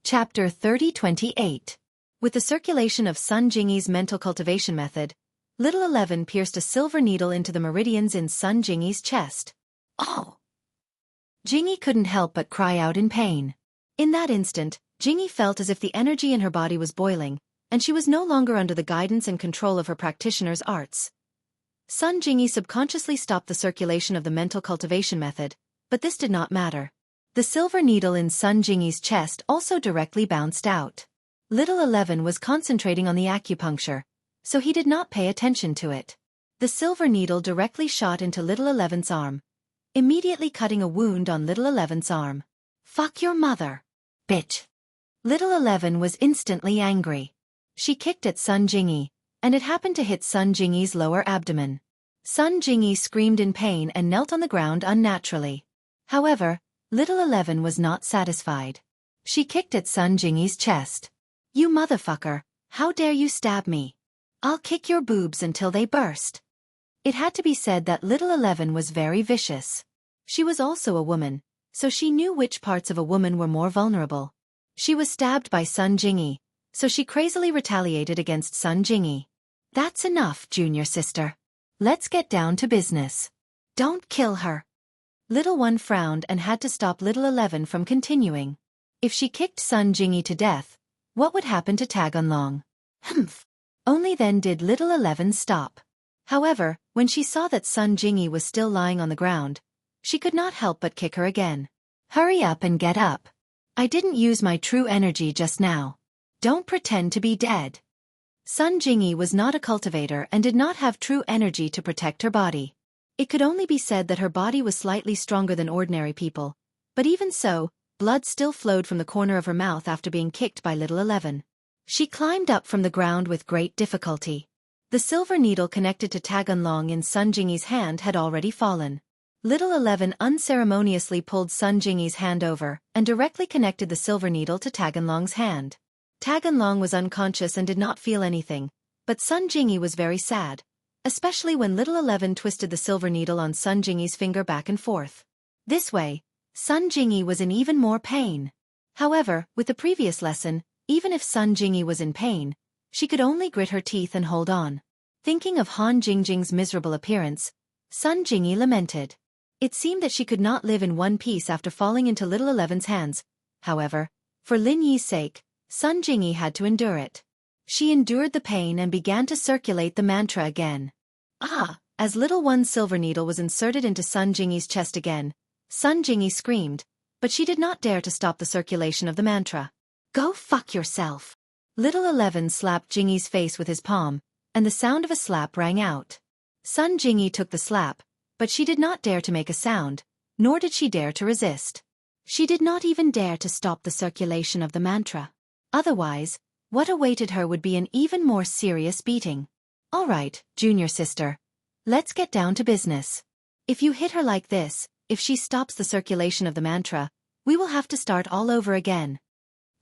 Chapter 3028. With the circulation of Sun Jingyi's mental cultivation method, Little 11 pierced a silver needle into the meridians in Sun Jingyi's chest. Oh! Jingyi couldn't help but cry out in pain. In that instant, Jingyi felt as if the energy in her body was boiling, and she was no longer under the guidance and control of her practitioner's arts. Sun Jingyi subconsciously stopped the circulation of the mental cultivation method, but this did not matter. The silver needle in Sun Jingyi's chest also directly bounced out. Little 11 was concentrating on the acupuncture, so he did not pay attention to it. The silver needle directly shot into Little 11's arm, immediately cutting a wound on Little 11's arm. "Fuck your mother, bitch." Little 11 was instantly angry. She kicked at Sun Jingyi, and it happened to hit Sun Jingyi's lower abdomen. Sun Jingyi screamed in pain and knelt on the ground unnaturally. However, Little 11 was not satisfied. She kicked at Sun Jingyi's chest. "You motherfucker, how dare you stab me? I'll kick your boobs until they burst." It had to be said that Little 11 was very vicious. She was also a woman, so she knew which parts of a woman were more vulnerable. She was stabbed by Sun Jingyi, so she crazily retaliated against Sun Jingyi. "That's enough, junior sister. Let's get down to business. Don't kill her." Little One frowned and had to stop Little 11 from continuing. If she kicked Sun Jingyi to death, what would happen to Taganlong? Humph! Only then did Little 11 stop. However, when she saw that Sun Jingyi was still lying on the ground, she could not help but kick her again. "Hurry up and get up. I didn't use my true energy just now. Don't pretend to be dead." Sun Jingyi was not a cultivator and did not have true energy to protect her body. It could only be said that her body was slightly stronger than ordinary people, but even so, blood still flowed from the corner of her mouth after being kicked by Little 11. She climbed up from the ground with great difficulty. The silver needle connected to Taganlong in Sun Jingyi's hand had already fallen. Little 11 unceremoniously pulled Sun Jingyi's hand over and directly connected the silver needle to Taganlong's hand. Taganlong was unconscious and did not feel anything, but Sun Jingyi was very sad, especially when Little 11 twisted the silver needle on Sun Jingyi's finger back and forth. This way, Sun Jingyi was in even more pain. However, with the previous lesson, even if Sun Jingyi was in pain, she could only grit her teeth and hold on. Thinking of Han Jingjing's miserable appearance, Sun Jingyi lamented. It seemed that she could not live in one piece after falling into Little 11's hands. However, for Lin Yi's sake, Sun Jingyi had to endure it. She endured the pain and began to circulate the mantra again. As Little One's silver needle was inserted into Sun Jingyi's chest again, Sun Jingyi screamed, but she did not dare to stop the circulation of the mantra. "Go fuck yourself." Little 11 slapped Jingyi's face with his palm, and the sound of a slap rang out. Sun Jingyi took the slap, but she did not dare to make a sound, nor did she dare to resist. She did not even dare to stop the circulation of the mantra. Otherwise, what awaited her would be an even more serious beating. "All right, junior sister. Let's get down to business. If you hit her like this, if she stops the circulation of the mantra, we will have to start all over again."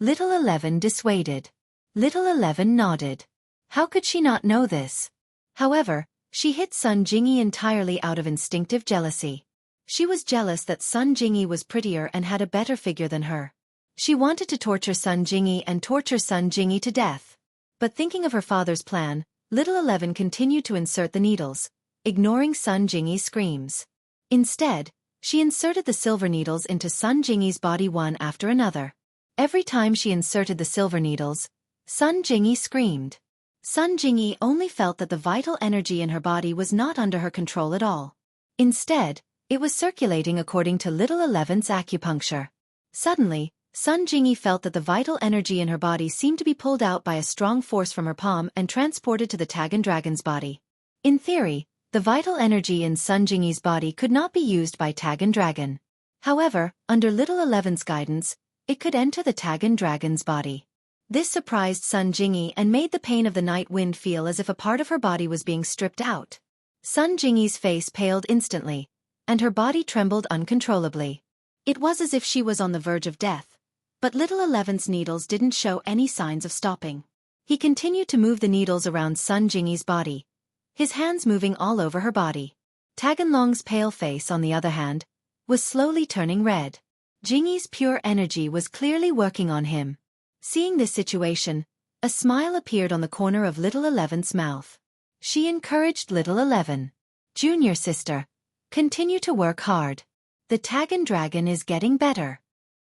Little 11 dissuaded. Little 11 nodded. How could she not know this? However, she hit Sun Jingyi entirely out of instinctive jealousy. She was jealous that Sun Jingyi was prettier and had a better figure than her. She wanted to torture Sun Jingyi and torture Sun Jingyi to death. But thinking of her father's plan, Little 11 continued to insert the needles, ignoring Sun Jingyi's screams. Instead, she inserted the silver needles into Sun Jingyi's body one after another. Every time she inserted the silver needles, Sun Jingyi screamed. Sun Jingyi only felt that the vital energy in her body was not under her control at all. Instead, it was circulating according to Little 11's acupuncture. Suddenly, Sun Jingyi felt that the vital energy in her body seemed to be pulled out by a strong force from her palm and transported to the Tagan dragon's body. In theory, the vital energy in Sun Jingyi's body could not be used by Tagan dragon. However, under Little 11's guidance, it could enter the Tagan dragon's body. This surprised Sun Jingyi and made the pain of the night wind feel as if a part of her body was being stripped out. Sun Jingyi's face paled instantly, and her body trembled uncontrollably. It was as if she was on the verge of death. But Little 11's needles didn't show any signs of stopping. He continued to move the needles around Sun Jingyi's body, his hands moving all over her body. Taganlong's pale face, on the other hand, was slowly turning red. Jingyi's pure energy was clearly working on him. Seeing this situation, a smile appeared on the corner of Little Eleven's mouth. She encouraged Little 11. Junior sister, continue to work hard. The Tagan dragon is getting better.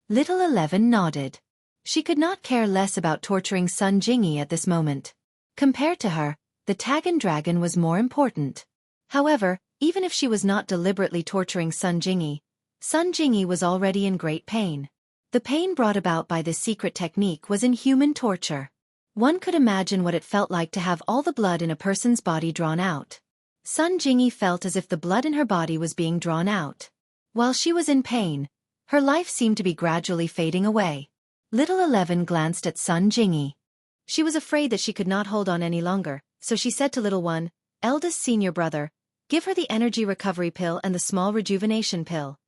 Little 11 nodded. She could not care less about torturing Sun Jingyi at this moment. Compared to her, the Tagan dragon was more important. However, even if she was not deliberately torturing Sun Jingyi was already in great pain. The pain brought about by this secret technique was inhuman torture. One could imagine what it felt like to have all the blood in a person's body drawn out. Sun Jingyi felt as if the blood in her body was being drawn out. While she was in pain, her life seemed to be gradually fading away. Little 11 glanced at Sun Jingyi. She was afraid that she could not hold on any longer, so she said to Little 1, eldest senior brother, give her the energy recovery pill and the small rejuvenation pill.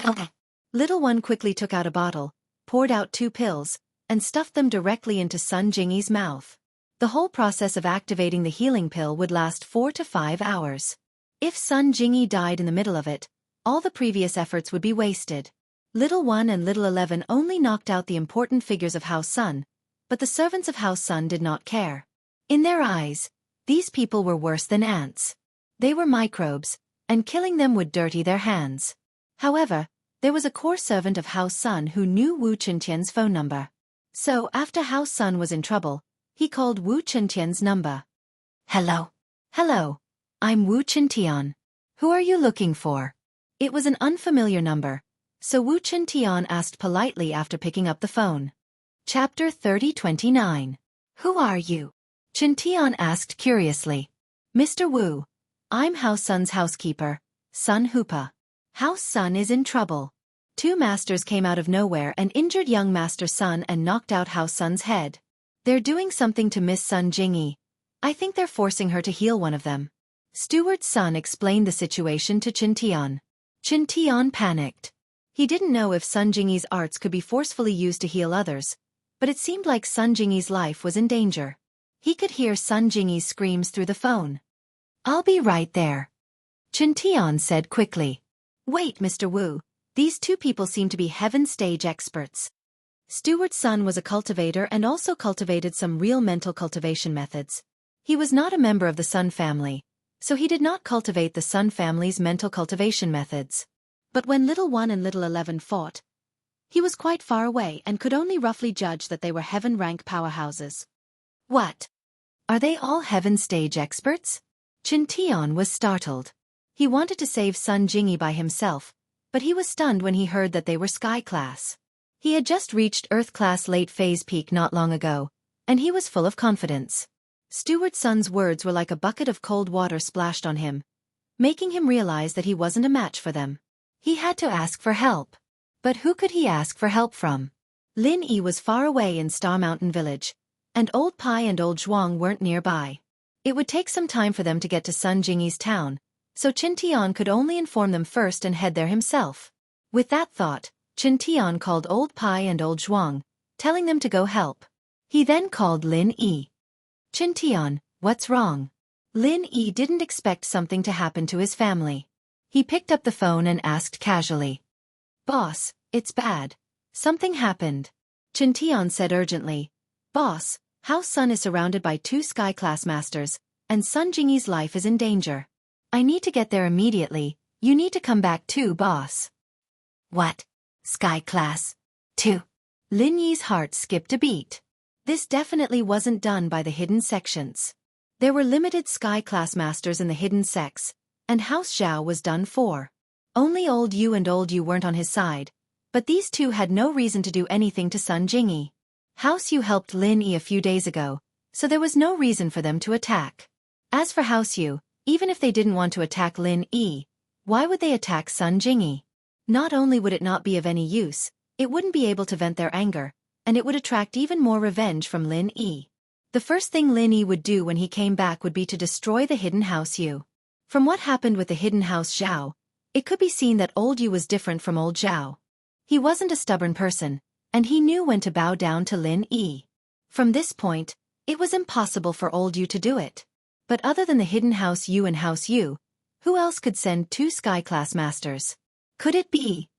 Okay. Little 1 quickly took out a bottle, poured out 2 pills, and stuffed them directly into Sun Jingyi's mouth. The whole process of activating the healing pill would last 4 to 5 hours. If Sun Jingyi died in the middle of it, all the previous efforts would be wasted. Little 1 and Little 11 only knocked out the important figures of House Sun, but the servants of House Sun did not care. In their eyes, these people were worse than ants. They were microbes, and killing them would dirty their hands. However, there was a core servant of House Sun who knew Wu Chintian's phone number. So, after House Sun was in trouble, he called Wu Chintian's number. Hello. Hello. I'm Wu Chintian. Who are you looking for? It was an unfamiliar number, so Wu Chintian asked politely after picking up the phone. Chapter 3029. Who are you? Chintian asked curiously. Mr. Wu. I'm House Sun's housekeeper, Sun Hoopa. House Sun is in trouble. 2 masters came out of nowhere and injured young Master Sun and knocked out House Sun's head. They're doing something to Miss Sun Jingyi. I think they're forcing her to heal one of them. Steward Sun explained the situation to Chintian. Chintian panicked. He didn't know if Sun Jingyi's arts could be forcefully used to heal others, but it seemed like Sun Jingyi's life was in danger. He could hear Sun Jingyi's screams through the phone. I'll be right there. Chintian said quickly. Wait, Mr. Wu. These 2 people seem to be heaven stage experts. Steward Sun was a cultivator and also cultivated some real mental cultivation methods. He was not a member of the Sun family, so he did not cultivate the Sun family's mental cultivation methods. But when Little 1 and Little 11 fought, he was quite far away and could only roughly judge that they were heaven-rank powerhouses. What? Are they all heaven stage experts? Chintian was startled. He wanted to save Sun Jingyi by himself, but he was stunned when he heard that they were Sky Class. He had just reached Earth Class late phase peak not long ago, and he was full of confidence. Steward Sun's words were like a bucket of cold water splashed on him, making him realize that he wasn't a match for them. He had to ask for help. But who could he ask for help from? Lin Yi was far away in Star Mountain Village, and Old Pai and Old Zhuang weren't nearby. It would take some time for them to get to Sun Jingyi's town, so Chintian could only inform them first and head there himself. With that thought, Chintian called Old Pai and Old Zhuang, telling them to go help. He then called Lin Yi. Chintian, what's wrong? Lin Yi didn't expect something to happen to his family. He picked up the phone and asked casually. Boss, it's bad. Something happened. Chintian said urgently. Boss, House Sun is surrounded by 2 Sky Class Masters, and Sun Jingyi's life is in danger. I need to get there immediately. You need to come back too, boss. What? Sky Class 2. Lin Yi's heart skipped a beat. This definitely wasn't done by the hidden sections. There were limited Sky Class Masters in the hidden sects, and House Zhao was done for. Only Old Yu and Old Yu weren't on his side, but these 2 had no reason to do anything to Sun Jingyi. House Yu helped Lin Yi a few days ago, so there was no reason for them to attack. As for House Yu, even if they didn't want to attack Lin Yi, why would they attack Sun Jingyi? Not only would it not be of any use, it wouldn't be able to vent their anger, and it would attract even more revenge from Lin Yi. The first thing Lin Yi would do when he came back would be to destroy the hidden House Yu. From what happened with the hidden House Zhao, it could be seen that Old Yu was different from Old Zhao. He wasn't a stubborn person, and he knew when to bow down to Lin Yi. From this point, it was impossible for Old Yu to do it. But other than the hidden House Yu and House Yu, who else could send 2 Sky Class Masters? Could it be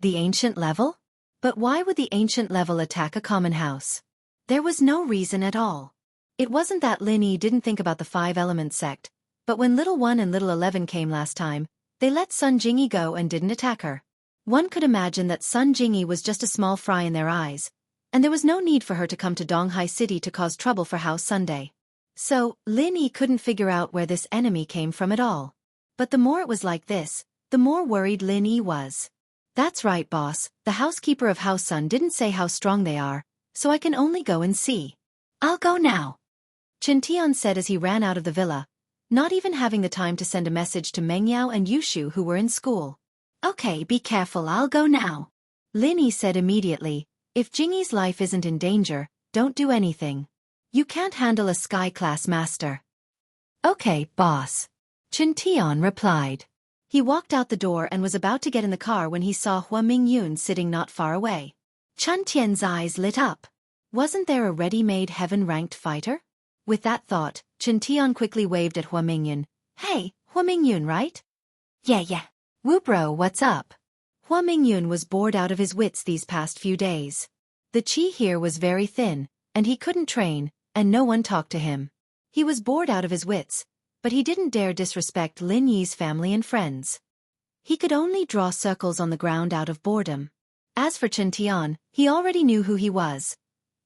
the ancient level? But why would the ancient level attack a common house? There was no reason at all. It wasn't that Lin Yi didn't think about the Five Elements sect, but when Little 1 and Little 11 came last time, they let Sun Jingyi go and didn't attack her. One could imagine that Sun Jingyi was just a small fry in their eyes, and there was no need for her to come to Donghai City to cause trouble for House Sunday. So, Lin Yi couldn't figure out where this enemy came from at all. But the more it was like this, the more worried Lin Yi was. That's right, boss, the housekeeper of House Sun didn't say how strong they are, so I can only go and see. I'll go now, Chen Tian said as he ran out of the villa, not even having the time to send a message to Meng Yao and Yushu who were in school. Okay, be careful, I'll go now, Lin Yi said immediately. If Jingyi's life isn't in danger, don't do anything. You can't handle a sky-class master. Okay, boss, Chen Tian replied. He walked out the door and was about to get in the car when he saw Hua Mingyun sitting not far away. Chen Tian's eyes lit up. Wasn't there a ready-made heaven-ranked fighter? With that thought, Chen Tian quickly waved at Hua Mingyun. Hey, Hua Mingyun, right? Yeah. Wu bro, what's up? Hua Mingyun was bored out of his wits these past few days. The qi here was very thin, and he couldn't train, and no one talked to him. He was bored out of his wits, but he didn't dare disrespect Lin Yi's family and friends. He could only draw circles on the ground out of boredom. As for Chen Tian, he already knew who he was.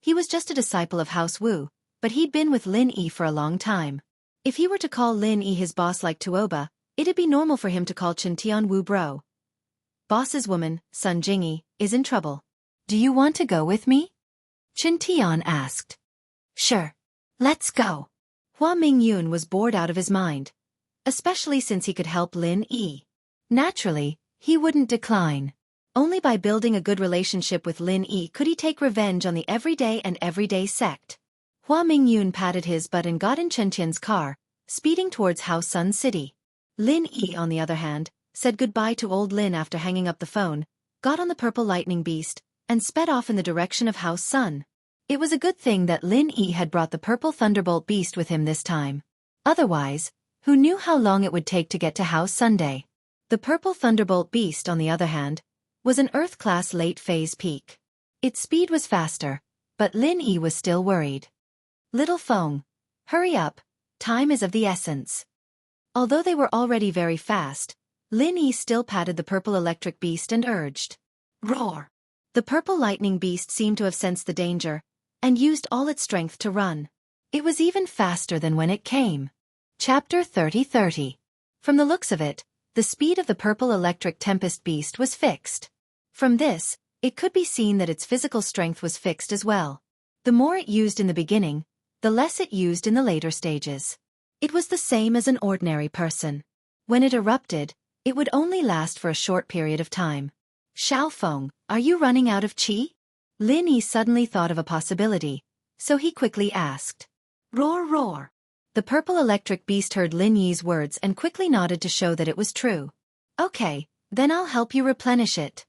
He was just a disciple of House Wu, but he'd been with Lin Yi for a long time. If he were to call Lin Yi his boss like Tuoba, it'd be normal for him to call Chen Tian Wu bro. Boss's woman, Sun Jingyi, is in trouble. Do you want to go with me? Chen Tian asked. Sure. Let's go. Hua Mingyun was bored out of his mind, especially since he could help Lin Yi. Naturally, he wouldn't decline. Only by building a good relationship with Lin Yi could he take revenge on the everyday sect. Hua Mingyun patted his butt and got in Chen Tian's car, speeding towards House Sun City. Lin Yi, on the other hand, said goodbye to old Lin after hanging up the phone, got on the purple lightning beast, and sped off in the direction of House Sun. It was a good thing that Lin Yi had brought the purple thunderbolt beast with him this time. Otherwise, who knew how long it would take to get to House Sunday? The purple thunderbolt beast, on the other hand, was an Earth-class late-phase peak. Its speed was faster, but Lin Yi was still worried. Little Feng, hurry up, time is of the essence. Although they were already very fast, Lin Yi still patted the purple electric beast and urged. Roar! The purple lightning beast seemed to have sensed the danger, and used all its strength to run. It was even faster than when it came. Chapter 30:30. From the looks of it, the speed of the purple electric tempest beast was fixed. From this, it could be seen that its physical strength was fixed as well. The more it used in the beginning, the less it used in the later stages. It was the same as an ordinary person. When it erupted, it would only last for a short period of time. Xiaofeng, are you running out of qi? Lin Yi suddenly thought of a possibility, so he quickly asked. Roar, roar. The purple electric beast heard Lin Yi's words and quickly nodded to show that it was true. Okay, then I'll help you replenish it.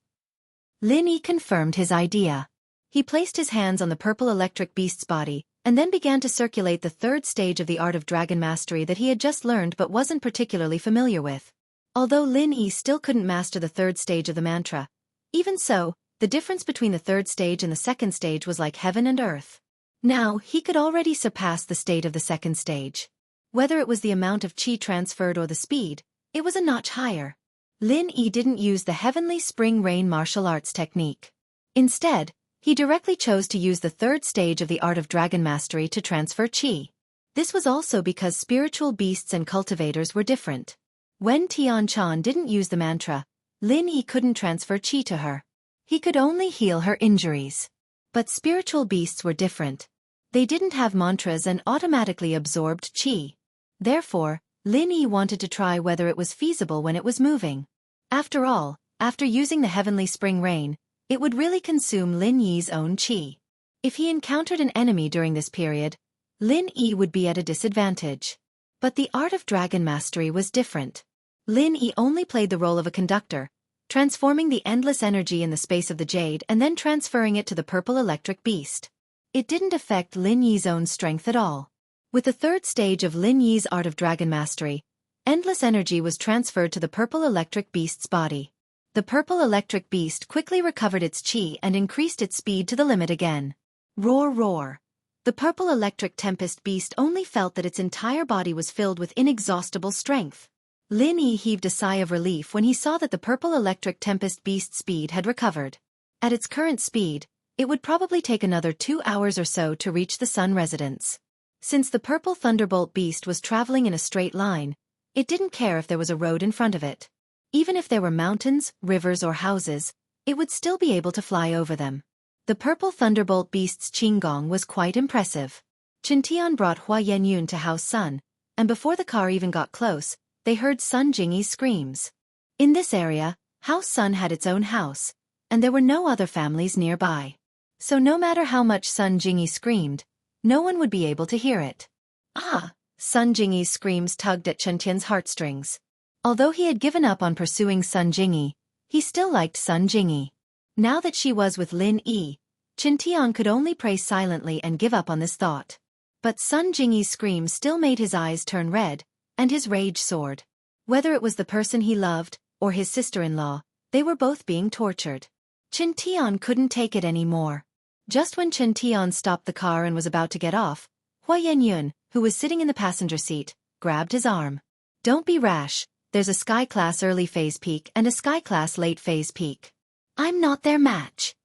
Lin Yi confirmed his idea. He placed his hands on the purple electric beast's body, and then began to circulate the third stage of the art of dragon mastery that he had just learned but wasn't particularly familiar with. Although Lin Yi still couldn't master the third stage of the mantra, even so, the difference between the third stage and the second stage was like heaven and earth. Now, he could already surpass the state of the second stage. Whether it was the amount of qi transferred or the speed, it was a notch higher. Lin Yi didn't use the heavenly spring rain martial arts technique. Instead, he directly chose to use the third stage of the art of dragon mastery to transfer qi. This was also because spiritual beasts and cultivators were different. When Tian Chan didn't use the mantra, Lin Yi couldn't transfer qi to her. He could only heal her injuries. But spiritual beasts were different. They didn't have mantras and automatically absorbed qi. Therefore, Lin Yi wanted to try whether it was feasible when it was moving. After all, after using the heavenly spring rain, it would really consume Lin Yi's own qi. If he encountered an enemy during this period, Lin Yi would be at a disadvantage. But the art of dragon mastery was different. Lin Yi only played the role of a conductor, transforming the endless energy in the space of the jade and then transferring it to the purple electric beast. It didn't affect Lin Yi's own strength at all. With the third stage of Lin Yi's art of dragon mastery, endless energy was transferred to the purple electric beast's body. The purple electric beast quickly recovered its chi and increased its speed to the limit again. Roar, roar. The purple electric tempest beast only felt that its entire body was filled with inexhaustible strength. Lin Yi heaved a sigh of relief when he saw that the purple electric tempest beast's speed had recovered. At its current speed, it would probably take another 2 hours or so to reach the sun residence. Since the purple thunderbolt beast was traveling in a straight line, it didn't care if there was a road in front of it. Even if there were mountains, rivers or houses, it would still be able to fly over them. The purple thunderbolt beast's qinggong was quite impressive. Qintian brought Hua Yenyun to House Sun, and before the car even got close, they heard Sun Jingyi's screams. In this area, House Sun had its own house, and there were no other families nearby. So no matter how much Sun Jingyi screamed, no one would be able to hear it. Ah! Sun Jingyi's screams tugged at Qintian's heartstrings. Although he had given up on pursuing Sun Jingyi, he still liked Sun Jingyi. Now that she was with Lin Yi, Qintian could only pray silently and give up on this thought. But Sun Jingyi's screams still made his eyes turn red, and his rage soared. Whether it was the person he loved, or his sister-in-law, they were both being tortured. Qintian couldn't take it anymore. Just when Qintian stopped the car and was about to get off, Hua Yenyun, who was sitting in the passenger seat, grabbed his arm. Don't be rash. There's a sky-class early phase peak and a sky-class late phase peak. I'm not their match.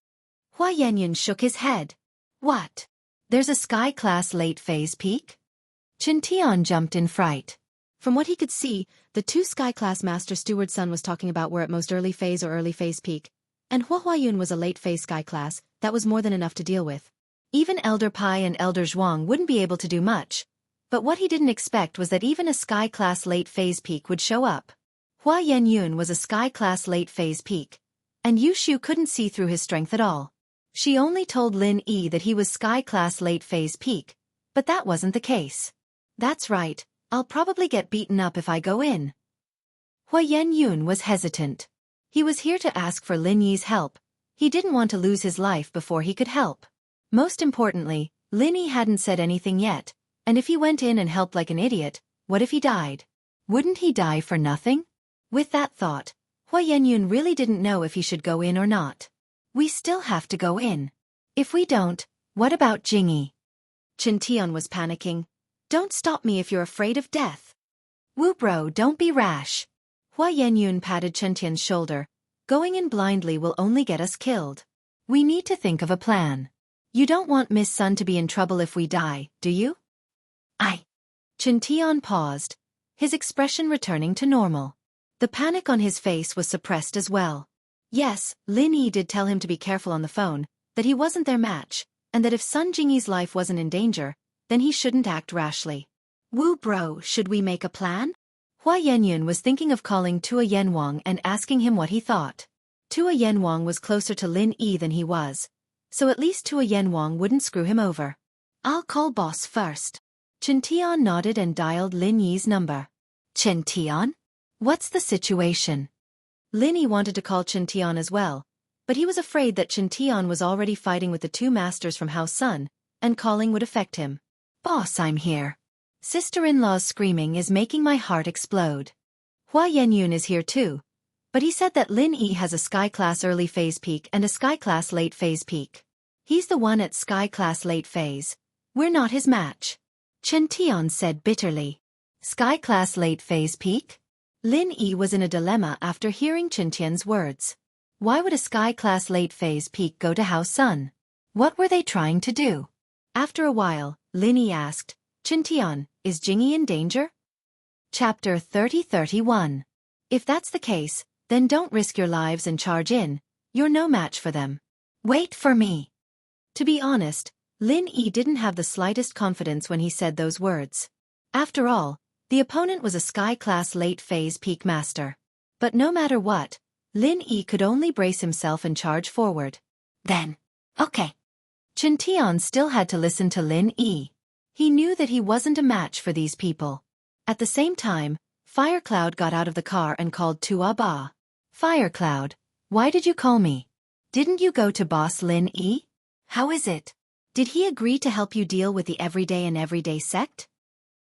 Hua Yenyun shook his head. What? There's a sky-class late phase peak? Qintian jumped in fright. From what he could see, the two sky-class Master Steward Sun was talking about were at most early phase or early phase peak, and Hua Huayun was a late phase sky-class. That was more than enough to deal with. Even Elder Pai and Elder Zhuang wouldn't be able to do much. But what he didn't expect was that even a sky-class late phase peak would show up. Hua Yenyun was a sky-class late phase peak, and Yu Shu couldn't see through his strength at all. She only told Lin Yi that he was sky-class late phase peak, but that wasn't the case. That's right, I'll probably get beaten up if I go in. Hua Yenyun was hesitant. He was here to ask for Lin Yi's help. He didn't want to lose his life before he could help. Most importantly, Lin Yi hadn't said anything yet. And if he went in and helped like an idiot, what if he died? Wouldn't he die for nothing? With that thought, Hua Yenyun really didn't know if he should go in or not. We still have to go in. If we don't, what about Jingyi? Qintian was panicking. Don't stop me if you're afraid of death. Wu bro, don't be rash. Hua Yenyun patted Qintian's shoulder. Going in blindly will only get us killed. We need to think of a plan. You don't want Miss Sun to be in trouble if we die, do you? Qintian paused, his expression returning to normal. The panic on his face was suppressed as well. Yes, Lin Yi did tell him to be careful on the phone, that he wasn't their match, and that if Sun Jingyi's life wasn't in danger, then he shouldn't act rashly. Wu bro, should we make a plan? Hua Yenyun was thinking of calling Tua Yenwang and asking him what he thought. Tua Yenwang was closer to Lin Yi than he was, so at least Tua Yenwang wouldn't screw him over. I'll call boss first. Qintian nodded and dialed Lin Yi's number. Qintian? What's the situation? Lin Yi wanted to call Qintian as well, but he was afraid that Qintian was already fighting with the two masters from House Sun, and calling would affect him. Boss, I'm here. Sister-in-law's screaming is making my heart explode. Hua Yenyun is here too, but he said that Lin Yi has a sky-class early phase peak and a sky-class late phase peak. He's the one at sky-class late phase. We're not his match. Qintian said bitterly. Sky-class late phase peak? Lin Yi was in a dilemma after hearing Qintian's words. Why would a sky-class late phase peak go to House Sun? What were they trying to do? After a while, Lin Yi asked, Qintian, is Jingyi in danger? Chapter 30-31. If that's the case, then don't risk your lives and charge in. You're no match for them. Wait for me. To be honest, Lin Yi didn't have the slightest confidence when he said those words. After all, the opponent was a sky-class late phase peak master. But no matter what, Lin Yi could only brace himself and charge forward. Then, okay. Qintian still had to listen to Lin Yi. He knew that he wasn't a match for these people. At the same time, Firecloud got out of the car and called Tua Ba. Firecloud, why did you call me? Didn't you go to boss Lin Yi? How is it? Did he agree to help you deal with the everyday sect?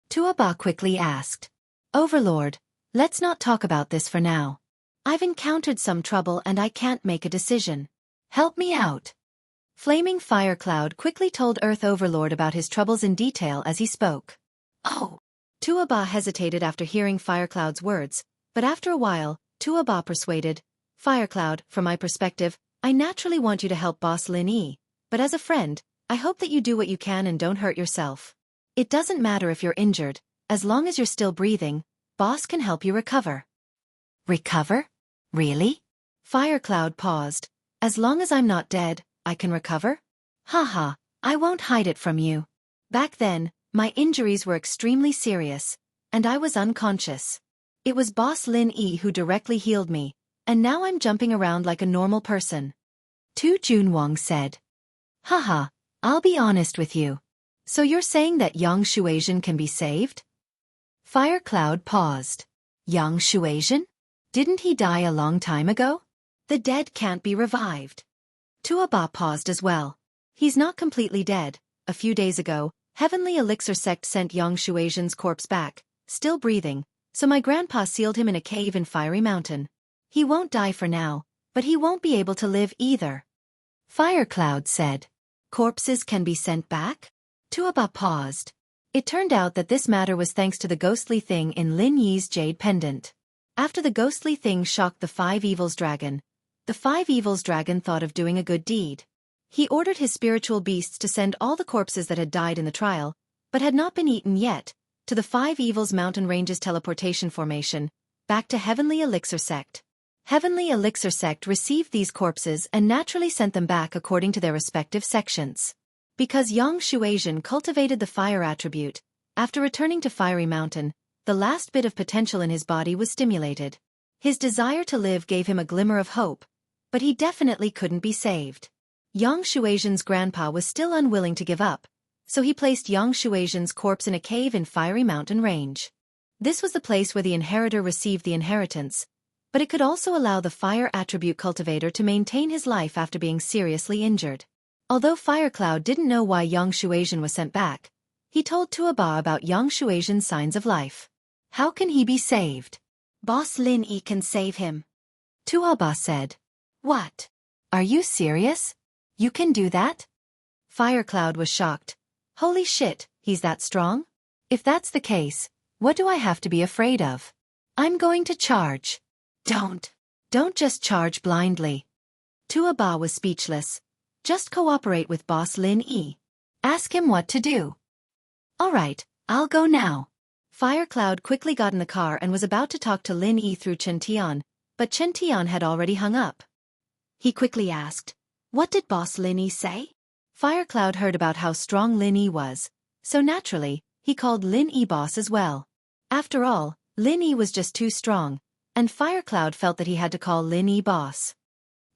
Tua Ba quickly asked. Overlord, let's not talk about this for now. I've encountered some trouble and I can't make a decision. Help me out. Flaming Fire Cloud quickly told Earth Overlord about his troubles in detail as he spoke. Oh. Tuaba hesitated after hearing Fire Cloud's words, but after a while, Tuaba persuaded, Fire Cloud, from my perspective, I naturally want you to help Boss Lin Yi, but as a friend, I hope that you do what you can and don't hurt yourself. It doesn't matter if you're injured, as long as you're still breathing, Boss can help you recover. Recover? Really? Fire Cloud paused. As long as I'm not dead, I can recover? Haha, I won't hide it from you. Back then, my injuries were extremely serious, and I was unconscious. It was Boss Lin Yi who directly healed me, and now I'm jumping around like a normal person. Tu Junwang said. Haha, I'll be honest with you. So you're saying that Yang Shuasian can be saved? Fire Cloud paused. Yang Shuasian? Didn't he die a long time ago? The dead can't be revived. Tuaba paused as well. He's not completely dead. A few days ago, Heavenly Elixir Sect sent Yang Shuasian's corpse back, still breathing, so my grandpa sealed him in a cave in Fiery Mountain. He won't die for now, but he won't be able to live either. Fire Cloud said. Corpses can be sent back? Tuaba paused. It turned out that this matter was thanks to the ghostly thing in Lin Yi's jade pendant. After the ghostly thing shocked the Five Evils Dragon, the Five Evils Dragon thought of doing a good deed. He ordered his spiritual beasts to send all the corpses that had died in the trial, but had not been eaten yet, to the Five Evils Mountain Ranges teleportation formation, back to Heavenly Elixir Sect. Heavenly Elixir Sect received these corpses and naturally sent them back according to their respective sections. Because Yang Shuasian cultivated the fire attribute, after returning to Fiery Mountain, the last bit of potential in his body was stimulated. His desire to live gave him a glimmer of hope, but he definitely couldn't be saved. Yang Shuasian's grandpa was still unwilling to give up, so he placed Yang Shuasian's corpse in a cave in Fiery Mountain Range. This was the place where the inheritor received the inheritance, but it could also allow the fire attribute cultivator to maintain his life after being seriously injured. Although Fire Cloud didn't know why Yang Shuasian was sent back, he told Tuaba about Yang Shuasian's signs of life. How can he be saved? Boss Lin Yi can save him. Tuaba said. What? Are you serious? You can do that? Fire Cloud was shocked. Holy shit, he's that strong? If that's the case, what do I have to be afraid of? I'm going to charge. Don't just charge blindly. Tuaba was speechless. Just cooperate with Boss Lin Yi. Ask him what to do. Alright, I'll go now. Fire Cloud quickly got in the car and was about to talk to Lin Yi through Chen Tian, but Chen Tian had already hung up. He quickly asked, what did Boss Lin Yi say? Fire Cloud heard about how strong Lin Yi was, so naturally, he called Lin Yi boss as well. After all, Lin Yi was just too strong, and Fire Cloud felt that he had to call Lin Yi boss.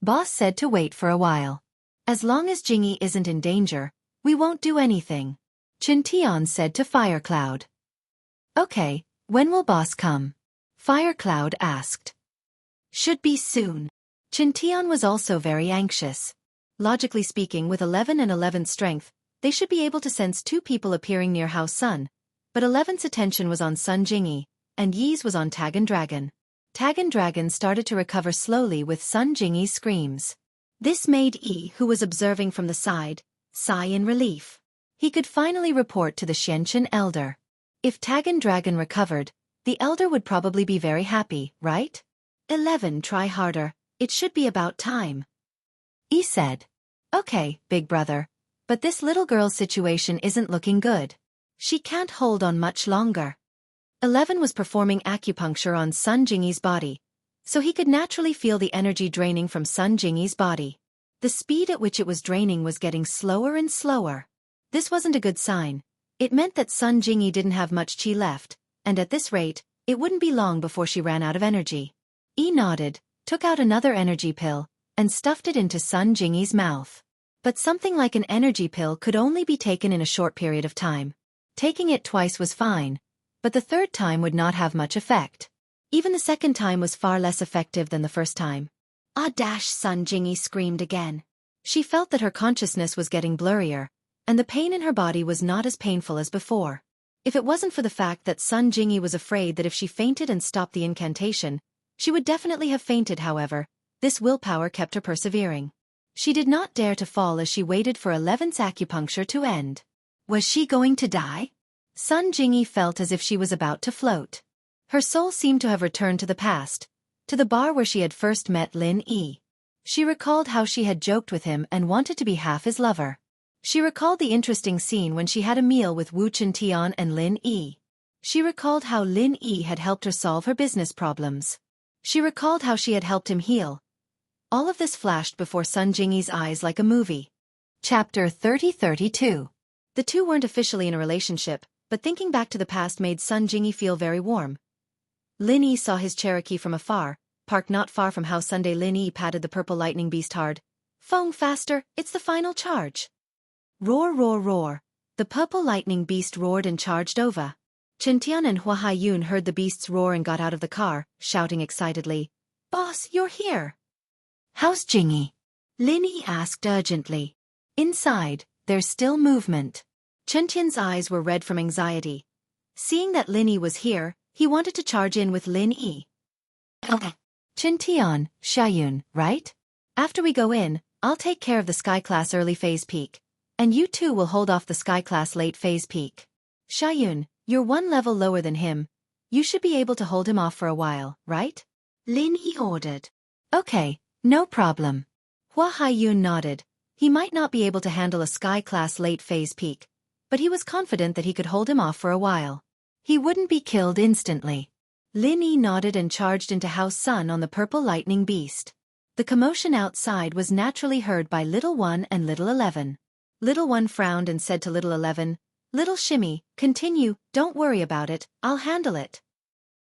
Boss said to wait for a while. As long as Jingyi isn't in danger, we won't do anything. Chen Tian said to Fire Cloud. Okay, when will boss come? Fire Cloud asked. Should be soon. Chen Tian was also very anxious. Logically speaking, with 11 and 11's strength, they should be able to sense two people appearing near House Sun, but 11's attention was on Sun Jingyi, and Yi's was on Tagan Dragon. Tagan Dragon started to recover slowly with Sun Jingyi's screams. This made Yi, who was observing from the side, sigh in relief. He could finally report to the Xianxia elder. If Tagan Dragon recovered, the elder would probably be very happy, right? 11, try harder, it should be about time. Yi said. Okay, big brother, but this little girl's situation isn't looking good. She can't hold on much longer. 11 was performing acupuncture on Sun Jingyi's body, so he could naturally feel the energy draining from Sun Jingyi's body. The speed at which it was draining was getting slower and slower. This wasn't a good sign. It meant that Sun Jingyi didn't have much chi left, and at this rate, it wouldn't be long before she ran out of energy. Yi nodded, took out another energy pill, and stuffed it into Sun Jingyi's mouth. But something like an energy pill could only be taken in a short period of time. Taking it twice was fine, but the third time would not have much effect. Even the second time was far less effective than the first time. Sun Jingyi screamed again. She felt that her consciousness was getting blurrier, and the pain in her body was not as painful as before. If it wasn't for the fact that Sun Jingyi was afraid that if she fainted and stopped the incantation, She would definitely have fainted, however. This willpower kept her persevering. She did not dare to fall as she waited for 11's acupuncture to end. Was she going to die? Sun Jingyi felt as if she was about to float. Her soul seemed to have returned to the past, to the bar where she had first met Lin Yi. She recalled how she had joked with him and wanted to be half his lover. She recalled the interesting scene when she had a meal with Wuxia and Lin Yi. She recalled how Lin Yi had helped her solve her business problems. She recalled how she had helped him heal. All of this flashed before Sun Jingyi's eyes like a movie. Chapter 30-32. The two weren't officially in a relationship, but thinking back to the past made Sun Jingyi feel very warm. Lin Yi saw his Cherokee from afar, parked not far from how Sunday Lin Yi patted the purple lightning beast hard. Foam faster, it's the final charge. Roar, roar, roar. The purple lightning beast roared and charged over. Qiantian and Hua Haiyun heard the beast's roar and got out of the car, shouting excitedly. Boss, you're here. How's Jingyi? Lin Yi asked urgently. Inside, there's still movement. Qiantian's eyes were red from anxiety. Seeing that Lin Yi was here, he wanted to charge in with Lin Yi. Qiantian, Xiaoyun, right? After we go in, I'll take care of the Sky Class early phase peak. And you two will hold off the Sky Class late phase peak. Xiaoyun, you're one level lower than him. You should be able to hold him off for a while, right? Lin Yi ordered. Okay, no problem. Hua Haiyun nodded. He might not be able to handle a Sky Class late phase peak, but he was confident that he could hold him off for a while. He wouldn't be killed instantly. Lin Yi nodded and charged into House Sun on the purple lightning beast. The commotion outside was naturally heard by Little One and Little 11. Little One frowned and said to Little 11, Little Shimmy, continue, don't worry about it, I'll handle it.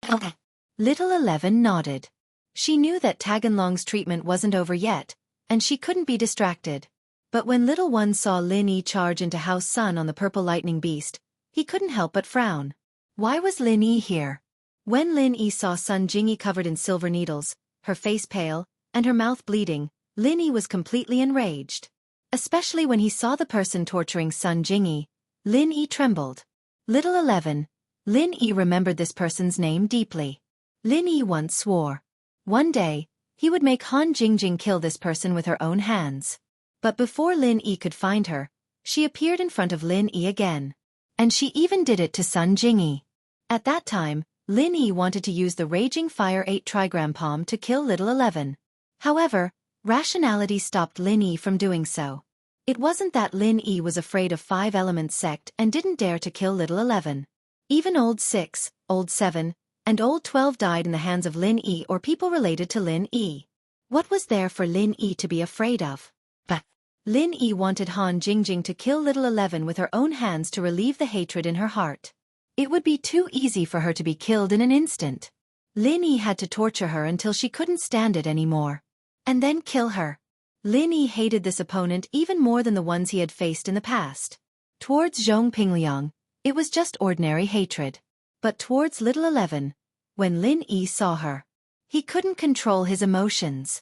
Okay. Little 11 nodded. She knew that Taganlong's treatment wasn't over yet, and she couldn't be distracted. But when Little One saw Lin Yi charge into House Sun on the purple lightning beast, he couldn't help but frown. Why was Lin Yi here? When Lin Yi saw Sun Jingyi covered in silver needles, her face pale, and her mouth bleeding, Lin Yi was completely enraged. Especially when he saw the person torturing Sun Jingyi, Lin Yi trembled. Little 11. Lin Yi remembered this person's name deeply. Lin Yi once swore. One day, he would make Han Jingjing kill this person with her own hands. But before Lin Yi could find her, she appeared in front of Lin Yi again. And she even did it to Sun Jingyi. At that time, Lin Yi wanted to use the Raging Fire 8 trigram palm to kill Little 11. However, rationality stopped Lin Yi from doing so. It wasn't that Lin Yi was afraid of 5 Elements sect and didn't dare to kill Little 11. Even Old 6, Old 7, and Old 12 died in the hands of Lin Yi or people related to Lin Yi. What was there for Lin Yi to be afraid of? But Lin Yi wanted Han Jingjing to kill Little 11 with her own hands to relieve the hatred in her heart. It would be too easy for her to be killed in an instant. Lin Yi had to torture her until she couldn't stand it anymore. And then kill her. Lin Yi hated this opponent even more than the ones he had faced in the past. Towards Zhong Pingliang, it was just ordinary hatred. But towards Little 11, when Lin Yi saw her, he couldn't control his emotions.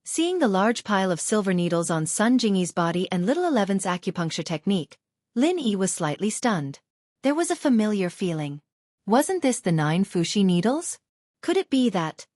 Seeing the large pile of silver needles on Sun Jingyi's body and Little 11's acupuncture technique, Lin Yi was slightly stunned. There was a familiar feeling. Wasn't this the 9 Fushi needles? Could it be that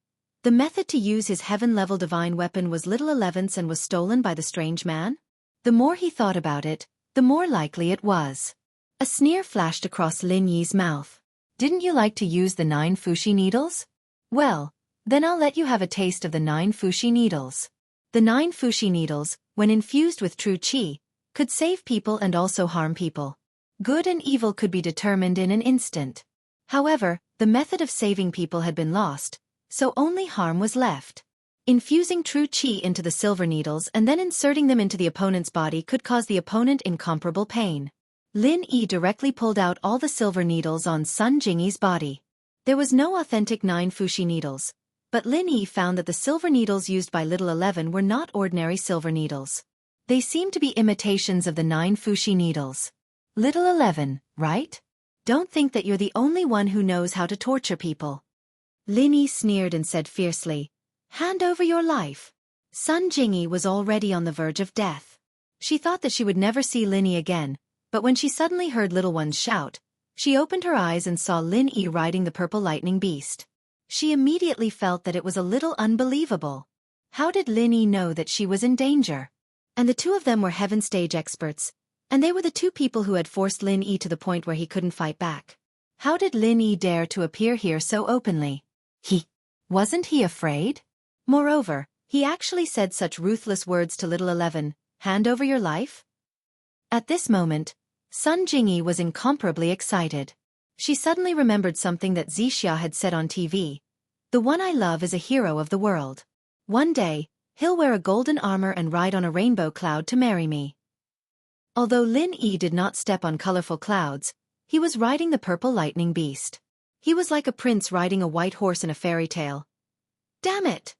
the method to use his heaven-level divine weapon was Little 11's and was stolen by the strange man? The more he thought about it, the more likely it was. A sneer flashed across Lin Yi's mouth. Didn't you like to use the 9 Fushi needles? Well, then I'll let you have a taste of the 9 Fushi needles. The 9 Fushi needles, when infused with true qi, could save people and also harm people. Good and evil could be determined in an instant. However, the method of saving people had been lost, so only harm was left. Infusing true qi into the silver needles and then inserting them into the opponent's body could cause the opponent incomparable pain. Lin Yi directly pulled out all the silver needles on Sun Jingyi's body. There was no authentic 9 Fushi needles, but Lin Yi found that the silver needles used by Little 11 were not ordinary silver needles. They seemed to be imitations of the 9 Fushi needles. Little 11, right? Don't think that you're the only one who knows how to torture people. Lin Yi sneered and said fiercely, hand over your life. Sun Jingyi was already on the verge of death. She thought that she would never see Lin Yi again, but when she suddenly heard Little One's shout, she opened her eyes and saw Lin Yi riding the purple lightning beast. She immediately felt that it was a little unbelievable. How did Lin Yi know that she was in danger? And the two of them were heaven stage experts, and they were the two people who had forced Lin Yi to the point where he couldn't fight back. How did Lin Yi dare to appear here so openly? Wasn't he afraid? Moreover, he actually said such ruthless words to little 11, "Hand over your life?" At this moment, Sun Jingyi was incomparably excited. She suddenly remembered something that Xianxia had said on TV. "The one I love is a hero of the world. One day, he'll wear a golden armor and ride on a rainbow cloud to marry me." Although Lin Yi did not step on colorful clouds, he was riding the purple lightning beast. He was like a prince riding a white horse in a fairy tale. Damn it!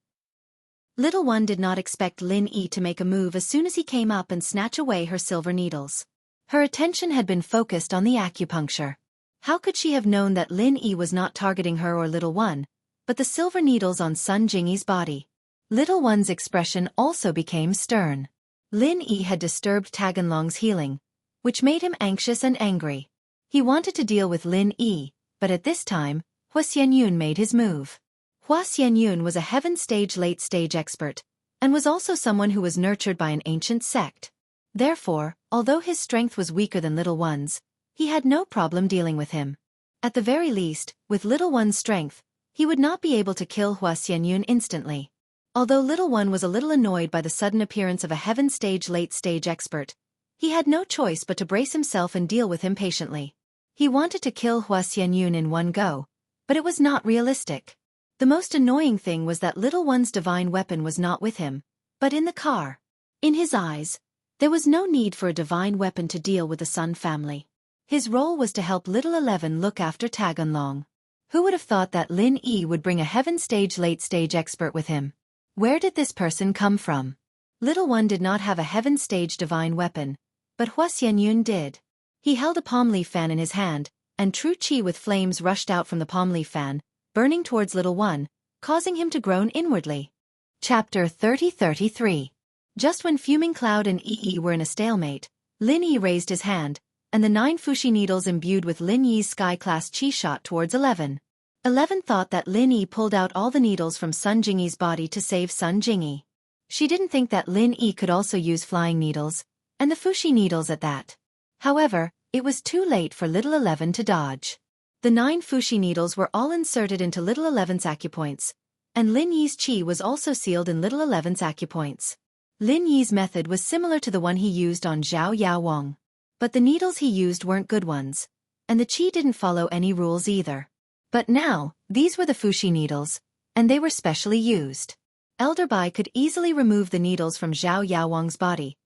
Little one did not expect Lin Yi to make a move as soon as he came up and snatch away her silver needles. Her attention had been focused on the acupuncture. How could she have known that Lin Yi was not targeting her or little one, but the silver needles on Sun Jingyi's body? Little one's expression also became stern. Lin Yi had disturbed Taganlong's healing, which made him anxious and angry. He wanted to deal with Lin Yi, but at this time, Hua Xianyun made his move. Hua Xianyun was a heaven stage late stage expert, and was also someone who was nurtured by an ancient sect. Therefore, although his strength was weaker than little one's, he had no problem dealing with him. At the very least, with little one's strength, he would not be able to kill Hua Xianyun instantly. Although little one was a little annoyed by the sudden appearance of a heaven stage late stage expert, he had no choice but to brace himself and deal with him patiently. He wanted to kill Hua Xianyun in one go, but it was not realistic. The most annoying thing was that little one's divine weapon was not with him, but in the car. In his eyes, there was no need for a divine weapon to deal with the Sun family. His role was to help little 11 look after Taganlong. Who would have thought that Lin Yi would bring a heaven stage late stage expert with him? Where did this person come from? Little one did not have a heaven stage divine weapon, but Hua Xianyun did. He held a palm leaf fan in his hand, and true qi with flames rushed out from the palm leaf fan, burning towards little one, causing him to groan inwardly. Chapter 30-33. Just when Fuming Cloud and Yi were in a stalemate, Lin Yi raised his hand, and the 9 fushi needles imbued with Lin Yi's sky-class qi shot towards 11. 11 thought that Lin Yi pulled out all the needles from Sun Jingyi's body to save Sun Jingyi. She didn't think that Lin Yi could also use flying needles, and the fushi needles at that. However, it was too late for little 11 to dodge. The 9 fushi needles were all inserted into little 11's acupoints, and Lin Yi's qi was also sealed in little 11's acupoints. Lin Yi's method was similar to the one he used on Zhao Yaowang. But the needles he used weren't good ones, and the qi didn't follow any rules either. But now, these were the fushi needles, and they were specially used. Elder Bai could easily remove the needles from Zhao Yaowang's body,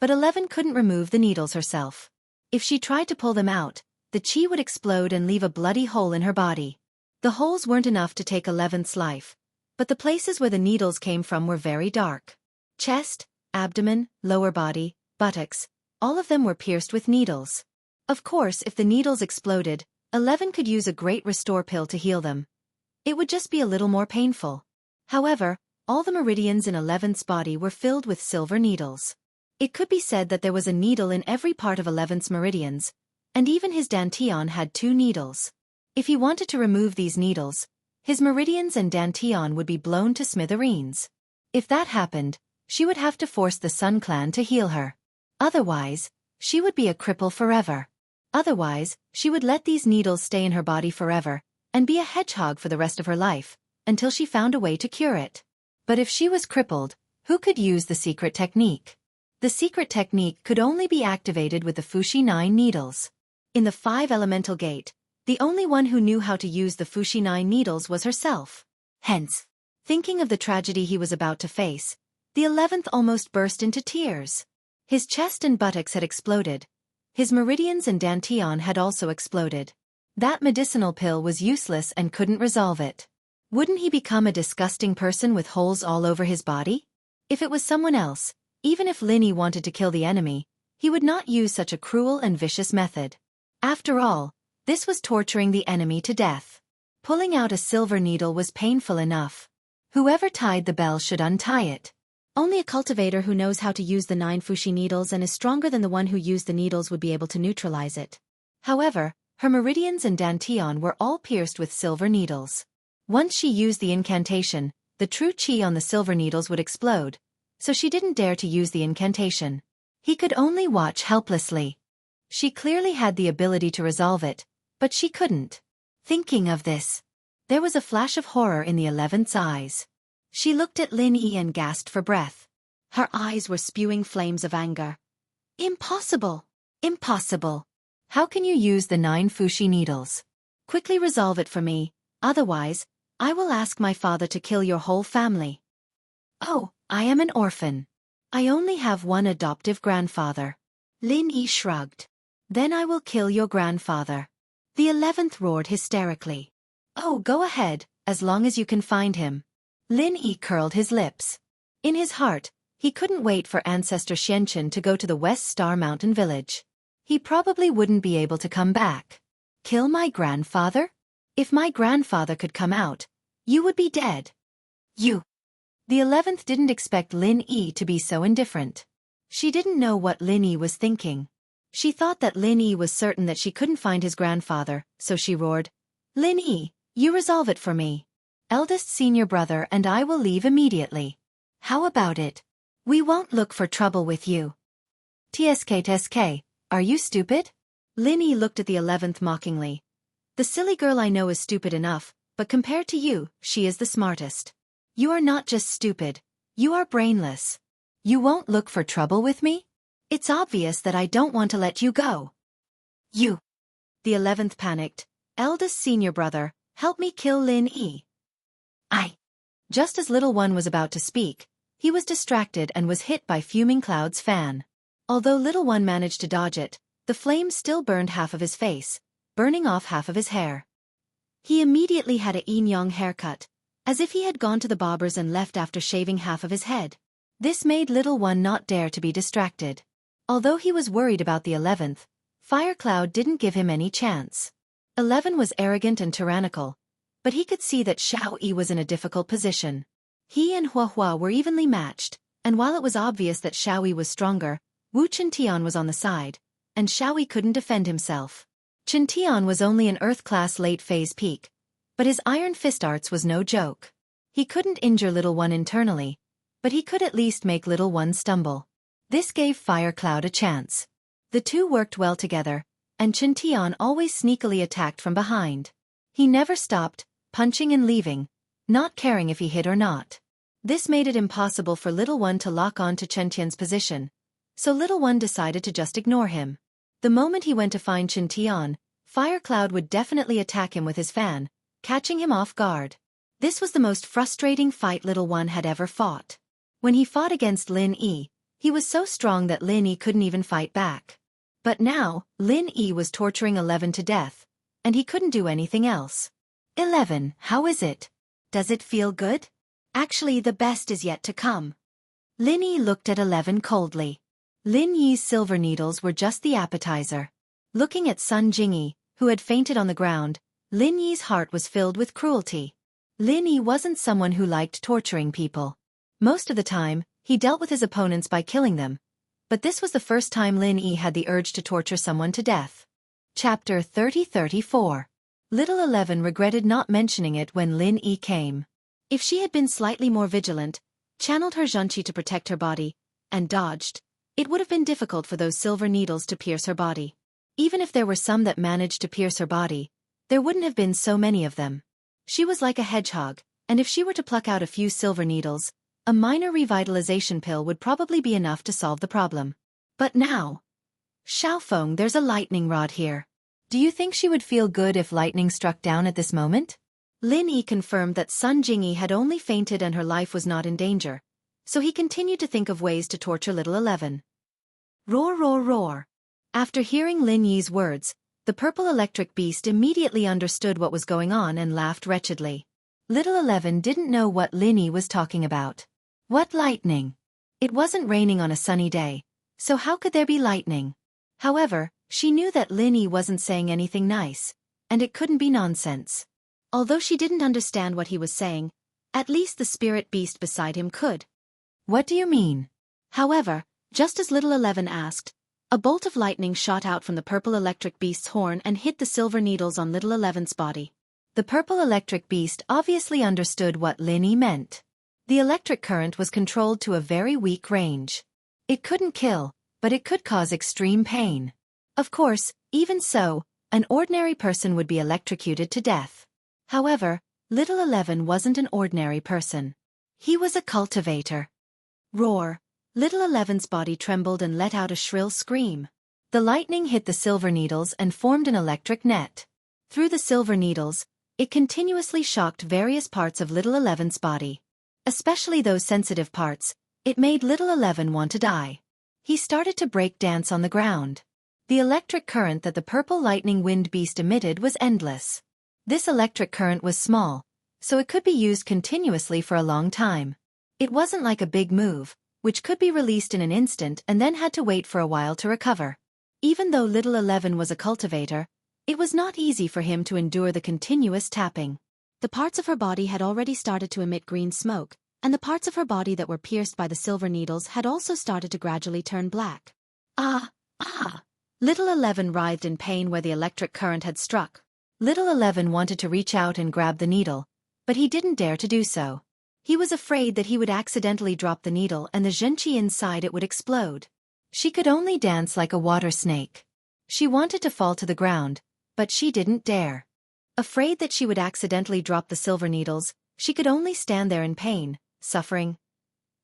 but 11 couldn't remove the needles herself. If she tried to pull them out, the qi would explode and leave a bloody hole in her body. The holes weren't enough to take 11's life, but the places where the needles came from were very dark. Chest, abdomen, lower body, buttocks, all of them were pierced with needles. Of course, if the needles exploded, 11 could use a great restore pill to heal them. It would just be a little more painful. However, all the meridians in 11's body were filled with silver needles. It could be said that there was a needle in every part of 11's meridians, and even his dantian had 2 needles. If he wanted to remove these needles, his meridians and dantian would be blown to smithereens. If that happened, she would have to force the Sun clan to heal her. Otherwise, she would be a cripple forever. Otherwise, she would let these needles stay in her body forever, and be a hedgehog for the rest of her life, until she found a way to cure it. But if she was crippled, who could use the secret technique? The secret technique could only be activated with the Fushi 9 needles. In the 5 elemental gate, the only one who knew how to use the Fushi 9 needles was herself. Hence, thinking of the tragedy he was about to face, the 11th almost burst into tears. His chest and buttocks had exploded. His meridians and dantian had also exploded. That medicinal pill was useless and couldn't resolve it. Wouldn't he become a disgusting person with holes all over his body? If it was someone else, even if Lin Yi wanted to kill the enemy, he would not use such a cruel and vicious method. After all, this was torturing the enemy to death. Pulling out a silver needle was painful enough. Whoever tied the bell should untie it. Only a cultivator who knows how to use the 9 fushi needles and is stronger than the one who used the needles would be able to neutralize it. However, her meridians and dantian were all pierced with silver needles. Once she used the incantation, the true chi on the silver needles would explode, so she didn't dare to use the incantation. He could only watch helplessly. She clearly had the ability to resolve it, but she couldn't. Thinking of this, there was a flash of horror in the 11th's eyes. She looked at Lin Yi and gasped for breath. Her eyes were spewing flames of anger. Impossible! Impossible! How can you use the 9 fushi needles? Quickly resolve it for me, otherwise, I will ask my father to kill your whole family. Oh, I am an orphan. I only have one adoptive grandfather. Lin Yi shrugged. Then I will kill your grandfather. The 11th roared hysterically. Oh, go ahead, as long as you can find him. Lin Yi curled his lips. In his heart, he couldn't wait for ancestor Xianxia to go to the West Star Mountain village. He probably wouldn't be able to come back. Kill my grandfather? If my grandfather could come out, you would be dead. You. The 11th didn't expect Lin Yi to be so indifferent. She didn't know what Lin Yi was thinking. She thought that Lin Yi was certain that she couldn't find his grandfather, so she roared, Lin Yi, you resolve it for me. Eldest senior brother and I will leave immediately. How about it? We won't look for trouble with you. TSK, are you stupid? Lin Yi looked at the 11th mockingly. The silly girl I know is stupid enough, but compared to you, she is the smartest. You are not just stupid, you are brainless. You won't look for trouble with me? It's obvious that I don't want to let you go. You. The 11th panicked. Eldest senior brother, help me kill Lin Yi. Just as little one was about to speak, he was distracted and was hit by Fuming Cloud's fan. Although little one managed to dodge it, the flames still burned half of his face, burning off half of his hair. He immediately had a yin-yang haircut, as if he had gone to the barbers and left after shaving half of his head. This made little one not dare to be distracted. Although he was worried about the 11th, Fire Cloud didn't give him any chance. 11 was arrogant and tyrannical, but he could see that Xiao Yi was in a difficult position. He and Hua Hua were evenly matched, and while it was obvious that Xiao Yi was stronger, Wu Chintian was on the side, and Xiao Yi couldn't defend himself. Chintian was only an Earth-class late-phase peak, but his iron fist arts was no joke. He couldn't injure little one internally, but he could at least make little one stumble. This gave Fire Cloud a chance. The two worked well together, and Chintian always sneakily attacked from behind. He never stopped, punching and leaving, not caring if he hit or not. This made it impossible for little one to lock on to Chintian's position, so little one decided to just ignore him. The moment he went to find Chintian, Fire Cloud would definitely attack him with his fan, catching him off guard. This was the most frustrating fight little one had ever fought. When he fought against Lin Yi, he was so strong that Lin Yi couldn't even fight back. But now, Lin Yi was torturing 11 to death, and he couldn't do anything else. 11, how is it? Does it feel good? Actually, the best is yet to come. Lin Yi looked at 11 coldly. Lin Yi's silver needles were just the appetizer. Looking at Sun Jingyi, who had fainted on the ground, Lin Yi's heart was filled with cruelty. Lin Yi wasn't someone who liked torturing people. Most of the time, he dealt with his opponents by killing them, but this was the first time Lin Yi had the urge to torture someone to death. Chapter 30-34. Little 11 regretted not mentioning it when Lin Yi came. If she had been slightly more vigilant, channeled her Xianxia to protect her body, and dodged, it would have been difficult for those silver needles to pierce her body. Even if there were some that managed to pierce her body, there wouldn't have been so many of them. She was like a hedgehog, and if she were to pluck out a few silver needles, a minor revitalization pill would probably be enough to solve the problem. But now... Xiaofeng, there's a lightning rod here. Do you think she would feel good if lightning struck down at this moment? Lin Yi confirmed that Sun Jingyi had only fainted and her life was not in danger, so he continued to think of ways to torture little 11. Roar, roar, roar. After hearing Lin Yi's words, the purple electric beast immediately understood what was going on and laughed wretchedly. Little 11 didn't know what Lin Yi was talking about. What lightning? It wasn't raining on a sunny day, so how could there be lightning? However, she knew that Lin Yi wasn't saying anything nice, and it couldn't be nonsense. Although she didn't understand what he was saying, at least the spirit beast beside him could. What do you mean? However, just as little 11 asked, a bolt of lightning shot out from the purple electric beast's horn and hit the silver needles on little 11's body. The purple electric beast obviously understood what Lin Yi meant. The electric current was controlled to a very weak range. It couldn't kill, but it could cause extreme pain. Of course, even so, an ordinary person would be electrocuted to death. However, Little 11 wasn't an ordinary person. He was a cultivator. Roar! Little 11's body trembled and let out a shrill scream. The lightning hit the silver needles and formed an electric net. Through the silver needles, it continuously shocked various parts of Little 11's body. Especially those sensitive parts, it made Little 11 want to die. He started to break dance on the ground. The electric current that the purple lightning wind beast emitted was endless. This electric current was small, so it could be used continuously for a long time. It wasn't like a big move, which could be released in an instant and then had to wait for a while to recover. Even though Little 11 was a cultivator, it was not easy for him to endure the continuous tapping. The parts of her body had already started to emit green smoke, and the parts of her body that were pierced by the silver needles had also started to gradually turn black. Ah! Little 11 writhed in pain where the electric current had struck. Little 11 wanted to reach out and grab the needle, but he didn't dare to do so. He was afraid that he would accidentally drop the needle and the Xianxia inside it would explode. She could only dance like a water snake. She wanted to fall to the ground, but she didn't dare. Afraid that she would accidentally drop the silver needles, she could only stand there in pain, suffering.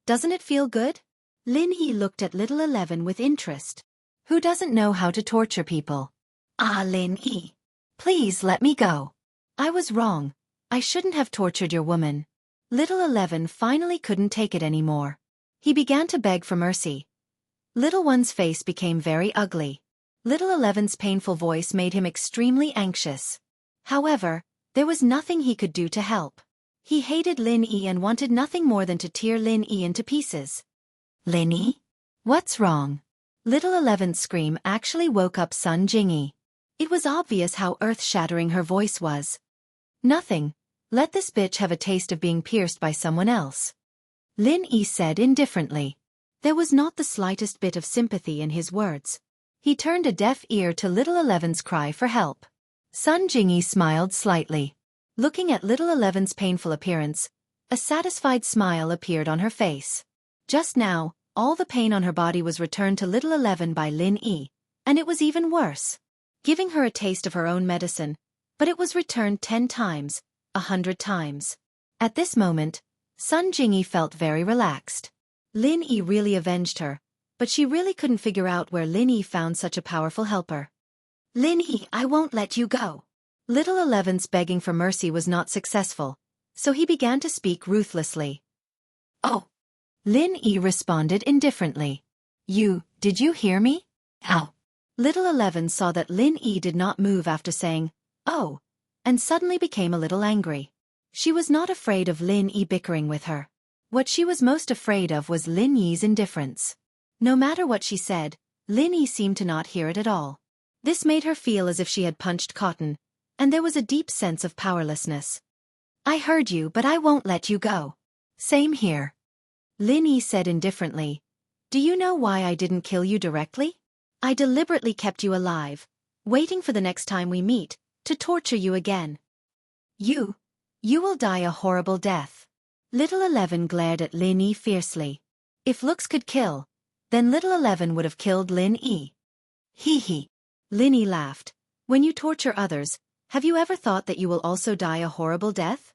Doesn't it feel good? Lin Yi looked at Little 11 with interest. Who doesn't know how to torture people? Ah, Lin Yi. Please let me go. I was wrong. I shouldn't have tortured your woman. Little 11 finally couldn't take it anymore. He began to beg for mercy. Little one's face became very ugly. Little 11's painful voice made him extremely anxious. However, there was nothing he could do to help. He hated Lin Yi and wanted nothing more than to tear Lin Yi into pieces. Lin Yi? What's wrong? Little 11's scream actually woke up Sun Jingyi. It was obvious how earth-shattering her voice was. Nothing. Let this bitch have a taste of being pierced by someone else. Lin Yi said indifferently. There was not the slightest bit of sympathy in his words. He turned a deaf ear to Little 11's cry for help. Sun Jingyi smiled slightly. Looking at Little 11's painful appearance, a satisfied smile appeared on her face. Just now, all the pain on her body was returned to Little 11 by Lin Yi, and it was even worse. Giving her a taste of her own medicine, but it was returned 10 times, 100 times. At this moment, Sun Jingyi felt very relaxed. Lin Yi really avenged her, but she really couldn't figure out where Lin Yi found such a powerful helper. Lin Yi, I won't let you go. Little 11's begging for mercy was not successful, so he began to speak ruthlessly. Oh! Lin Yi responded indifferently. Did you hear me? Ow! Little 11 saw that Lin Yi did not move after saying, oh, and suddenly became a little angry. She was not afraid of Lin Yi bickering with her. What she was most afraid of was Lin Yi's indifference. No matter what she said, Lin Yi seemed to not hear it at all. This made her feel as if she had punched cotton, and there was a deep sense of powerlessness. I heard you, but I won't let you go. Same here. Lin Yi said indifferently. Do you know why I didn't kill you directly? I deliberately kept you alive, waiting for the next time we meet, to torture you again. You will die a horrible death. Little 11 glared at Lin Yi fiercely. If looks could kill, then Little 11 would have killed Lin Yi. Hee hee. Lin Yi laughed. When you torture others, have you ever thought that you will also die a horrible death?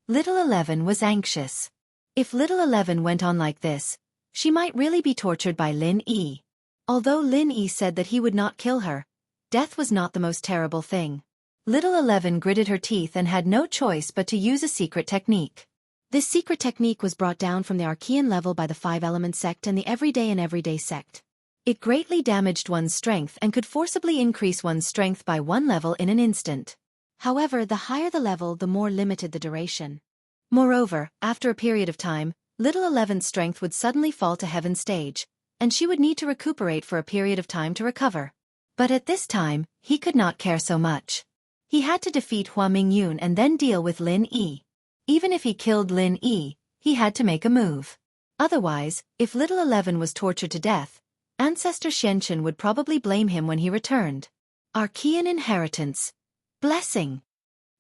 Little 11 was anxious. If Little 11 went on like this, she might really be tortured by Lin Yi. Although Lin Yi said that he would not kill her, death was not the most terrible thing. Little 11 gritted her teeth and had no choice but to use a secret technique. This secret technique was brought down from the Archean level by the 5-element sect and the everyday sect. It greatly damaged one's strength and could forcibly increase one's strength by 1 level in an instant. However, the higher the level, the more limited the duration. Moreover, after a period of time, Little 11's strength would suddenly fall to heaven stage, and she would need to recuperate for a period of time to recover. But at this time, he could not care so much. He had to defeat Hua Mingyun and then deal with Lin Yi. Even if he killed Lin Yi, he had to make a move. Otherwise, if Little 11 was tortured to death, Ancestor Xianxia would probably blame him when he returned. Archean inheritance. Blessing.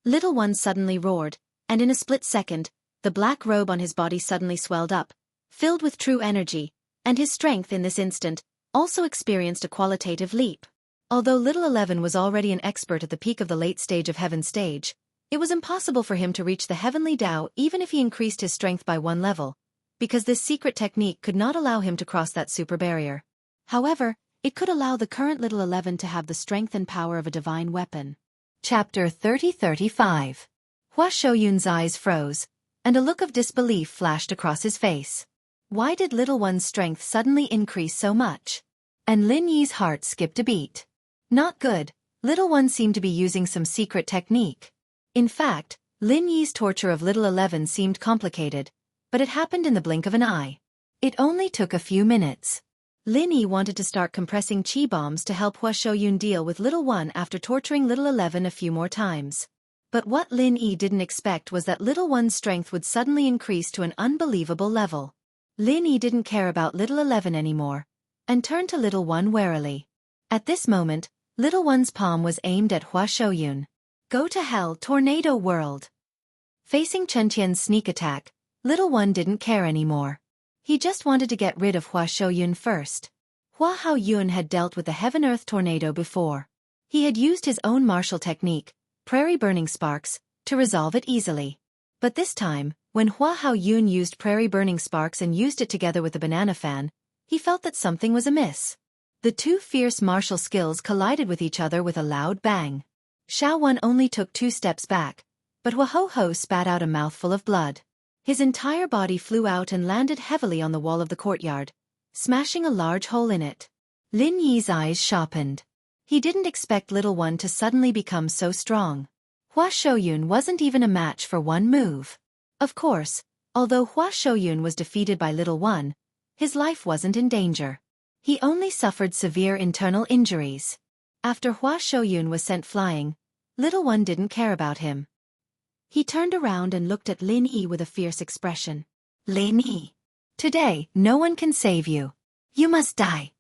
Little One suddenly roared, and in a split second, the black robe on his body suddenly swelled up, filled with true energy, and his strength in this instant also experienced a qualitative leap. Although Little 11 was already an expert at the peak of the late stage of Heaven stage, it was impossible for him to reach the heavenly Tao even if he increased his strength by one level, because this secret technique could not allow him to cross that super barrier. However, it could allow the current Little 11 to have the strength and power of a divine weapon. Chapter 30-35. Hua Shouyun's eyes froze, and a look of disbelief flashed across his face. Why did Little One's strength suddenly increase so much? And Lin Yi's heart skipped a beat. Not good. Little One seemed to be using some secret technique. In fact, Lin Yi's torture of Little 11 seemed complicated, but it happened in the blink of an eye. It only took a few minutes. Lin Yi wanted to start compressing chi bombs to help Hua Shouyun deal with Little One after torturing Little 11 a few more times. But what Lin Yi didn't expect was that Little One's strength would suddenly increase to an unbelievable level. Lin Yi didn't care about Little 11 anymore, and turned to Little One warily. At this moment, Little One's palm was aimed at Hua Shouyun. Go to hell, Tornado World! Facing Chen Tian's sneak attack, Little One didn't care anymore. He just wanted to get rid of Hua Shouyun first. Hua Haoyun had dealt with the Heaven-Earth tornado before. He had used his own martial technique, Prairie Burning Sparks, to resolve it easily. But this time, when Hua Haoyun used Prairie Burning Sparks and used it together with the banana fan, he felt that something was amiss. The two fierce martial skills collided with each other with a loud bang. Xiao Wan only took 2 steps back, but Hua Ho spat out a mouthful of blood. His entire body flew out and landed heavily on the wall of the courtyard, smashing a large hole in it. Lin Yi's eyes sharpened. He didn't expect Little One to suddenly become so strong. Hua Shouyun wasn't even a match for one move. Of course, although Hua Shouyun was defeated by Little One, his life wasn't in danger. He only suffered severe internal injuries. After Hua Shouyun was sent flying, Little One didn't care about him. He turned around and looked at Lin Yi with a fierce expression. Lin Yi, today no one can save you. You must die.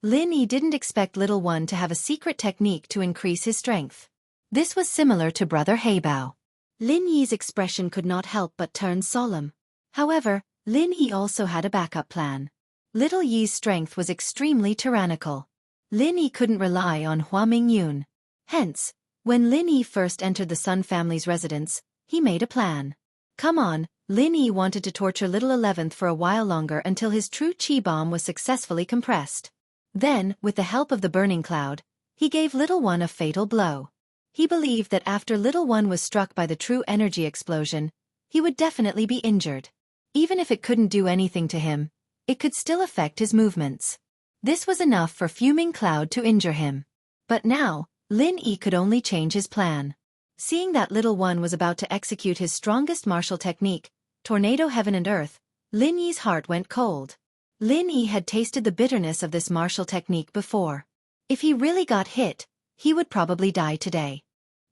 Lin Yi didn't expect Little One to have a secret technique to increase his strength. This was similar to Brother Heibao. Lin Yi's expression could not help but turn solemn. However, Lin Yi also had a backup plan. Little Yi's strength was extremely tyrannical. Lin Yi couldn't rely on Hua Mingyun. Hence, when Lin Yi first entered the Sun family's residence, he made a plan. Come on, Lin Yi wanted to torture Little 11th for a while longer until his true chi bomb was successfully compressed. Then, with the help of the burning cloud, he gave Little One a fatal blow. He believed that after Little One was struck by the true energy explosion, he would definitely be injured. Even if it couldn't do anything to him, it could still affect his movements. This was enough for Fuming Cloud to injure him. But now, Lin Yi could only change his plan. Seeing that Little One was about to execute his strongest martial technique, Tornado Heaven and Earth, Lin Yi's heart went cold. Lin Yi had tasted the bitterness of this martial technique before. If he really got hit, he would probably die today.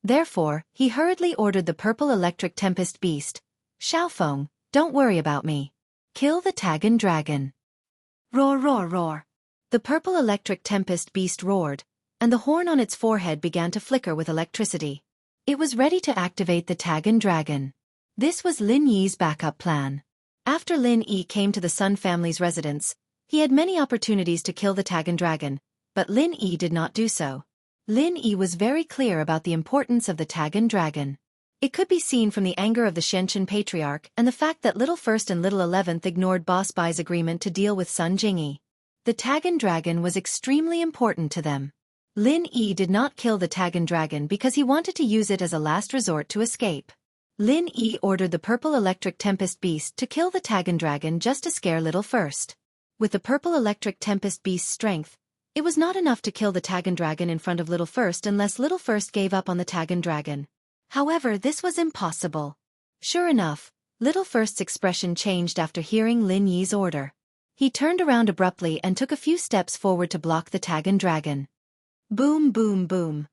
Therefore, he hurriedly ordered the purple electric tempest beast, Xiaofeng, don't worry about me. Kill the Tagan dragon. Roar, roar, roar. The purple electric tempest beast roared, and the horn on its forehead began to flicker with electricity. It was ready to activate the Tagan dragon. This was Lin Yi's backup plan. After Lin Yi came to the Sun family's residence, he had many opportunities to kill the Tagan dragon, but Lin Yi did not do so. Lin Yi was very clear about the importance of the Tagan dragon. It could be seen from the anger of the Xianxia patriarch and the fact that Little First and Little 11th ignored Boss Bai's agreement to deal with Sun Jingyi. The Tagan dragon was extremely important to them. Lin Yi did not kill the Tagan dragon because he wanted to use it as a last resort to escape. Lin Yi ordered the purple electric tempest beast to kill the Tagan dragon just to scare Little First. With the purple electric tempest beast's strength, it was not enough to kill the Tagan dragon in front of Little First unless Little First gave up on the Tagan dragon. However, this was impossible. Sure enough, Little First's expression changed after hearing Lin Yi's order. He turned around abruptly and took a few steps forward to block the Tagan dragon. Boom, boom, boom.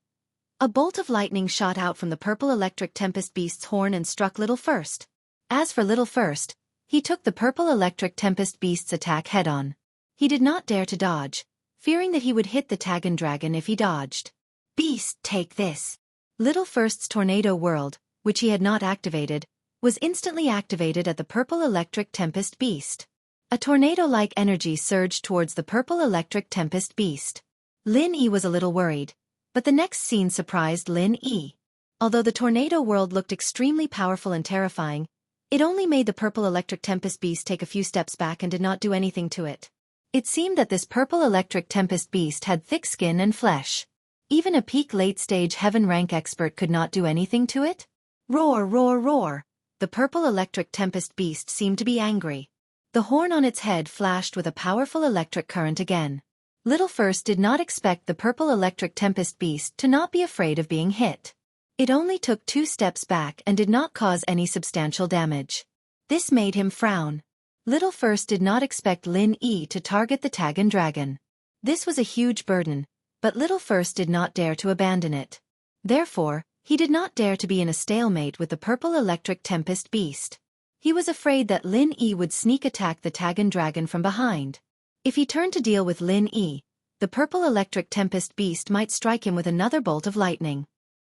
A bolt of lightning shot out from the purple electric tempest beast's horn and struck Little First. As for Little First, he took the purple electric tempest beast's attack head-on. He did not dare to dodge, fearing that he would hit the Tagan dragon if he dodged. Beast, take this. Little First's tornado world, which he had not activated, was instantly activated at the purple electric tempest beast. A tornado-like energy surged towards the purple electric tempest beast. Lin Yi was a little worried, but the next scene surprised Lin Yi. Although the tornado world looked extremely powerful and terrifying, it only made the purple electric tempest beast take a few steps back and did not do anything to it. It seemed that this purple electric tempest beast had thick skin and flesh. Even a peak late-stage heaven rank expert could not do anything to it? Roar, roar, roar! The purple electric tempest beast seemed to be angry. The horn on its head flashed with a powerful electric current again. Little First did not expect the purple electric tempest beast to not be afraid of being hit. It only took 2 steps back and did not cause any substantial damage. This made him frown. Little First did not expect Lin Yi to target the Tagan dragon. This was a huge burden, but Little First did not dare to abandon it. Therefore, he did not dare to be in a stalemate with the purple electric tempest beast. He was afraid that Lin Yi would sneak attack the Tagan dragon from behind. If he turned to deal with Lin Yi, the purple electric tempest beast might strike him with another bolt of lightning.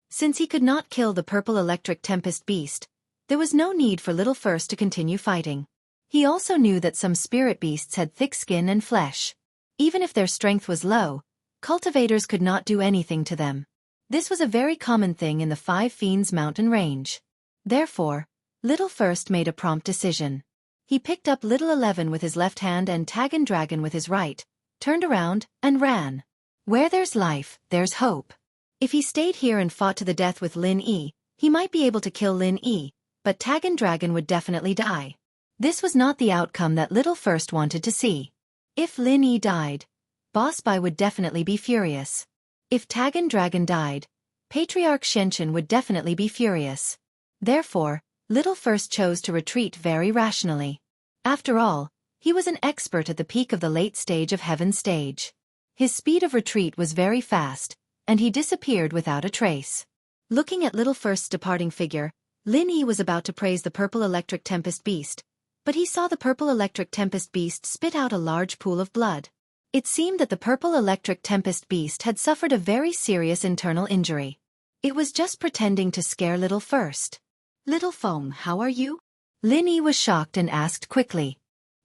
Since he could not kill the purple electric tempest beast, there was no need for Little First to continue fighting. He also knew that some spirit beasts had thick skin and flesh. Even if their strength was low, cultivators could not do anything to them. This was a very common thing in the Five Fiends mountain range. Therefore, Little First made a prompt decision. He picked up Little 11 with his left hand and Tagan Dragon with his right, turned around, and ran. Where there's life, there's hope. If he stayed here and fought to the death with Lin Yi, he might be able to kill Lin Yi, but Tagan Dragon would definitely die. This was not the outcome that Little First wanted to see. If Lin Yi died, Boss Bai would definitely be furious. If Tagan Dragon died, Patriarch Xianxia would definitely be furious. Therefore, Little First chose to retreat very rationally. After all, he was an expert at the peak of the late stage of Heaven stage. His speed of retreat was very fast, and he disappeared without a trace. Looking at Little First's departing figure, Lin Yi was about to praise the purple electric tempest beast, but he saw the purple electric tempest beast spit out a large pool of blood. It seemed that the purple electric tempest beast had suffered a very serious internal injury. It was just pretending to scare Little First. Little Foam, how are you? Lin Yi was shocked and asked quickly.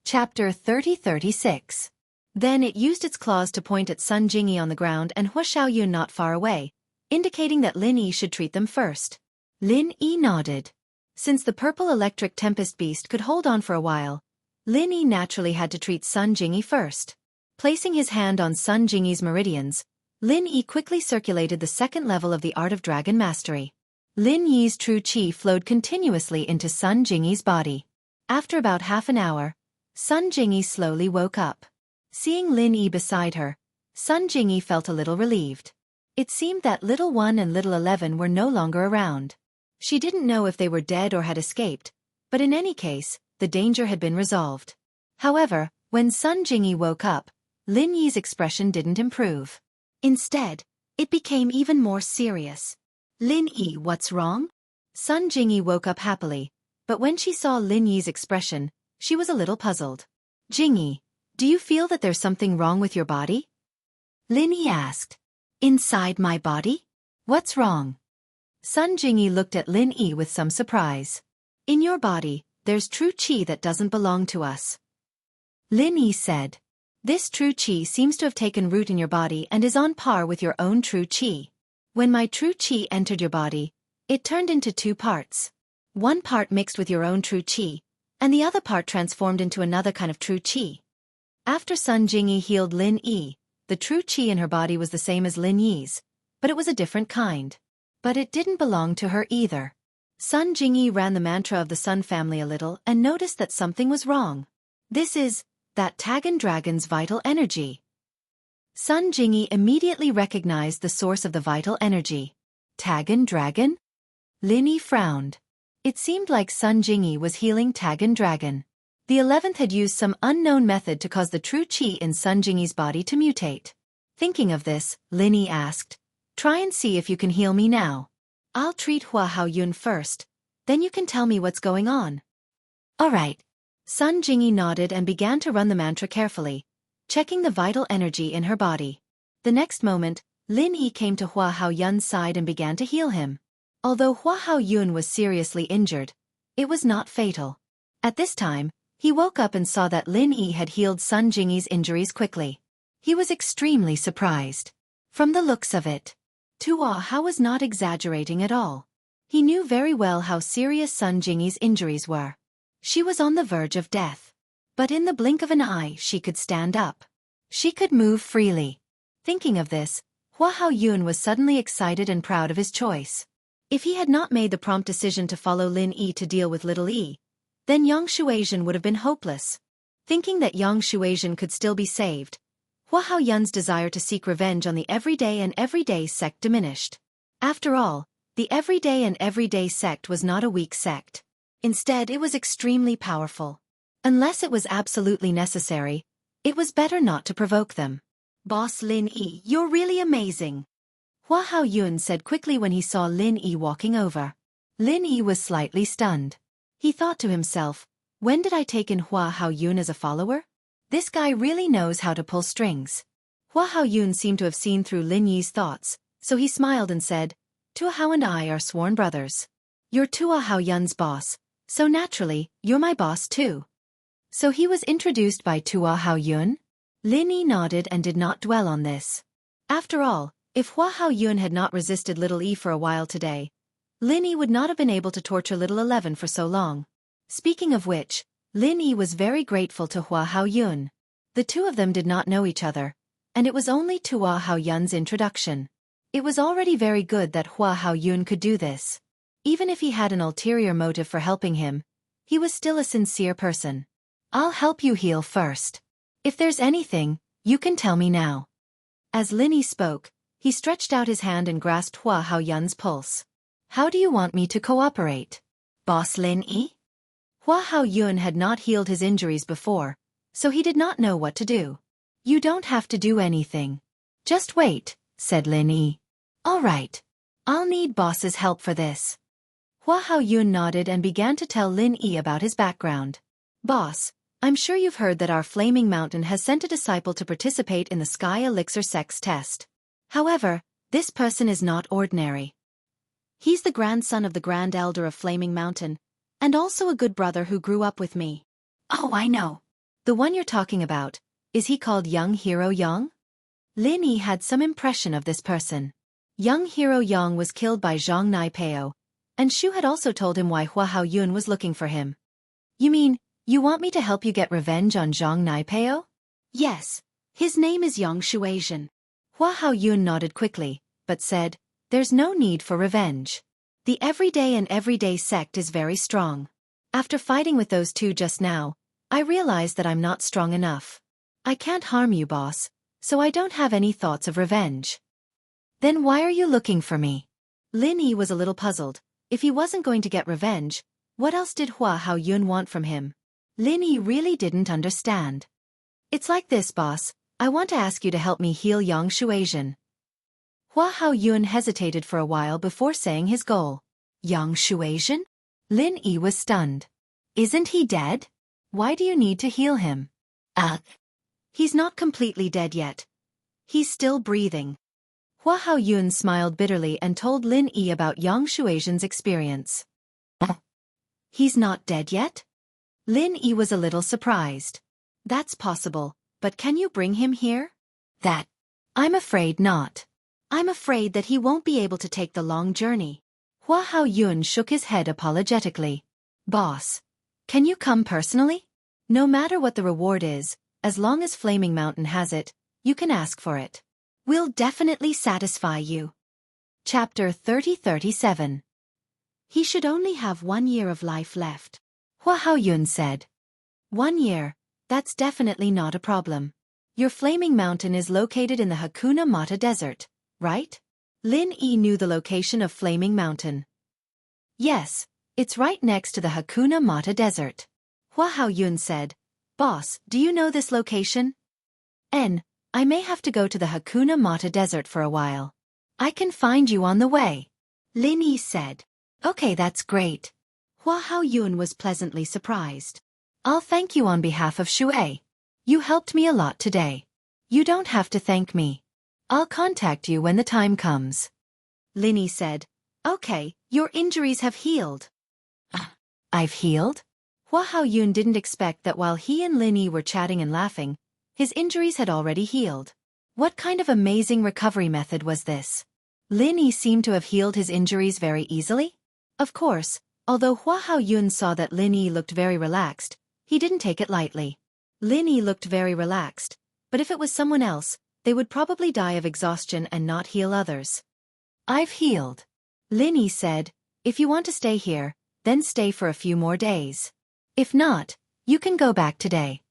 Chapter 30-36. Then it used its claws to point at Sun Jingyi on the ground and Hua Xiaoyun not far away, indicating that Lin Yi should treat them first. Lin Yi nodded. Since the purple electric tempest beast could hold on for a while, Lin Yi naturally had to treat Sun Jingyi first. Placing his hand on Sun Jingyi's meridians, Lin Yi quickly circulated the second level of the Art of Dragon Mastery. Lin Yi's true qi flowed continuously into Sun Jingyi's body. After about half an hour, Sun Jingyi slowly woke up. Seeing Lin Yi beside her, Sun Jingyi felt a little relieved. It seemed that Little 1 and Little 11 were no longer around. She didn't know if they were dead or had escaped, but in any case, the danger had been resolved. However, when Sun Jingyi woke up, Lin Yi's expression didn't improve. Instead, it became even more serious. Lin Yi, what's wrong? Sun Jingyi woke up happily, but when she saw Lin Yi's expression, she was a little puzzled. Jingyi, do you feel that there's something wrong with your body? Lin Yi asked. Inside my body? What's wrong? Sun Jingyi looked at Lin Yi with some surprise. In your body, there's true qi that doesn't belong to us. Lin Yi said. This true qi seems to have taken root in your body and is on par with your own true qi. When my true qi entered your body, it turned into 2 parts. One part mixed with your own true qi, and the other part transformed into another kind of true qi. After Sun Jingyi healed Lin Yi, the true qi in her body was the same as Lin Yi's, but it was a different kind. But it didn't belong to her either. Sun Jingyi ran the mantra of the Sun family a little and noticed that something was wrong. This is that Tagan Dragon's vital energy. Sun Jingyi immediately recognized the source of the vital energy. Tagan Dragon? Lin Yi frowned. It seemed like Sun Jingyi was healing Tagan Dragon. The 11th had used some unknown method to cause the true qi in Sun Jingyi's body to mutate. Thinking of this, Lin Yi asked, try and see if you can heal me now. I'll treat Hua Xiaoyun first, then you can tell me what's going on. Alright. Sun Jingyi nodded and began to run the mantra carefully, checking the vital energy in her body. The next moment, Lin Yi came to Hua Haoyun's side and began to heal him. Although Hua Haoyun was seriously injured, it was not fatal. At this time, he woke up and saw that Lin Yi had healed Sun Jingyi's injuries quickly. He was extremely surprised. From the looks of it, Hua Hao was not exaggerating at all. He knew very well how serious Sun Jingyi's injuries were. She was on the verge of death. But in the blink of an eye she could stand up. She could move freely. Thinking of this, Hua Haoyun was suddenly excited and proud of his choice. If he had not made the prompt decision to follow Lin Yi to deal with little Yi, then Yang Shuaizhen would have been hopeless. Thinking that Yang Shuaizhen could still be saved, Hua Haoyun's desire to seek revenge on the everyday sect diminished. After all, the everyday sect was not a weak sect. Instead, it was extremely powerful. Unless it was absolutely necessary, it was better not to provoke them. Boss Lin Yi, you're really amazing, Hua Haoyun said quickly when he saw Lin Yi walking over. Lin Yi was slightly stunned. He thought to himself, when did I take in Hua Haoyun as a follower? This guy really knows how to pull strings. Hua Haoyun seemed to have seen through Lin Yi's thoughts, so he smiled and said, Tua Hao and I are sworn brothers. You're Tua Haoyun's boss, so naturally, you're my boss too. So he was introduced by Tua Haoyun? Lin Yi nodded and did not dwell on this. After all, if Hua Haoyun had not resisted little Yi for a while today, Lin Yi would not have been able to torture little 11 for so long. Speaking of which, Lin Yi was very grateful to Hua Haoyun. The two of them did not know each other, and it was only Tua Haoyun's introduction. It was already very good that Hua Haoyun could do this. Even if he had an ulterior motive for helping him, he was still a sincere person. I'll help you heal first. If there's anything, you can tell me now. As Lin Yi spoke, he stretched out his hand and grasped Hua Haoyun's pulse. How do you want me to cooperate, Boss Lin Yi? Hua Haoyun had not healed his injuries before, so he did not know what to do. You don't have to do anything. Just wait, said Lin Yi. All right. I'll need boss's help for this. Hua Haoyun nodded and began to tell Lin Yi about his background. Boss, I'm sure you've heard that our Flaming Mountain has sent a disciple to participate in the Sky Elixir Sex test. However, this person is not ordinary. He's the grandson of the Grand Elder of Flaming Mountain, and also a good brother who grew up with me. Oh, I know. The one you're talking about, is he called Young Hero Yang? Lin Yi had some impression of this person. Young Hero Yang was killed by Zhang Naipeo, and Shu had also told him why Hua Haoyun was looking for him. You mean, you want me to help you get revenge on Zhang Naipeo? Yes. His name is Yang Shuaizhen. Hua Haoyun nodded quickly, but said, there's no need for revenge. The everyday sect is very strong. After fighting with those two just now, I realized that I'm not strong enough. I can't harm you, boss, so I don't have any thoughts of revenge. Then why are you looking for me? Lin Yi was a little puzzled. If he wasn't going to get revenge, what else did Hua Haoyun want from him? Lin Yi really didn't understand. It's like this, boss. I want to ask you to help me heal Yang Shuaizhen. Hua Haoyun hesitated for a while before saying his goal. Yang Shuaizhen? Lin Yi was stunned. Isn't he dead? Why do you need to heal him? He's not completely dead yet. He's still breathing. Hua Haoyun smiled bitterly and told Lin Yi about Yang Shuaizhen's experience. He's not dead yet? Lin Yi was a little surprised. That's possible, but can you bring him here? I'm afraid not. I'm afraid that he won't be able to take the long journey. Hua Haoyun shook his head apologetically. Boss, can you come personally? No matter what the reward is, as long as Flaming Mountain has it, you can ask for it. We'll definitely satisfy you. Chapter 30-37. He should only have 1 year of life left. Hua Haoyun said. 1 year, that's definitely not a problem. Your Flaming Mountain is located in the Hakuna Mata Desert, right? Lin Yi knew the location of Flaming Mountain. Yes, it's right next to the Hakuna Mata Desert. Hua Haoyun said. Boss, do you know this location? I may have to go to the Hakuna Mata Desert for a while. I can find you on the way. Lin Yi said. Okay, that's great. Hua Haoyun was pleasantly surprised. I'll thank you on behalf of Shui. You helped me a lot today. You don't have to thank me. I'll contact you when the time comes. Linny said. Okay, your injuries have healed. I've healed? Hua Haoyun didn't expect that while he and Linny were chatting and laughing, his injuries had already healed. What kind of amazing recovery method was this? Linny seemed to have healed his injuries very easily? Of course, although Hua Haoyun saw that Linny looked very relaxed, he didn't take it lightly. Linny looked very relaxed, but if it was someone else, they would probably die of exhaustion and not heal others. I've healed. Linny said, if you want to stay here, then stay for a few more days. If not, you can go back today.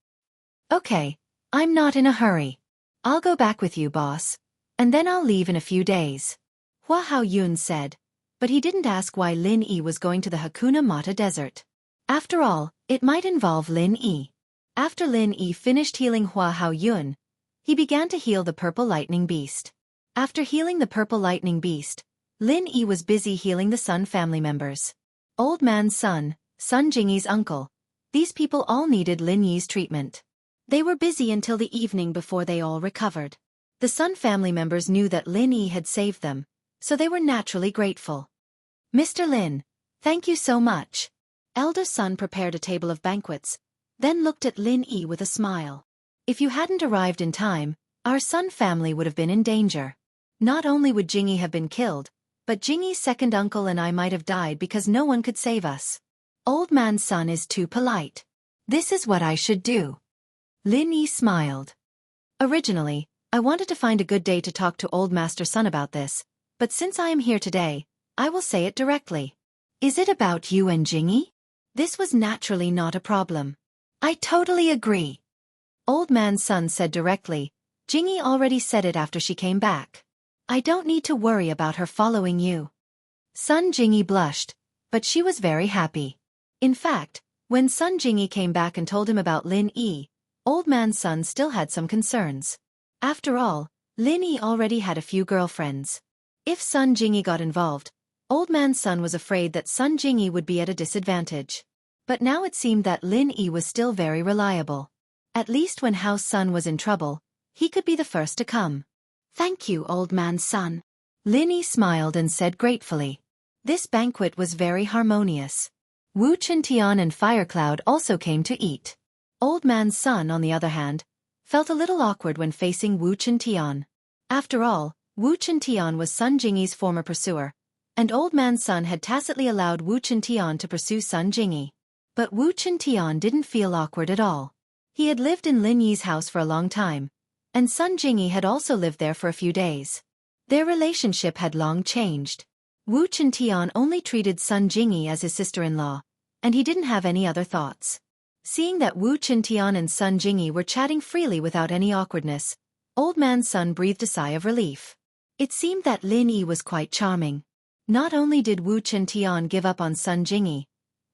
Okay, I'm not in a hurry. I'll go back with you, boss, and then I'll leave in a few days. Hua Haoyun said, but he didn't ask why Lin Yi was going to the Hakuna Mata Desert. After all, it might involve Lin Yi. After Lin Yi finished healing Hua Haoyun, he began to heal the Purple Lightning Beast. After healing the Purple Lightning Beast, Lin Yi was busy healing the Sun family members. Old Man's son, Sun Jingyi's uncle. These people all needed Lin Yi's treatment. They were busy until the evening before they all recovered. The Sun family members knew that Lin Yi had saved them, so they were naturally grateful. Mr. Lin, thank you so much. Elder Sun prepared a table of banquets, then looked at Lin Yi with a smile. If you hadn't arrived in time, our Sun family would have been in danger. Not only would Jingyi have been killed, but Jingyi's second uncle and I might have died because no one could save us. Old Man's son is too polite. This is what I should do. Lin Yi smiled. Originally, I wanted to find a good day to talk to Old Master Sun about this, but since I am here today, I will say it directly. Is it about you and Jingyi? This was naturally not a problem. I totally agree. Old Man's son said directly, Jingyi already said it after she came back. I don't need to worry about her following you. Sun Jingyi blushed, but she was very happy. In fact, when Sun Jingyi came back and told him about Lin Yi, Old Man's son still had some concerns. After all, Lin Yi already had a few girlfriends. If Sun Jingyi got involved, Old Man's son was afraid that Sun Jingyi would be at a disadvantage. But now it seemed that Lin Yi was still very reliable. At least when House Sun was in trouble, he could be the first to come. Thank you, Old Man's son. Lin Yi smiled and said gratefully. This banquet was very harmonious. Wu Chintian and Firecloud also came to eat. Old Man's son, on the other hand, felt a little awkward when facing Wu Chintian. After all, Wu Chintian was Sun Jingyi's former pursuer, and Old Man's son had tacitly allowed Wu Chintian to pursue Sun Jingyi. But Wu Chintian didn't feel awkward at all. He had lived in Lin Yi's house for a long time, and Sun Jingyi had also lived there for a few days. Their relationship had long changed. Wu Chintian only treated Sun Jingyi as his sister-in-law, and he didn't have any other thoughts. Seeing that Wu Chintian and Sun Jingyi were chatting freely without any awkwardness, Old Man's son breathed a sigh of relief. It seemed that Lin Yi was quite charming. Not only did Wu Chintian give up on Sun Jingyi,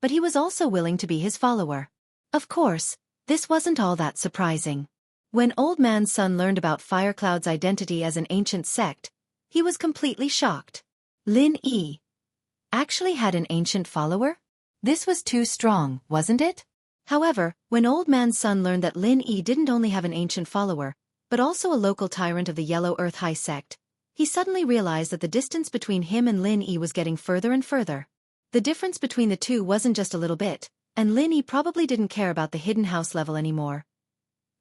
but he was also willing to be his follower. Of course, this wasn't all that surprising. When Old Man's son learned about Firecloud's identity as an ancient sect, he was completely shocked. Lin Yi actually had an ancient follower? This was too strong, wasn't it? However, when Old Man's son learned that Lin Yi didn't only have an ancient follower, but also a local tyrant of the Yellow Earth High sect, he suddenly realized that the distance between him and Lin Yi was getting further and further. The difference between the two wasn't just a little bit, and Lin Yi probably didn't care about the hidden house level anymore.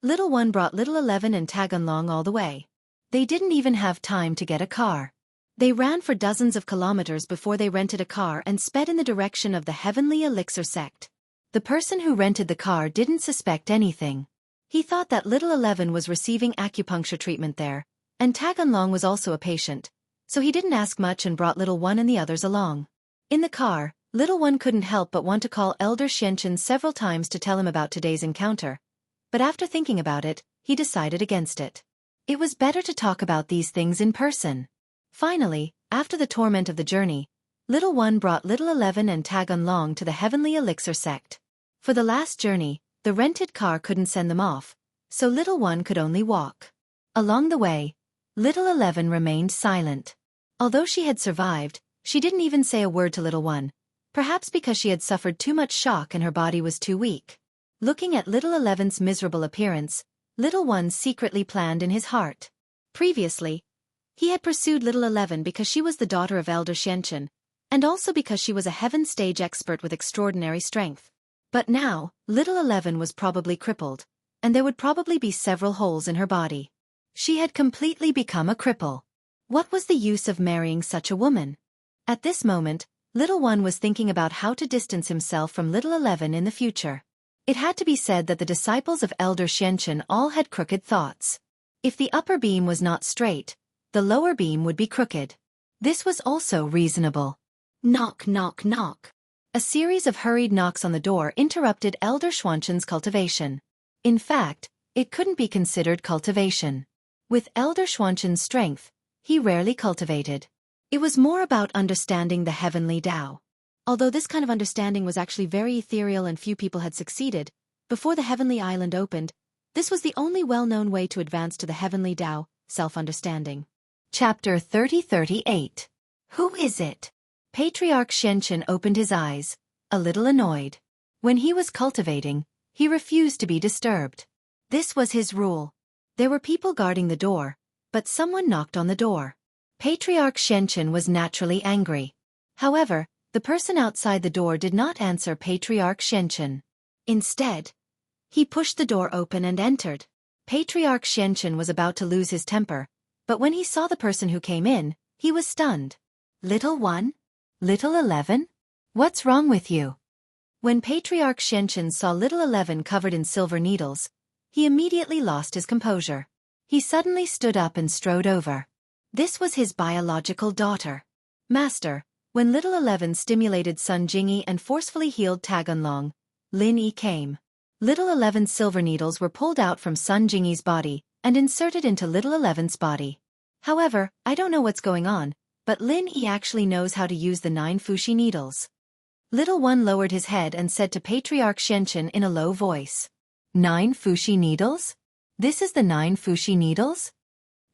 Little One brought Little 11 and Tagunlong all the way. They didn't even have time to get a car. They ran for dozens of kilometers before they rented a car and sped in the direction of the Heavenly Elixir sect. The person who rented the car didn't suspect anything. He thought that Little 11 was receiving acupuncture treatment there, and Tagunlong was also a patient, so he didn't ask much and brought Little One and the others along. In the car, Little One couldn't help but want to call Elder Xianxia several times to tell him about today's encounter, but after thinking about it, he decided against it. It was better to talk about these things in person. Finally, after the torment of the journey, Little One brought Little 11 and Tagunlong to the Heavenly Elixir sect. For the last journey, the rented car couldn't send them off, so Little One could only walk. Along the way, Little 11 remained silent. Although she had survived, she didn't even say a word to Little One, perhaps because she had suffered too much shock and her body was too weak. Looking at Little 11's miserable appearance, Little One secretly planned in his heart. Previously, He had pursued little 11 because she was the daughter of Elder Xianxia, and also because she was a heaven stage expert with extraordinary strength. But now, little 11 was probably crippled, and there would probably be several holes in her body. She had completely become a cripple. What was the use of marrying such a woman? At this moment, little one was thinking about how to distance himself from little 11 in the future. It had to be said that the disciples of Elder Xianxia all had crooked thoughts. If the upper beam was not straight, the lower beam would be crooked. This was also reasonable. Knock, knock, knock. A series of hurried knocks on the door interrupted Elder Xianxia's cultivation. In fact, it couldn't be considered cultivation. With Elder Xianxia's strength, he rarely cultivated. It was more about understanding the heavenly Tao. Although this kind of understanding was actually very ethereal and few people had succeeded, before the heavenly island opened, this was the only well-known way to advance to the heavenly Tao, self-understanding. Chapter 30-38. Who is it? Patriarch Xianxia opened his eyes, a little annoyed. When he was cultivating, he refused to be disturbed. This was his rule. There were people guarding the door, but someone knocked on the door. Patriarch Xianxia was naturally angry. However, the person outside the door did not answer Patriarch Xianxia. Instead, he pushed the door open and entered. Patriarch Xianxia was about to lose his temper, but when he saw the person who came in, he was stunned. Little one? Little 11? What's wrong with you? When Patriarch Xianxia saw little 11 covered in silver needles, he immediately lost his composure. He suddenly stood up and strode over. This was his biological daughter. Master, when little 11 stimulated Sun Jingyi and forcefully healed Tagunlong, Lin Yi came. Little 11's silver needles were pulled out from Sun Jingyi's body and inserted into little 11's body. However, I don't know what's going on, but Lin Yi actually knows how to use the 9 fuxi needles. Little one lowered his head and said to Patriarch Xianxia in a low voice. 9 fuxi needles? This is the 9 fuxi needles?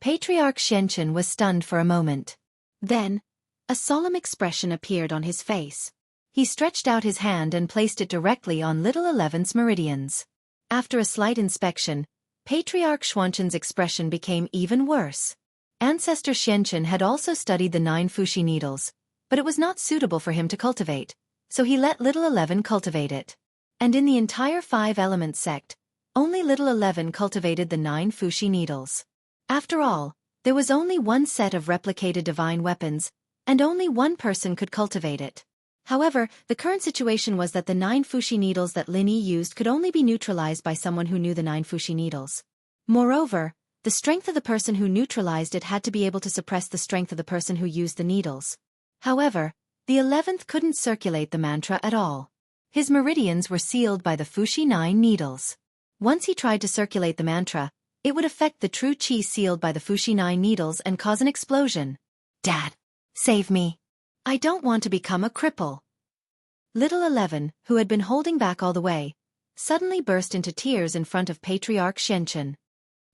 Patriarch Xianxia was stunned for a moment. Then, a solemn expression appeared on his face. He stretched out his hand and placed it directly on little 11's meridians. After a slight inspection, Patriarch Xianxia's expression became even worse. Ancestor Xianxia had also studied the 9 fuxi needles, but it was not suitable for him to cultivate, so he let little 11 cultivate it. And in the entire 5-element sect, only little 11 cultivated the 9 fuxi needles. After all, there was only one set of replicated divine weapons, and only one person could cultivate it. However, the current situation was that the 9 fuxi needles that Lin Yi used could only be neutralized by someone who knew the 9 fuxi needles. Moreover, the strength of the person who neutralized it had to be able to suppress the strength of the person who used the needles. However, the 11th couldn't circulate the mantra at all. His meridians were sealed by the fuxi 9 needles. Once he tried to circulate the mantra, it would affect the true qi sealed by the fuxi 9 needles and cause an explosion. Dad, save me. I don't want to become a cripple. Little 11, who had been holding back all the way, suddenly burst into tears in front of Patriarch Xianxia.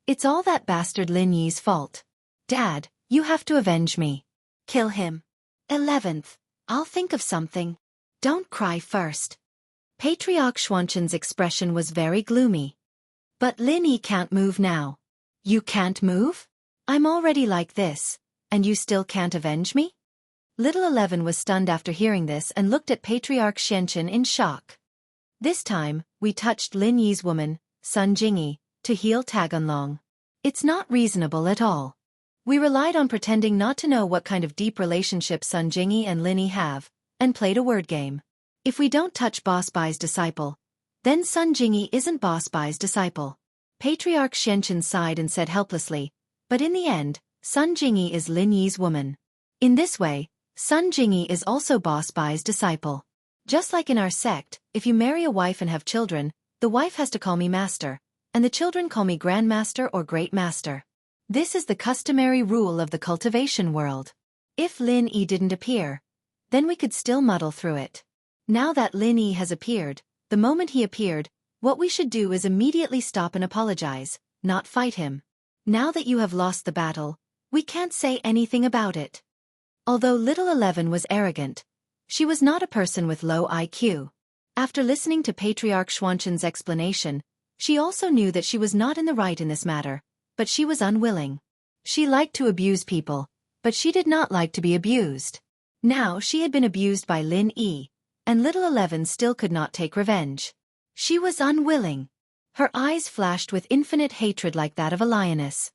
It's all that bastard Lin Yi's fault. Dad, you have to avenge me. Kill him. 11th, I'll think of something. Don't cry first. Patriarch Xianxia's expression was very gloomy. But Lin Yi can't move now. You can't move? I'm already like this, and you still can't avenge me? Little 11 was stunned after hearing this and looked at Patriarch Xianxia in shock. This time, we touched Lin Yi's woman, Sun Jingyi, to heal Tagunlong. It's not reasonable at all. We relied on pretending not to know what kind of deep relationship Sun Jingyi and Lin Yi have, and played a word game. If we don't touch Boss Bai's disciple, then Sun Jingyi isn't Boss Bai's disciple. Patriarch Xianxia sighed and said helplessly, but in the end, Sun Jingyi is Lin Yi's woman. In this way, Sun Jingyi is also Boss Bai's disciple. Just like in our sect, if you marry a wife and have children, the wife has to call me master, and the children call me grandmaster or great master. This is the customary rule of the cultivation world. If Lin Yi didn't appear, then we could still muddle through it. Now that Lin Yi has appeared, the moment he appeared, what we should do is immediately stop and apologize, not fight him. Now that you have lost the battle, we can't say anything about it. Although little 11 was arrogant, she was not a person with low IQ. After listening to Patriarch Xianxia's explanation, she also knew that she was not in the right in this matter, but she was unwilling. She liked to abuse people, but she did not like to be abused. Now she had been abused by Lin Yi, and little 11 still could not take revenge. She was unwilling. Her eyes flashed with infinite hatred like that of a lioness.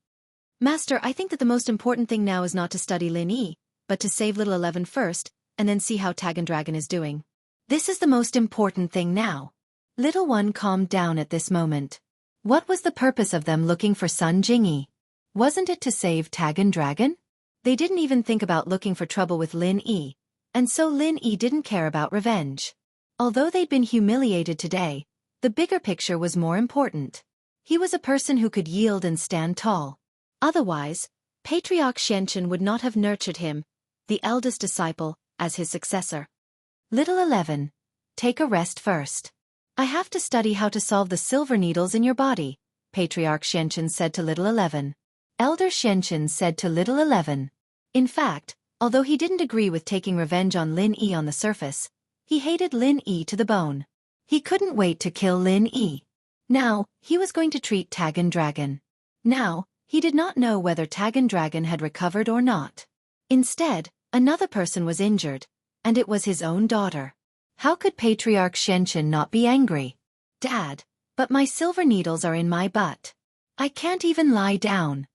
Master, I think that the most important thing now is not to study Lin Yi, but to save little 11 first, and then see how Tag and Dragon is doing. This is the most important thing now. Little one calmed down at this moment. What was the purpose of them looking for Sun Jingyi? Wasn't it to save Tag and Dragon? They didn't even think about looking for trouble with Lin Yi, and so Lin Yi didn't care about revenge. Although they'd been humiliated today, the bigger picture was more important. He was a person who could yield and stand tall. Otherwise, Patriarch Xianxia would not have nurtured him, the eldest disciple, as his successor. Little 11, take a rest first. I have to study how to solve the silver needles in your body, Patriarch Xianxia said to little 11. Elder Xianxia said to little 11. In fact, although he didn't agree with taking revenge on Lin Yi on the surface, he hated Lin Yi to the bone. He couldn't wait to kill Lin Yi. Now, he was going to treat Tag and Dragon. Now, he did not know whether Tag and Dragon had recovered or not. Instead, another person was injured, and it was his own daughter. How could Patriarch Xianxia not be angry? Dad, but my silver needles are in my butt. I can't even lie down.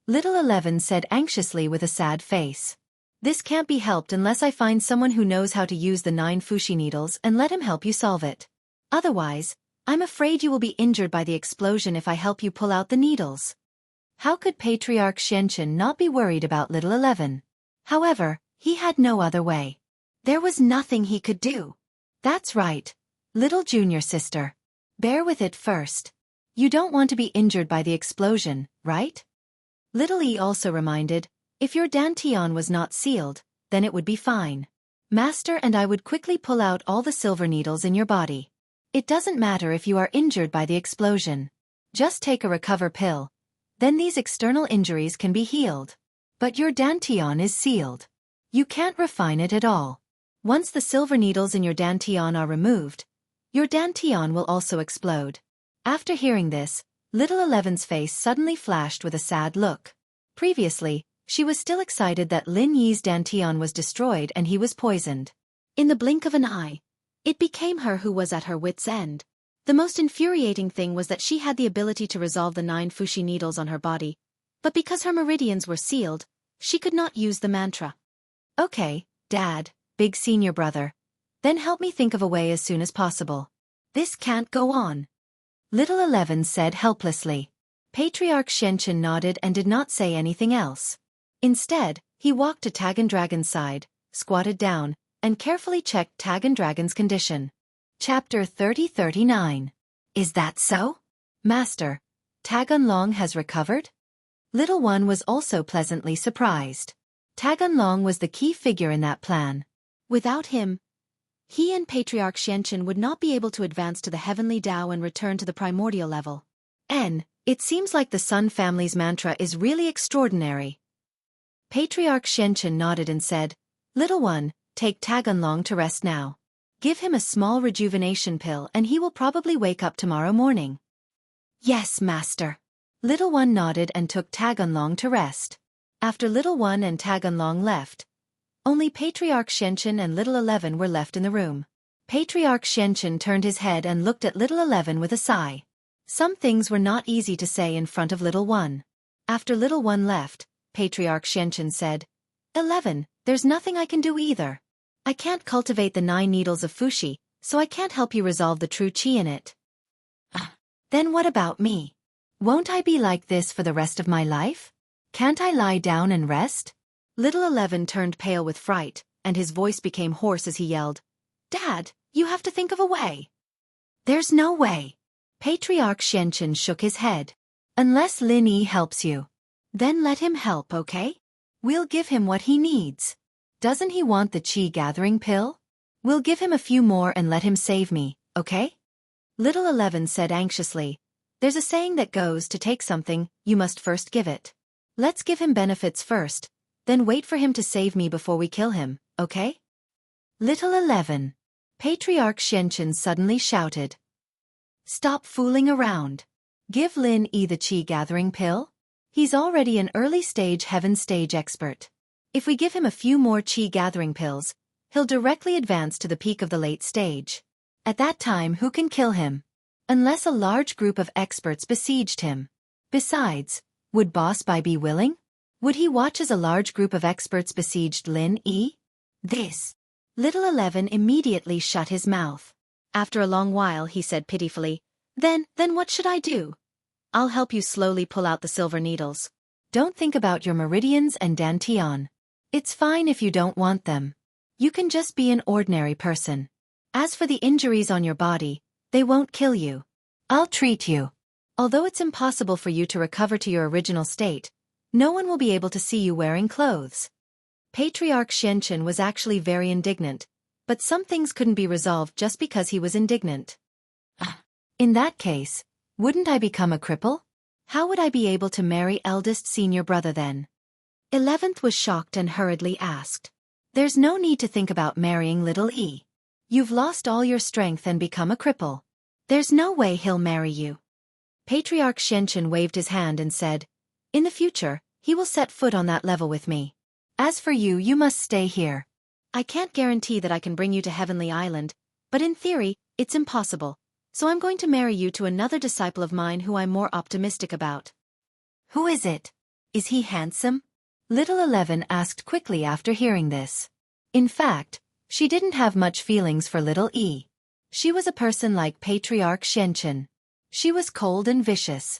Little 11 said anxiously with a sad face. This can't be helped unless I find someone who knows how to use the 9 fushi needles and let him help you solve it. Otherwise, I'm afraid you will be injured by the explosion if I help you pull out the needles. How could Patriarch Xianxia not be worried about little 11? However, he had no other way. There was nothing he could do. That's right, little junior sister. Bear with it first. You don't want to be injured by the explosion, right? Little E also reminded, if your dantian was not sealed, then it would be fine. Master and I would quickly pull out all the silver needles in your body. It doesn't matter if you are injured by the explosion. Just take a recover pill. Then these external injuries can be healed. But your dantian is sealed. You can't refine it at all. Once the silver needles in your dantian are removed, your dantian will also explode. After hearing this, little 11's face suddenly flashed with a sad look. Previously, she was still excited that Lin Yi's dantian was destroyed and he was poisoned. In the blink of an eye, it became her who was at her wit's end. The most infuriating thing was that she had the ability to resolve the 9 fushi needles on her body, but because her meridians were sealed, she could not use the mantra. Okay, Dad, big senior brother. Then help me think of a way as soon as possible. This can't go on. Little 11 said helplessly. Patriarch Xianxia nodded and did not say anything else. Instead, he walked to Tag and Dragon's side, squatted down, and carefully checked Tag and Dragon's condition. Chapter 30-39. Is that so? Master, Tag Long has recovered? Little one was also pleasantly surprised. Tag Long was the key figure in that plan. Without him, he and Patriarch Xianxia would not be able to advance to the heavenly Tao and return to the primordial level. It seems like the Sun family's mantra is really extraordinary. Patriarch Xianxia nodded and said, Little one, take Tag Long to rest now. Give him a small rejuvenation pill and he will probably wake up tomorrow morning. Yes, master. Little one nodded and took Tag Long to rest. After Little one and Tag Long left, only Patriarch Xianxia and little 11 were left in the room. Patriarch Xianxia turned his head and looked at little 11 with a sigh. Some things were not easy to say in front of little one. After little one left, Patriarch Xianxia said, 11, there's nothing I can do either. I can't cultivate the 9 needles of Fushi, so I can't help you resolve the true chi in it. Then what about me? Won't I be like this for the rest of my life? Can't I lie down and rest? Little 11 turned pale with fright, and his voice became hoarse as he yelled, Dad, you have to think of a way. There's no way. Patriarch Xianxia shook his head. Unless Lin Yi helps you. Then let him help, okay? We'll give him what he needs. Doesn't he want the chi gathering pill? We'll give him a few more and let him save me, okay? Little 11 said anxiously, there's a saying that goes, to take something, you must first give it. Let's give him benefits first, then wait for him to save me before we kill him, okay? Little 11. Patriarch Xianxia suddenly shouted. Stop fooling around. Give Lin Yi the chi gathering pill. He's already an early stage heaven stage expert. If we give him a few more qi gathering pills, he'll directly advance to the peak of the late stage. At that time, who can kill him? Unless a large group of experts besieged him. Besides, would Boss Bai be willing? Would he watch as a large group of experts besieged Lin Yi? This. Little 11 immediately shut his mouth. After a long while he said pitifully, Then what should I do? I'll help you slowly pull out the silver needles. Don't think about your meridians and dantian. It's fine if you don't want them. You can just be an ordinary person. As for the injuries on your body, they won't kill you. I'll treat you. Although it's impossible for you to recover to your original state, no one will be able to see you wearing clothes. Patriarch Xianxia was actually very indignant, but some things couldn't be resolved just because he was indignant. In that case, wouldn't I become a cripple? How would I be able to marry eldest senior brother then? 11th was shocked and hurriedly asked. There's no need to think about marrying little E. You've lost all your strength and become a cripple. There's no way he'll marry you. Patriarch Xianxia waved his hand and said, In the future, he will set foot on that level with me. As for you, you must stay here. I can't guarantee that I can bring you to Heavenly Island, but in theory, it's impossible, so I'm going to marry you to another disciple of mine who I'm more optimistic about. Who is it? Is he handsome? Little 11 asked quickly after hearing this. In fact, she didn't have much feelings for little E. She was a person like Patriarch Xianxia. She was cold and vicious.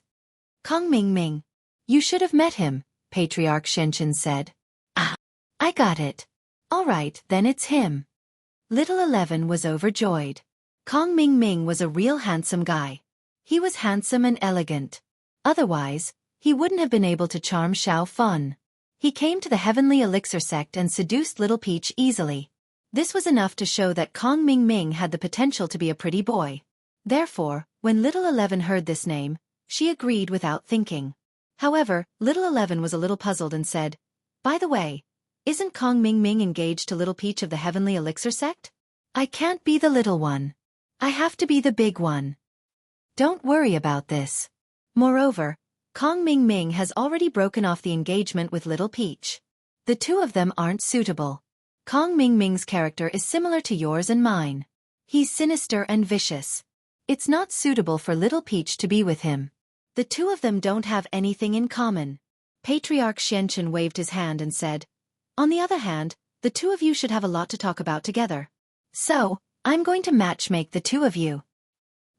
Kong Mingming. You should have met him, Patriarch Xianxia said. I got it. All right, then it's him. Little 11 was overjoyed. Kong Mingming was a real handsome guy. He was handsome and elegant. Otherwise, he wouldn't have been able to charm Xiao Fun. He came to the Heavenly Elixir sect and seduced Little Peach easily. This was enough to show that Kong Mingming had the potential to be a pretty boy. Therefore, when Little 11 heard this name, she agreed without thinking. However, Little 11 was a little puzzled and said, By the way, isn't Kong Mingming engaged to Little Peach of the Heavenly Elixir sect? I can't be the little one. I have to be the big one. Don't worry about this. Moreover, Kong Mingming has already broken off the engagement with Little Peach. The two of them aren't suitable. Kong Mingming's character is similar to yours and mine. He's sinister and vicious. It's not suitable for Little Peach to be with him. The two of them don't have anything in common. Patriarch Xianxia waved his hand and said, On the other hand, the two of you should have a lot to talk about together. So, I'm going to matchmake the two of you.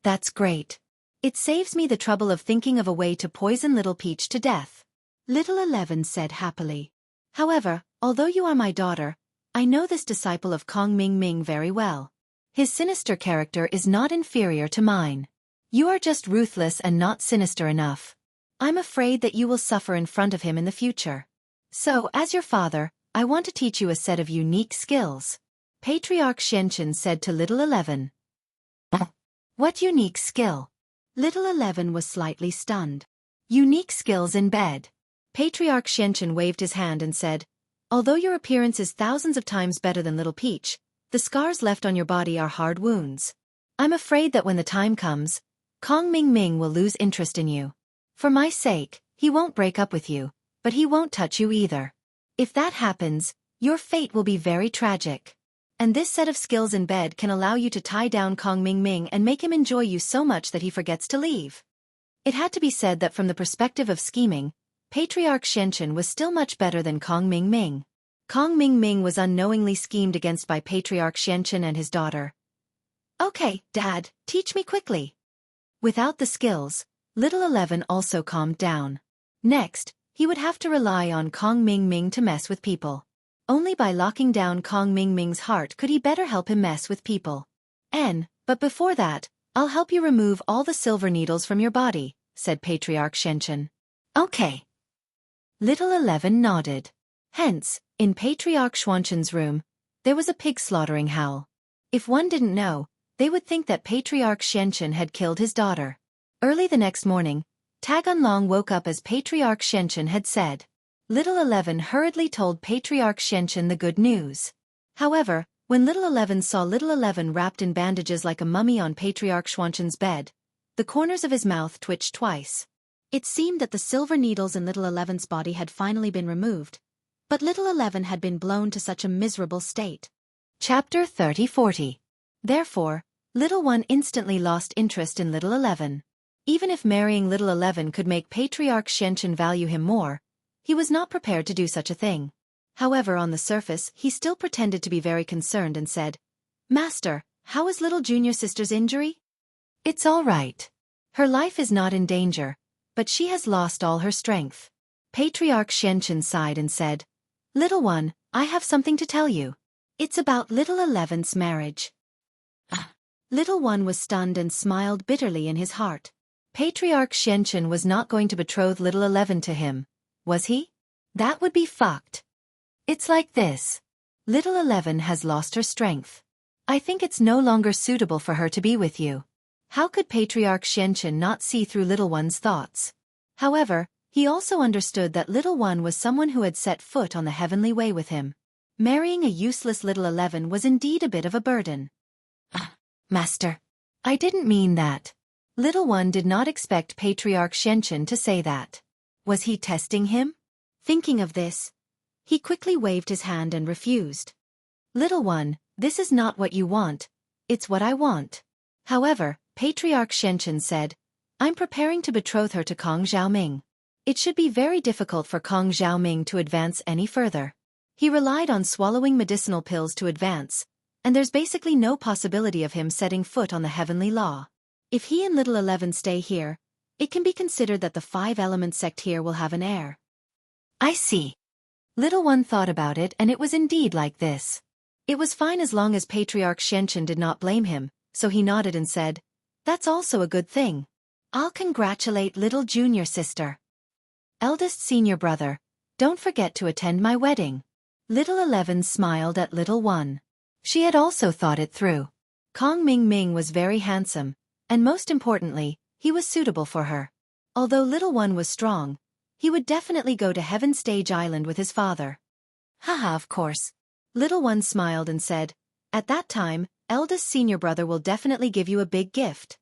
That's great. It saves me the trouble of thinking of a way to poison Little Peach to death. Little 11 said happily. However, although you are my daughter, I know this disciple of Kong Mingming very well. His sinister character is not inferior to mine. You are just ruthless and not sinister enough. I'm afraid that you will suffer in front of him in the future. So, as your father, I want to teach you a set of unique skills. Patriarch Xianxia said to Little 11. What unique skill? Little 11 was slightly stunned. Unique skills in bed. Patriarch Xianxia waved his hand and said, Although your appearance is thousands of times better than Little Peach, the scars left on your body are hard wounds. I'm afraid that when the time comes, Kong Mingming will lose interest in you. For my sake, he won't break up with you, but he won't touch you either. If that happens, your fate will be very tragic. And this set of skills in bed can allow you to tie down Kong Mingming and make him enjoy you so much that he forgets to leave. It had to be said that from the perspective of scheming, Patriarch Xianxia was still much better than Kong Mingming. Kong Mingming was unknowingly schemed against by Patriarch Xianxia and his daughter. Okay, Dad, teach me quickly. Without the skills, Little 11 also calmed down. Next, he would have to rely on Kong Mingming to mess with people. Only by locking down Kong Mingming's heart could he better help him mess with people. But before that, I'll help you remove all the silver needles from your body, said Patriarch Xianxia. Okay. Little 11 nodded. Hence, in Patriarch Xianxia's room, there was a pig slaughtering howl. If one didn't know, they would think that Patriarch Xianxia had killed his daughter. Early the next morning, Tagunlong woke up as Patriarch Xianxia had said. Little 11 hurriedly told Patriarch Xianxia the good news. However, when Little 11 saw Little 11 wrapped in bandages like a mummy on Patriarch Xianxia's bed, the corners of his mouth twitched twice. It seemed that the silver needles in Little 11's body had finally been removed. But little 11 had been blown to such a miserable state. Chapter 30-40. Therefore, little one instantly lost interest in little 11. Even if marrying little 11 could make Patriarch Xianxia value him more, he was not prepared to do such a thing. However, on the surface, he still pretended to be very concerned and said, "Master, how is little junior sister's injury?" "It's all right. Her life is not in danger, but she has lost all her strength." Patriarch Xianxia sighed and said, "Little one, I have something to tell you. It's about little 11's marriage." Little one was stunned and smiled bitterly in his heart. Patriarch Xianxia was not going to betroth little 11 to him, was he? That would be fucked. It's like this. Little 11 has lost her strength. I think it's no longer suitable for her to be with you. How could Patriarch Xianxia not see through little one's thoughts? However, he also understood that little one was someone who had set foot on the heavenly way with him. Marrying a useless little 11 was indeed a bit of a burden. Master, I didn't mean that. Little one did not expect Patriarch Xianxia to say that. Was he testing him? Thinking of this, he quickly waved his hand and refused. Little one, this is not what you want, it's what I want. However, Patriarch Xianxia said, I'm preparing to betroth her to Kong Xiaoming. It should be very difficult for Kong Xiaoming to advance any further. He relied on swallowing medicinal pills to advance, and there's basically no possibility of him setting foot on the heavenly law. If he and little 11 stay here, it can be considered that the 5-element sect here will have an heir. I see. Little one thought about it, and it was indeed like this. It was fine as long as Patriarch Xianxia did not blame him, so he nodded and said, That's also a good thing. I'll congratulate little junior sister. Eldest senior brother, don't forget to attend my wedding. Little 11 smiled at little one. She had also thought it through. Kong Ming was very handsome, and most importantly, he was suitable for her. Although little one was strong, he would definitely go to Heaven Stage Island with his father. Haha, of course. Little one smiled and said, At that time, eldest senior brother will definitely give you a big gift.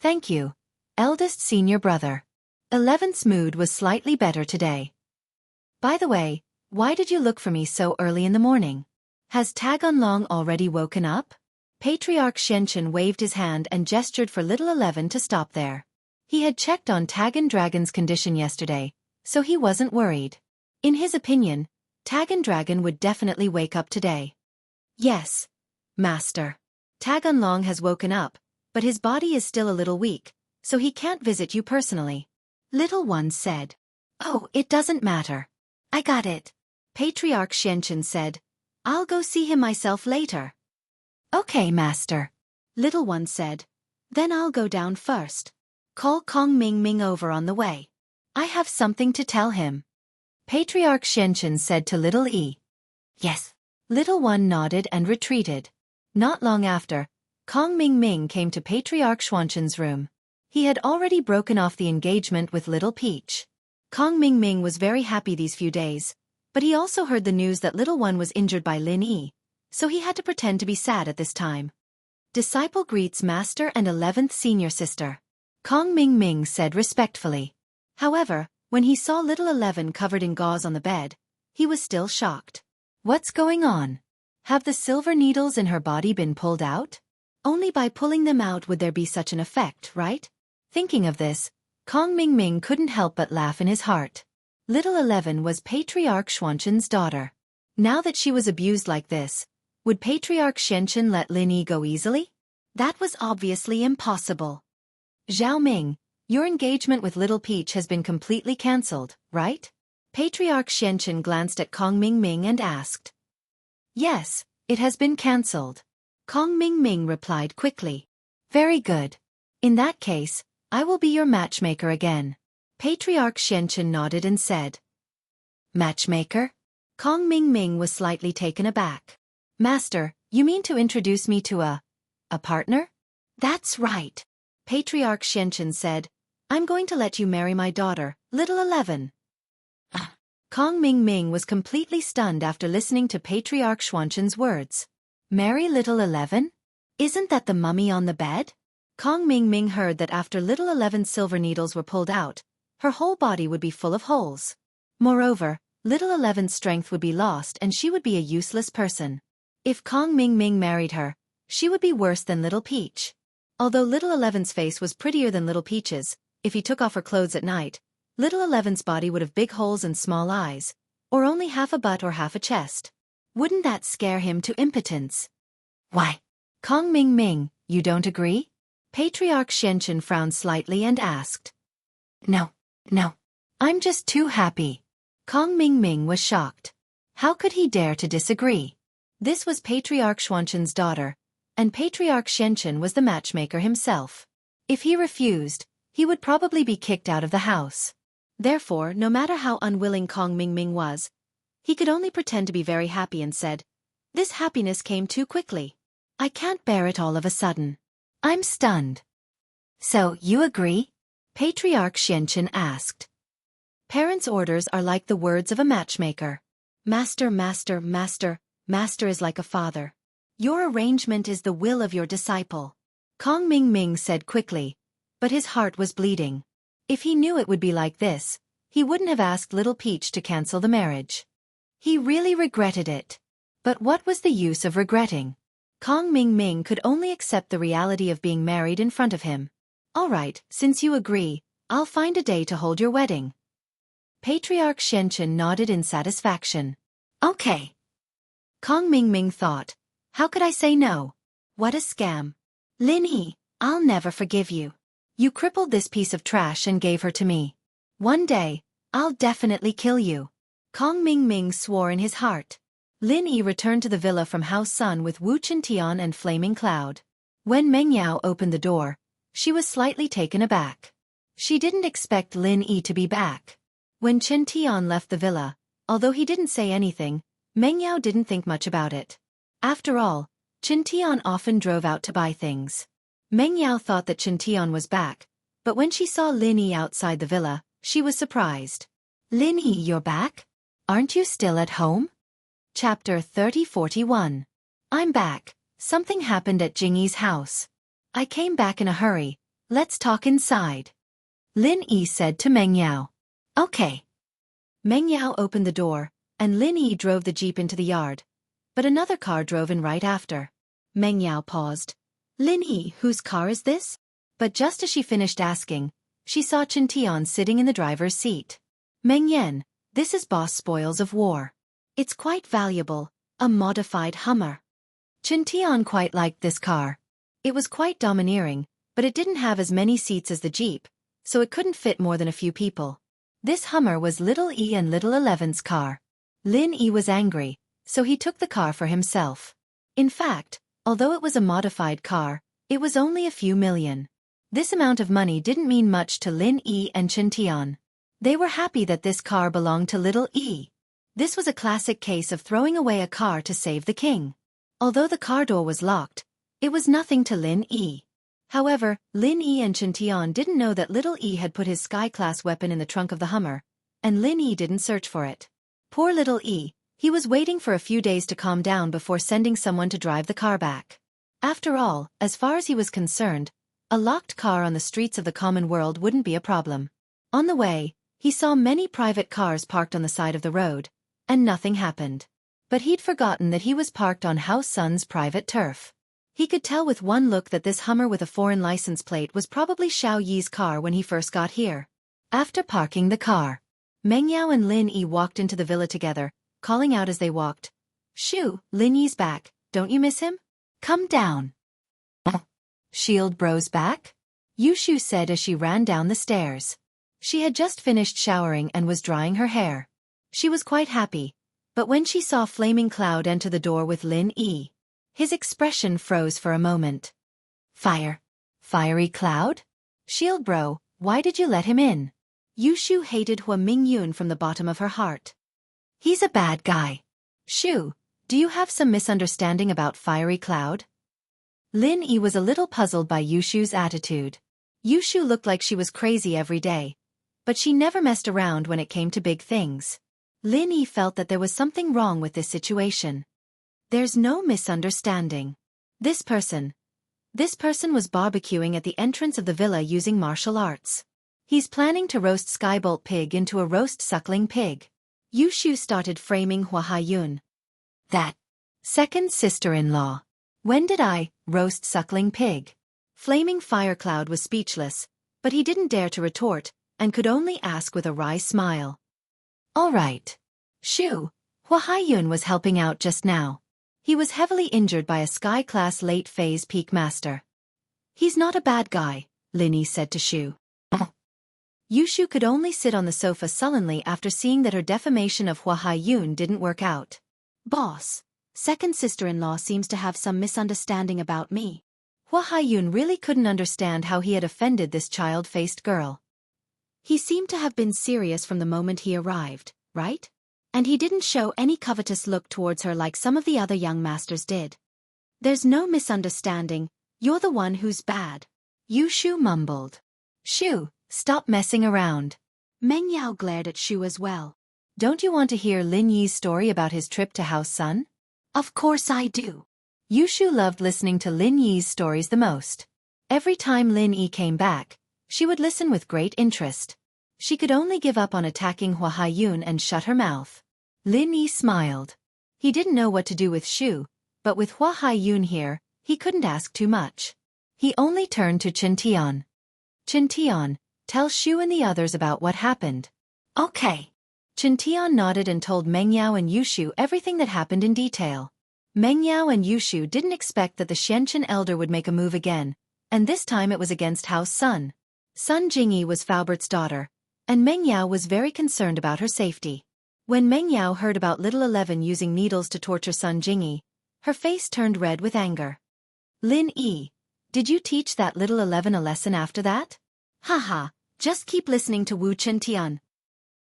Thank you, eldest senior brother. 11's mood was slightly better today. By the way, why did you look for me so early in the morning? Has Taganlong already woken up? Patriarch Xianxia waved his hand and gestured for little 11 to stop there. He had checked on Tagan Dragon's condition yesterday, so he wasn't worried. In his opinion, Tagan Dragon would definitely wake up today. Yes, Master. Taganlong has woken up, but his body is still a little weak, so he can't visit you personally. Little one said. Oh, it doesn't matter. I got it. Patriarch Xianxia said. I'll go see him myself later. Okay, Master. Little one said. Then I'll go down first. Call Kong Ming over on the way. I have something to tell him. Patriarch Xianxia said to little E. Yes. Little one nodded and retreated. Not long after, Kong Ming came to Patriarch Xianxia's room. He had already broken off the engagement with little Peach. Kong Ming was very happy these few days, but he also heard the news that little one was injured by Lin Yi, so he had to pretend to be sad at this time. Disciple greets Master and 11th senior sister. Kong Ming said respectfully. However, when he saw little 11 covered in gauze on the bed, he was still shocked. What's going on? Have the silver needles in her body been pulled out? Only by pulling them out would there be such an effect, right? Thinking of this, Kong Ming couldn't help but laugh in his heart. Little 11 was Patriarch Xianxia's daughter. Now that she was abused like this, would Patriarch Xianxia let Lin Yi go easily? That was obviously impossible. Xiaoming, your engagement with little Peach has been completely cancelled, right? Patriarch Xianxia glanced at Kong Ming and asked. Yes, it has been cancelled. Kong Ming replied quickly. Very good. In that case, I will be your matchmaker again. Patriarch Xianxia nodded and said. Matchmaker? Kong Ming was slightly taken aback. Master, you mean to introduce me to a partner? That's right. Patriarch Xianxia said, I'm going to let you marry my daughter, little 11. Kong Ming was completely stunned after listening to Patriarch Xianxia's words. Marry little 11? Isn't that the mummy on the bed? Kong Ming heard that after little 11's silver needles were pulled out, her whole body would be full of holes. Moreover, Little Eleven's strength would be lost and she would be a useless person. If Kong Ming married her, she would be worse than Little Peach. Although Little Eleven's face was prettier than Little Peach's, if he took off her clothes at night, Little Eleven's body would have big holes and small eyes, or only half a butt or half a chest. Wouldn't that scare him to impotence? Why? Kong Ming, you don't agree? Patriarch Xianxia frowned slightly and asked. No. I'm just too happy. Kong Ming was shocked. How could he dare to disagree? This was Patriarch Xianxia's daughter, and Patriarch Xianxia was the matchmaker himself. If he refused, he would probably be kicked out of the house. Therefore, no matter how unwilling Kong Ming was, he could only pretend to be very happy and said, "This happiness came too quickly. I can't bear it all of a sudden. I'm stunned." So, you agree? Patriarch Xianxia asked. Parents' orders are like the words of a matchmaker. Master is like a father. Your arrangement is the will of your disciple. Kong Ming said quickly, but his heart was bleeding. If he knew it would be like this, he wouldn't have asked Little Peach to cancel the marriage. He really regretted it. But what was the use of regretting? Kong Ming could only accept the reality of being married in front of him. All right, since you agree, I'll find a day to hold your wedding. Patriarch Xianxia nodded in satisfaction. Okay. Kong Ming thought, how could I say no? What a scam. Lin Yi, I'll never forgive you. You crippled this piece of trash and gave her to me. One day, I'll definitely kill you. Kong Ming swore in his heart. Lin Yi returned to the villa from House Sun with Wu Qintian and Flaming Cloud. When Meng Yao opened the door, she was slightly taken aback. She didn't expect Lin Yi to be back. When Qintian left the villa, although he didn't say anything, Meng Yao didn't think much about it. After all, Qintian often drove out to buy things. Meng Yao thought that Qintian was back, but when she saw Lin Yi outside the villa, she was surprised. Lin Yi, you're back? Aren't you still at home? Chapter 30-41. I'm back. Something happened at Jingyi's house. I came back in a hurry. Let's talk inside. Lin Yi said to Meng Yao. Okay. Meng Yao opened the door, and Lin Yi drove the jeep into the yard. But another car drove in right after. Meng Yao paused. Lin Yi, whose car is this? But just as she finished asking, she saw Qintian sitting in the driver's seat. Meng Yan, this is Boss Spoils of War. It's quite valuable, a modified Hummer. Qintian quite liked this car. It was quite domineering, but it didn't have as many seats as the Jeep, so it couldn't fit more than a few people. This Hummer was Little E and Little Eleven's car. Lin Yi was angry, so he took the car for himself. In fact, although it was a modified car, it was only a few million. This amount of money didn't mean much to Lin Yi and Qintian. They were happy that this car belonged to Little E. This was a classic case of throwing away a car to save the king. Although the car door was locked, it was nothing to Lin Yi. However, Lin Yi and Qintian didn't know that Little E had put his sky-class weapon in the trunk of the Hummer, and Lin Yi didn't search for it. Poor Little E, he was waiting for a few days to calm down before sending someone to drive the car back. After all, as far as he was concerned, a locked car on the streets of the common world wouldn't be a problem. On the way, he saw many private cars parked on the side of the road, and nothing happened. But he'd forgotten that he was parked on House Sun's private turf. He could tell with one look that this Hummer with a foreign license plate was probably Xiao Yi's car when he first got here. After parking the car, Meng Yao and Lin Yi walked into the villa together, calling out as they walked, "Shoo, Lin Yi's back, don't you miss him? Come down." Shield Bro's back? Yushu said as she ran down the stairs. She had just finished showering and was drying her hair. She was quite happy, but when she saw Flaming Cloud enter the door with Lin Yi, his expression froze for a moment. Fiery Cloud? Shield Bro, why did you let him in? Yushu hated Hua Mingyun from the bottom of her heart. He's a bad guy. Shu, do you have some misunderstanding about Fiery Cloud? Lin Yi was a little puzzled by Yushu's attitude. Yushu looked like she was crazy every day, but she never messed around when it came to big things. Lin Yi felt that there was something wrong with this situation. There's no misunderstanding. This person was barbecuing at the entrance of the villa using martial arts. He's planning to roast Skybolt Pig into a roast suckling pig. Yushu started framing Hua Haiyun. That second sister-in-law. When did I roast suckling pig? Flaming Fire Cloud was speechless, but he didn't dare to retort, and could only ask with a wry smile. All right. Shu, Hua Haiyun was helping out just now. He was heavily injured by a Sky-class late-phase peak master. He's not a bad guy, Linny said to Shu. Yushu could only sit on the sofa sullenly after seeing that her defamation of Hua Haiyun didn't work out. Boss, second sister-in-law seems to have some misunderstanding about me. Hua Haiyun really couldn't understand how he had offended this child-faced girl. He seemed to have been serious from the moment he arrived, right? And he didn't show any covetous look towards her like some of the other young masters did. There's no misunderstanding, you're the one who's bad. Yushu mumbled. Shu, stop messing around. Meng Yao glared at Shu as well. Don't you want to hear Lin Yi's story about his trip to House Sun? Of course I do. Yushu loved listening to Lin Yi's stories the most. Every time Lin Yi came back, she would listen with great interest. She could only give up on attacking Hua Haiyun and shut her mouth. Lin Yi smiled. He didn't know what to do with Shu, but with Hua Haiyun here, he couldn't ask too much. He only turned to Chen Tian. Chen Tian, tell Shu and the others about what happened. Okay. Chen Tian nodded and told Meng Yao and Yushu everything that happened in detail. Meng Yao and Yushu didn't expect that the Xianxia elder would make a move again, and this time it was against House Sun. Sun Jingyi was Faubert's daughter, and Meng Yao was very concerned about her safety. When Meng Yao heard about Little 11 using needles to torture Sun Jingyi, her face turned red with anger. Lin Yi, did you teach that Little 11 a lesson after that? Haha, just keep listening to Wu Chen Tian.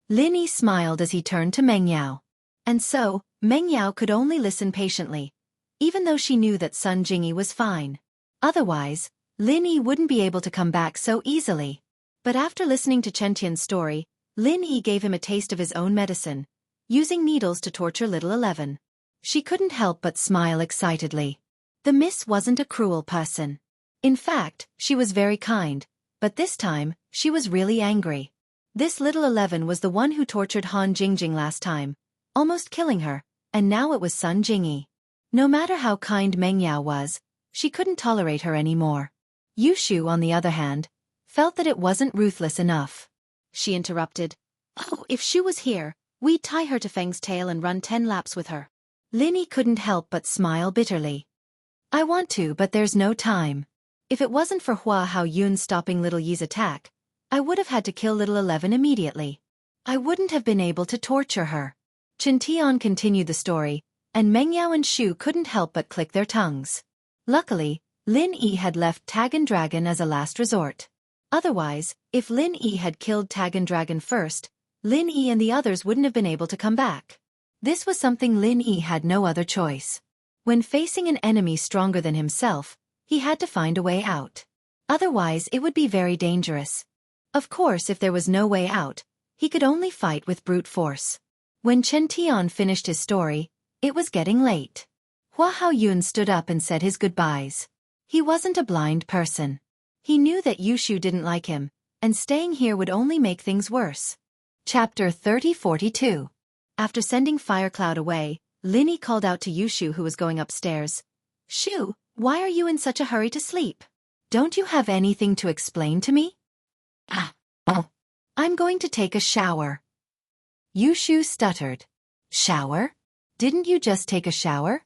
Lin Yi smiled as he turned to Meng Yao. And so, Meng Yao could only listen patiently, even though she knew that Sun Jingyi was fine. Otherwise, Lin Yi wouldn't be able to come back so easily. But after listening to Chen Tian's story, Lin Yi gave him a taste of his own medicine, using needles to torture Little 11. She couldn't help but smile excitedly. The miss wasn't a cruel person. In fact, she was very kind, but this time, she was really angry. This Little 11 was the one who tortured Han Jingjing last time, almost killing her, and now it was Sun Jingyi. No matter how kind Meng Yao was, she couldn't tolerate her anymore. Yushu, on the other hand, felt that it wasn't ruthless enough. She interrupted. Oh, if Shu was here, we'd tie her to Feng's tail and run 10 laps with her. Lin Yi couldn't help but smile bitterly. I want to, but there's no time. If it wasn't for Hua Haiyun stopping Little Yi's attack, I would have had to kill Little 11 immediately. I wouldn't have been able to torture her. Chen Tian continued the story, and Meng Yao and Shu couldn't help but click their tongues. Luckily, Lin Yi had left Tagan Dragon as a last resort. Otherwise, if Lin Yi had killed Tagan Dragon first, Lin Yi and the others wouldn't have been able to come back. This was something Lin Yi had no other choice. When facing an enemy stronger than himself, he had to find a way out. Otherwise, it would be very dangerous. Of course, if there was no way out, he could only fight with brute force. When Chen Tian finished his story, it was getting late. Hua Haiyun stood up and said his goodbyes. He wasn't a blind person. He knew that Yushu didn't like him, and staying here would only make things worse. Chapter 3042. After sending Firecloud away, Lin Yi called out to Yushu, who was going upstairs. Shu, why are you in such a hurry to sleep? Don't you have anything to explain to me? I'm going to take a shower. Yushu stuttered. Shower? Didn't you just take a shower?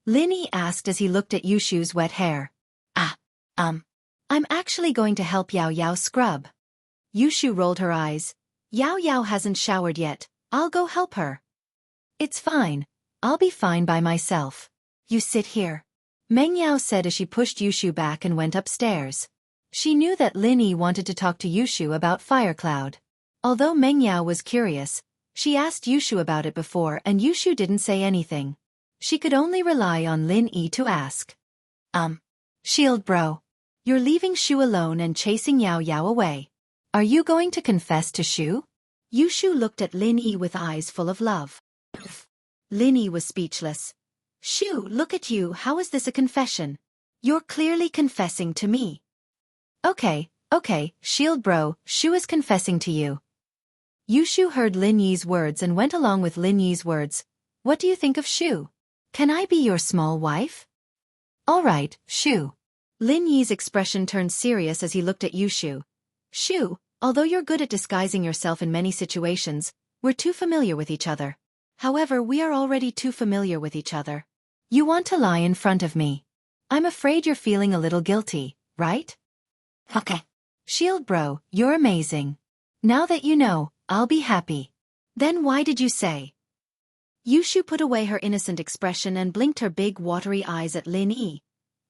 Lin Yi asked as he looked at Yushu's wet hair. I'm actually going to help Yao Yao scrub. Yushu rolled her eyes. Yao Yao hasn't showered yet, I'll go help her. It's fine, I'll be fine by myself. You sit here. Meng Yao said as she pushed Yushu back and went upstairs. She knew that Lin Yi wanted to talk to Yushu about Firecloud. Although Meng Yao was curious, she asked Yushu about it before and Yushu didn't say anything. She could only rely on Lin Yi to ask. Shield bro. You're leaving Shu alone and chasing Yao Yao away. Are you going to confess to Shu? Yushu looked at Lin Yi with eyes full of love. Lin Yi was speechless. Shu, look at you, how is this a confession? You're clearly confessing to me. Okay, Shield bro, Shu is confessing to you. Yushu heard Lin Yi's words and went along with Lin Yi's words. What do you think of Shu? Can I be your small wife? All right, Shu. Lin Yi's expression turned serious as he looked at Yushu. Shu, although you're good at disguising yourself in many situations, we're too familiar with each other. However, we are already too familiar with each other. You want to lie in front of me. I'm afraid you're feeling a little guilty, right? Okay. Shield bro, you're amazing. Now that you know, I'll be happy. Then why did you say? Yushu put away her innocent expression and blinked her big watery eyes at Lin Yi.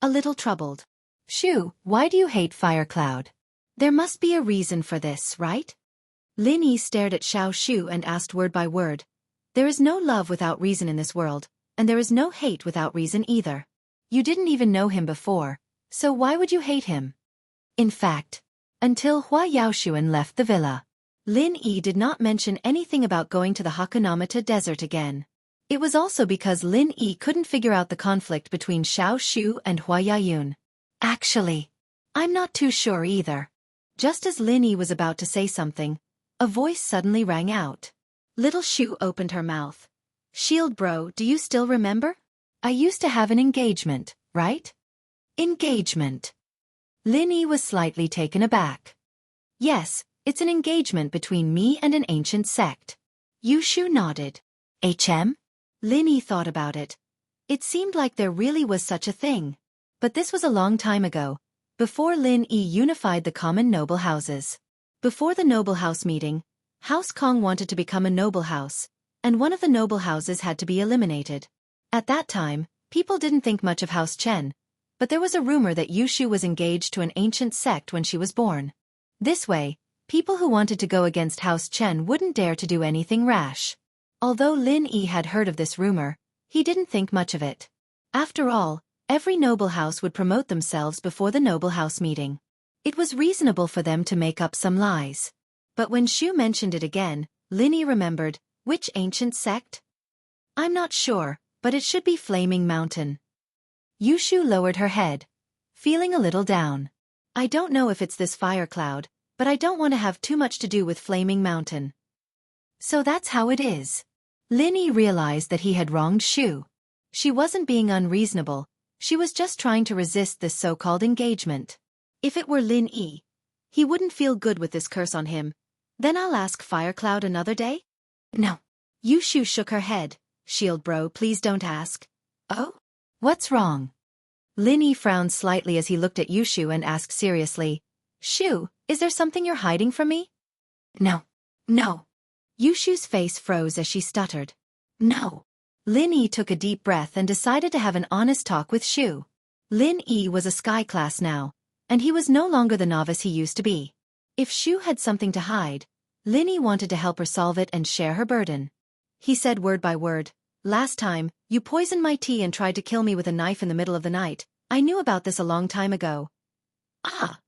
A little troubled. Shu, why do you hate Fire Cloud? There must be a reason for this, right? Lin Yi stared at Xiao Shu and asked word by word. There is no love without reason in this world, and there is no hate without reason either. You didn't even know him before, so why would you hate him? In fact, until Hua Yaoshuan left the villa, Lin Yi did not mention anything about going to the Hakunamata desert again. It was also because Lin Yi couldn't figure out the conflict between Xiao Shu and Hua Yayun. Actually, I'm not too sure either. Just as Lin Yi was about to say something, a voice suddenly rang out. Little Shu opened her mouth. Shield bro, do you still remember? I used to have an engagement, right? Engagement. Lin Yi was slightly taken aback. Yes, it's an engagement between me and an ancient sect. Yushu nodded. HM? Lin Yi thought about it. It seemed like there really was such a thing. But this was a long time ago, before Lin Yi unified the common noble houses. Before the noble house meeting, House Kong wanted to become a noble house, and one of the noble houses had to be eliminated. At that time, people didn't think much of House Chen, but there was a rumor that Yushu was engaged to an ancient sect when she was born. This way, people who wanted to go against House Chen wouldn't dare to do anything rash. Although Lin Yi had heard of this rumor, he didn't think much of it. After all, every noble house would promote themselves before the noble house meeting. It was reasonable for them to make up some lies. But when Shu mentioned it again, Lin Yi remembered, which ancient sect? I'm not sure, but it should be Flaming Mountain. Yushu lowered her head, feeling a little down. I don't know if it's this fire cloud, but I don't want to have too much to do with Flaming Mountain. So that's how it is. Lin Yi realized that he had wronged Shu. She wasn't being unreasonable, she was just trying to resist this so-called engagement. If it were Lin Yi, he wouldn't feel good with this curse on him. Then I'll ask Fire Cloud another day? No. Yushu shook her head. Shield bro, please don't ask. Oh? What's wrong? Lin Yi frowned slightly as he looked at Yushu and asked seriously. Shu, is there something you're hiding from me? No. No. Yushu's face froze as she stuttered. No. Lin Yi took a deep breath and decided to have an honest talk with Shu. Lin Yi was a sky class now, and he was no longer the novice he used to be. If Shu had something to hide, Lin Yi wanted to help her solve it and share her burden. He said word by word, last time, you poisoned my tea and tried to kill me with a knife in the middle of the night. I knew about this a long time ago. Ah!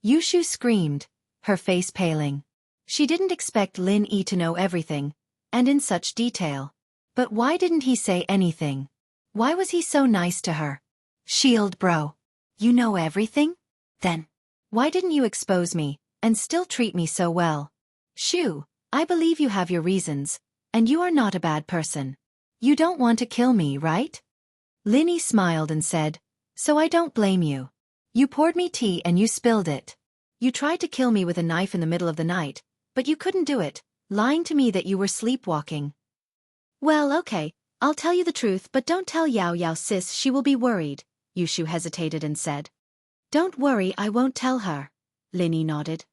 Yushu screamed, her face paling. She didn't expect Lin Yi to know everything, and in such detail. But why didn't he say anything? Why was he so nice to her? Shield bro. You know everything? Then, why didn't you expose me, and still treat me so well? Shu, I believe you have your reasons, and you are not a bad person. You don't want to kill me, right? Lin Yi smiled and said, so I don't blame you. You poured me tea and you spilled it. You tried to kill me with a knife in the middle of the night, but you couldn't do it, lying to me that you were sleepwalking. Well, okay, I'll tell you the truth, but don't tell Yao Yao sis, she will be worried, Yushu hesitated and said. Don't worry, I won't tell her. Lin Yi nodded.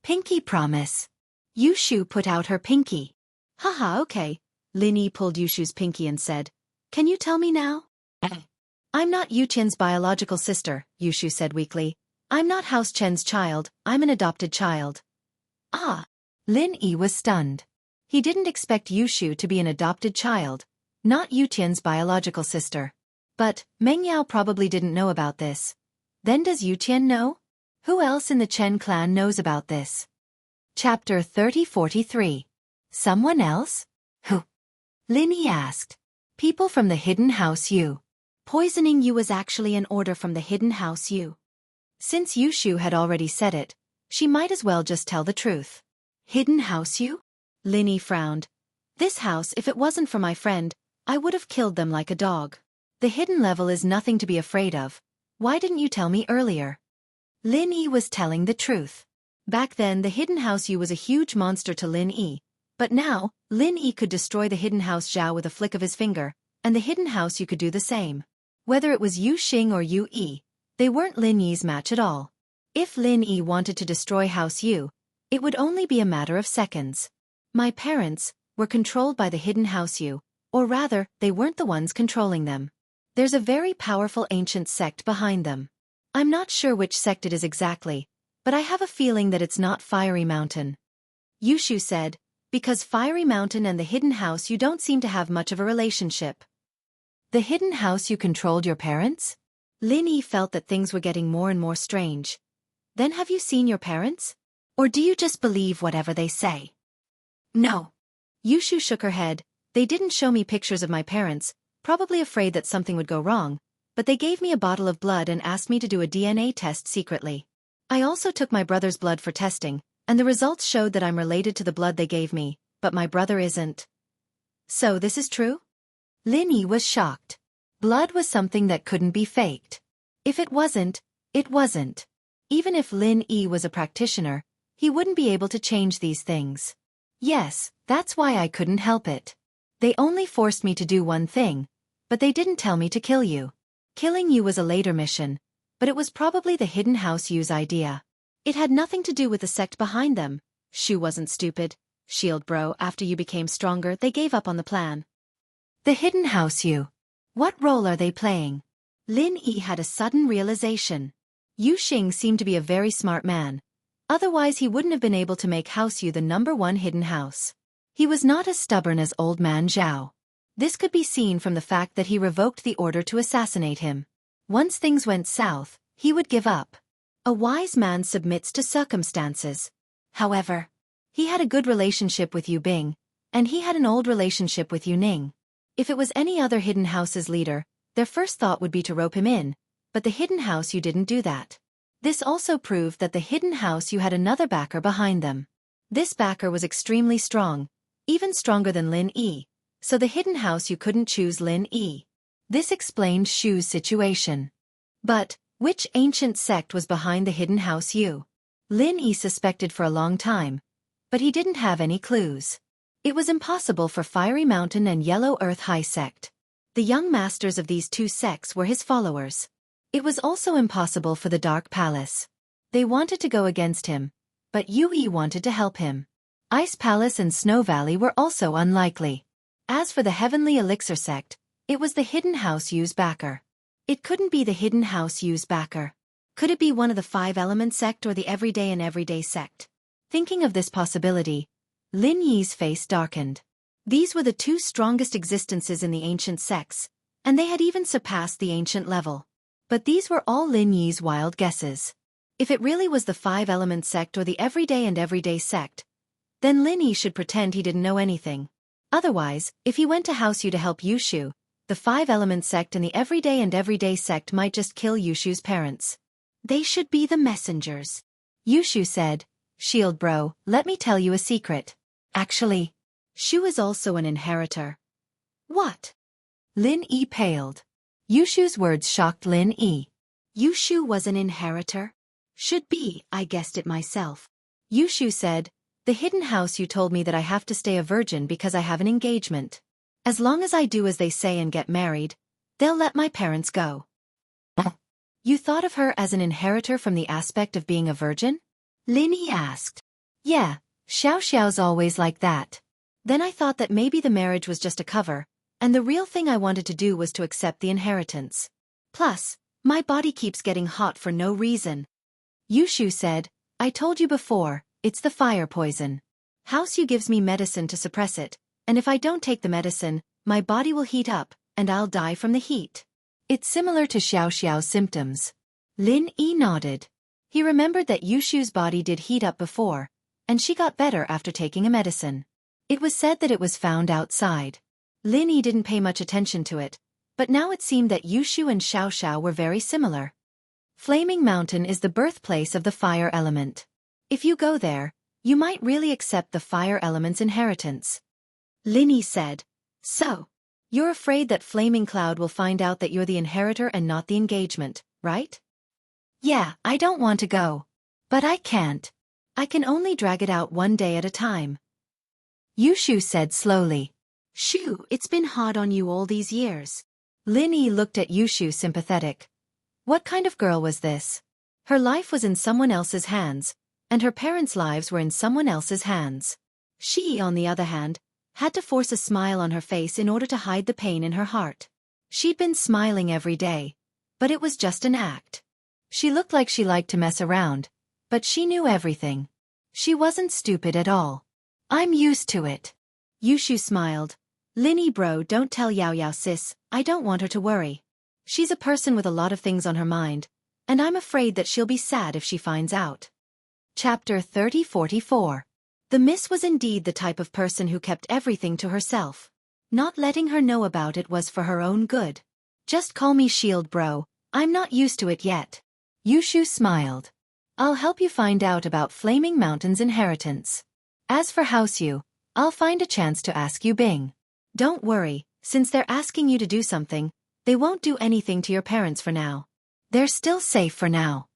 Pinky promise. Yushu put out her pinky. Haha, okay. Lin Yi pulled Yushu's pinky and said, can you tell me now? I'm not Yu Qian's biological sister, Yushu said weakly. I'm not House Chen's child, I'm an adopted child. Ah! Lin Yi was stunned. He didn't expect Yushu to be an adopted child, not Yu Qian's biological sister. But, Meng Yao probably didn't know about this. Then does Yu Qian know? Who else in the Chen clan knows about this? Chapter 3043. Someone else? Who? Lin Yi asked. People from the Hidden House Yu. Poisoning you was actually an order from the Hidden House Yu. Since Yushu had already said it, she might as well just tell the truth. Hidden House Yu? Lin Yi frowned. This house, if it wasn't for my friend, I would have killed them like a dog. The hidden level is nothing to be afraid of. Why didn't you tell me earlier? Lin Yi was telling the truth. Back then the hidden house Yu was a huge monster to Lin Yi. But now, Lin Yi could destroy the hidden house Zhao with a flick of his finger, and the hidden house Yu could do the same. Whether it was Yu Xing or Yu Yi, they weren't Lin Yi's match at all. If Lin Yi wanted to destroy House Yu, it would only be a matter of seconds. My parents were controlled by the hidden house Yu, or rather, they weren't the ones controlling them. There's a very powerful ancient sect behind them. I'm not sure which sect it is exactly, but I have a feeling that it's not Fiery Mountain. Yushu said, because Fiery Mountain and the hidden house Yu don't seem to have much of a relationship. The hidden house Yu controlled your parents? Lin Yi felt that things were getting more and more strange. Then have you seen your parents? Or do you just believe whatever they say? No. Yushu shook her head. They didn't show me pictures of my parents, probably afraid that something would go wrong, but they gave me a bottle of blood and asked me to do a DNA test secretly. I also took my brother's blood for testing, and the results showed that I'm related to the blood they gave me, but my brother isn't. So this is true? Lin Yi was shocked. Blood was something that couldn't be faked. If it wasn't, it wasn't. Even if Lin Yi was a practitioner, he wouldn't be able to change these things. Yes, that's why I couldn't help it. They only forced me to do one thing, but they didn't tell me to kill you. Killing you was a later mission, but it was probably the hidden house Yu's idea. It had nothing to do with the sect behind them. Shu wasn't stupid. Shield bro, after you became stronger, they gave up on the plan. The hidden house Yu. What role are they playing? Lin Yi had a sudden realization. Yu Xing seemed to be a very smart man. Otherwise he wouldn't have been able to make House Yu the #1 hidden house. He was not as stubborn as old man Zhao. This could be seen from the fact that he revoked the order to assassinate him. Once things went south, he would give up. A wise man submits to circumstances. However, he had a good relationship with Yu Bing, and he had an old relationship with Yu Ning. If it was any other hidden house's leader, their first thought would be to rope him in, but the hidden house Yu didn't do that. This also proved that the hidden house Yu had another backer behind them. This backer was extremely strong, even stronger than Lin Yi, so the hidden house Yu couldn't choose Lin Yi. This explained Shu's situation. But, which ancient sect was behind the hidden house Yu? Lin Yi suspected for a long time, but he didn't have any clues. It was impossible for Fiery Mountain and Yellow Earth High Sect. The young masters of these two sects were his followers. It was also impossible for the Dark Palace. They wanted to go against him, but Yu Yi wanted to help him. Ice Palace and Snow Valley were also unlikely. As for the Heavenly Elixir sect, it was the hidden house Yu's backer. It couldn't be the hidden house Yu's backer. Could it be one of the 5-element sect or the Everyday and Everyday sect? Thinking of this possibility, Lin Yi's face darkened. These were the two strongest existences in the ancient sects, and they had even surpassed the ancient level. But these were all Lin Yi's wild guesses. If it really was the 5-element sect or the Everyday and Everyday sect, then Lin Yi should pretend he didn't know anything. Otherwise, if he went to House Yu to help Yushu, the 5-element sect and the Everyday and Everyday sect might just kill Yushu's parents. They should be the messengers. Yushu said, Shield bro, let me tell you a secret. Actually, Shu is also an inheritor. What? Lin Yi paled. Yushu's words shocked Lin Yi. Yushu was an inheritor? Should be, I guessed it myself. Yushu said, the hidden house you told me that I have to stay a virgin because I have an engagement. As long as I do as they say and get married, they'll let my parents go. You thought of her as an inheritor from the aspect of being a virgin? Lin Yi asked. Yeah, Xiaoxiao's always like that. Then I thought that maybe the marriage was just a cover, and the real thing I wanted to do was to accept the inheritance. Plus, my body keeps getting hot for no reason. Yushu said, I told you before, it's the fire poison. House Yu gives me medicine to suppress it, and if I don't take the medicine, my body will heat up, and I'll die from the heat. It's similar to Xiaoxiao's symptoms. Lin Yi nodded. He remembered that Yushu's body did heat up before, and she got better after taking a medicine. It was said that it was found outside. Lin Yi didn't pay much attention to it, but now it seemed that Yushu and Xiaoxiao were very similar. Flaming Mountain is the birthplace of the fire element. If you go there, You might really accept the fire element's inheritance. Linny said. So, you're afraid that Flaming Cloud will find out that you're the inheritor and not the engagement, right? Yeah, I don't want to go. But I can't. I can only drag it out one day at a time. Yushu said slowly. Shoo, it's been hard on you all these years. Linny looked at Yushu sympathetic. What kind of girl was this? Her life was in someone else's hands, and her parents' lives were in someone else's hands. She, on the other hand, had to force a smile on her face in order to hide the pain in her heart. She'd been smiling every day, but it was just an act. She looked like she liked to mess around, but she knew everything. She wasn't stupid at all. I'm used to it. Yushu smiled. Linny bro, don't tell Yao Yao sis, I don't want her to worry. She's a person with a lot of things on her mind, and I'm afraid that she'll be sad if she finds out. Chapter 3044. The miss was indeed the type of person who kept everything to herself. Not letting her know about it was for her own good. Just call me Shield bro, I'm not used to it yet. Yushu smiled. I'll help you find out about Flaming Mountain's inheritance. As for Houseyu, I'll find a chance to ask you Bing. Don't worry, since they're asking you to do something, they won't do anything to your parents for now. They're still safe for now.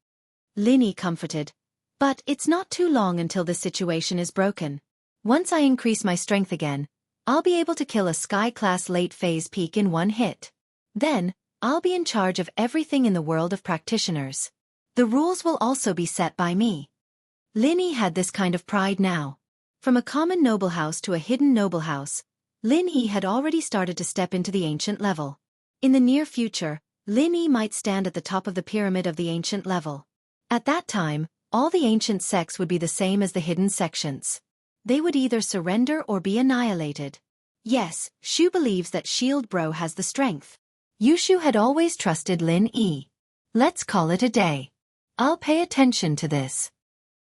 Linny comforted. But it's not too long until this situation is broken. Once I increase my strength again, I'll be able to kill a Sky-class late-phase peak in one hit. Then, I'll be in charge of everything in the world of practitioners. The rules will also be set by me. Linny had this kind of pride now. From a common noble house to a hidden noble house, Linny had already started to step into the ancient level. In the near future, Linny might stand at the top of the pyramid of the ancient level. At that time, all the ancient sects would be the same as the hidden sections. They would either surrender or be annihilated. Yes, Shu believes that Shield Bro has the strength. Yushu had always trusted Lin Yi. Let's call it a day. I'll pay attention to this.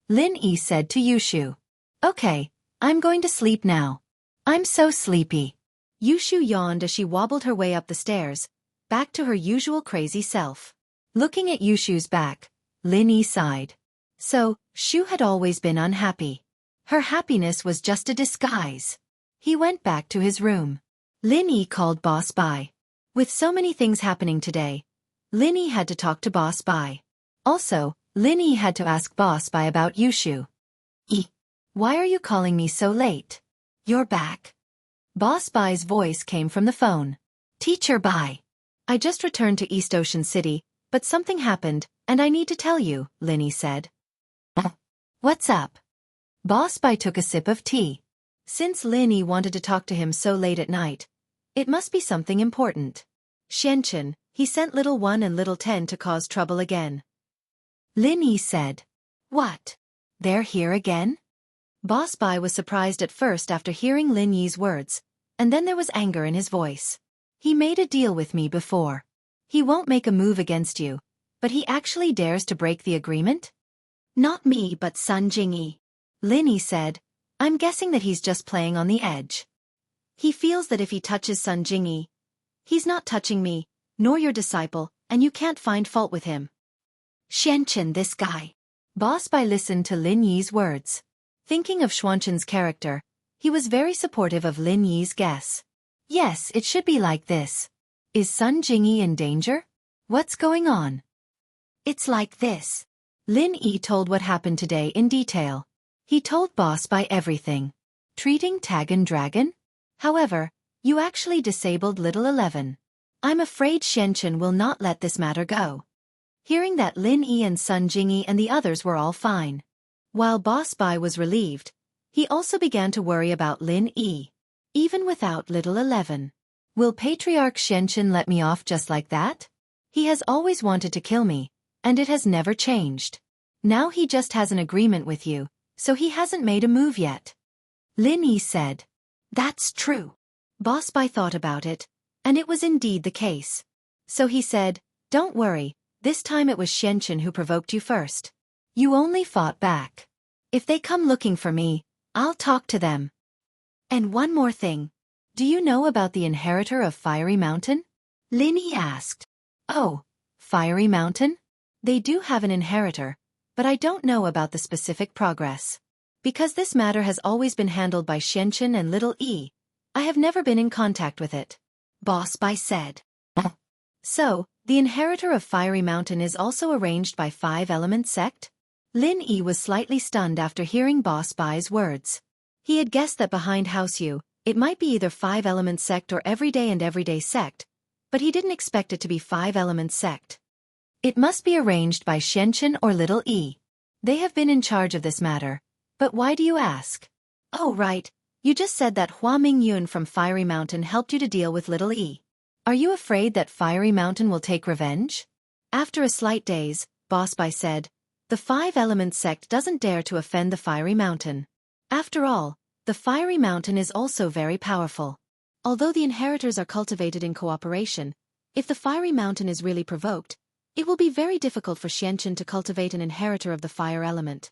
Lin Yi said to Yushu. Okay, I'm going to sleep now. I'm so sleepy. Yushu yawned as she wobbled her way up the stairs, back to her usual crazy self. Looking at Yushu's back, Lin Yi sighed. So, Shu had always been unhappy. Her happiness was just a disguise. He went back to his room. Lin Yi called Boss Bai. With so many things happening today, Lin Yi had to talk to Boss Bai. Also, Lin Yi had to ask Boss Bai about Yushu. Why are you calling me so late? You're back. Boss Bai's voice came from the phone. Teacher Bai. I just returned to East Ocean City, but something happened, and I need to tell you, Lin Yi said. What's up? Boss Bai took a sip of tea. Since Lin Yi wanted to talk to him so late at night, it must be something important. Xianxia, he sent Little 1 and Little 10 to cause trouble again. Lin Yi said. What? They're here again? Boss Bai was surprised at first after hearing Lin Yi's words, and then there was anger in his voice. He made a deal with me before. He won't make a move against you, but he actually dares to break the agreement? Not me but Sun Jingyi. Lin Yi said. I'm guessing that he's just playing on the edge. He feels that if he touches Sun Jingyi, he's not touching me, nor your disciple, and you can't find fault with him. Xianxia, this guy. Boss Bai listened to Lin Yi's words. Thinking of Xuanqian's character, he was very supportive of Lin Yi's guess. Yes, it should be like this. Is Sun Jingyi in danger? What's going on? It's like this. Lin Yi told what happened today in detail. He told Boss Bai everything. Treating Tagan Dragon? However, you actually disabled Little 11. I'm afraid Xianxia will not let this matter go. Hearing that Lin Yi and Sun Jingyi and the others were all fine. While Boss Bai was relieved, he also began to worry about Lin Yi. Even without Little 11. Will Patriarch Xianxia let me off just like that? He has always wanted to kill me, and it has never changed. Now he just has an agreement with you, so he hasn't made a move yet. Lin Yi said. That's true. Boss Bai thought about it, and it was indeed the case. So he said, don't worry, this time it was Xianxia who provoked you first. You only fought back. If they come looking for me, I'll talk to them. And one more thing. Do you know about the inheritor of Fiery Mountain? Lin Yi asked. Oh, Fiery Mountain? They do have an inheritor, but I don't know about the specific progress. Because this matter has always been handled by Xianxia and little E, I have never been in contact with it. Boss Bai said. So, the inheritor of Fiery Mountain is also arranged by 5-element sect? Lin Yi was slightly stunned after hearing Boss Bai's words. He had guessed that behind House Yu, it might be either 5-element sect or everyday sect, but he didn't expect it to be 5-element sect. It must be arranged by Xianxia or little E. They have been in charge of this matter. But why do you ask? Oh right, you just said that Hua Mingyun from Fiery Mountain helped you to deal with little E. Are you afraid that Fiery Mountain will take revenge? After a slight daze, Boss Bai said, the 5-element sect doesn't dare to offend the Fiery Mountain. After all, the Fiery Mountain is also very powerful. Although the inheritors are cultivated in cooperation, if the Fiery Mountain is really provoked, it will be very difficult for Xianxia to cultivate an inheritor of the fire element.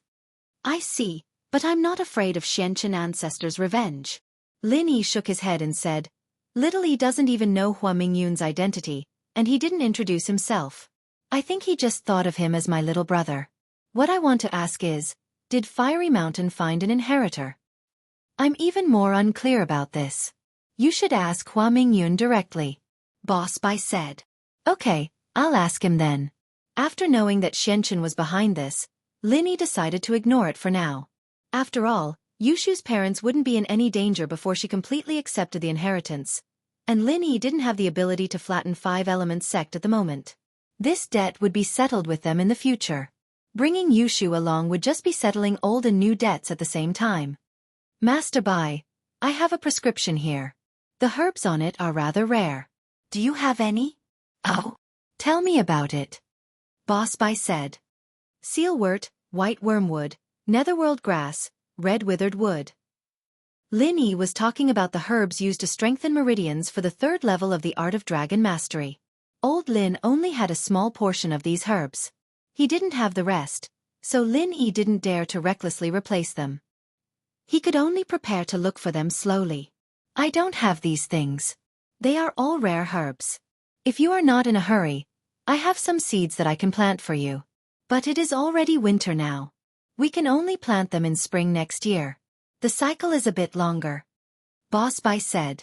I see, but I'm not afraid of Xianxia ancestors' revenge. Lin Yi shook his head and said, little E doesn't even know Hua Mingyun's identity, and he didn't introduce himself. I think he just thought of him as my little brother. What I want to ask is, did Fiery Mountain find an inheritor? I'm even more unclear about this. You should ask Hua Mingyun directly. Boss Bai said. Okay, I'll ask him then. After knowing that Xianxia was behind this, Lin Yi decided to ignore it for now. After all, Yushu's parents wouldn't be in any danger before she completely accepted the inheritance, and Lin Yi didn't have the ability to flatten 5-element sect at the moment. This debt would be settled with them in the future. Bringing Yushu along would just be settling old and new debts at the same time. Master Bai, I have a prescription here. The herbs on it are rather rare. Do you have any? Oh, tell me about it. Boss Bai said. Sealwort, white wormwood, netherworld grass, red withered wood. Lin Yi was talking about the herbs used to strengthen meridians for the 3rd level of the art of dragon mastery. Old Lin only had a small portion of these herbs. He didn't have the rest, so Lin Yi didn't dare to recklessly replace them. He could only prepare to look for them slowly. I don't have these things. They are all rare herbs. If you are not in a hurry, I have some seeds that I can plant for you. But it is already winter now. We can only plant them in spring next year. The cycle is a bit longer. Boss Bai said.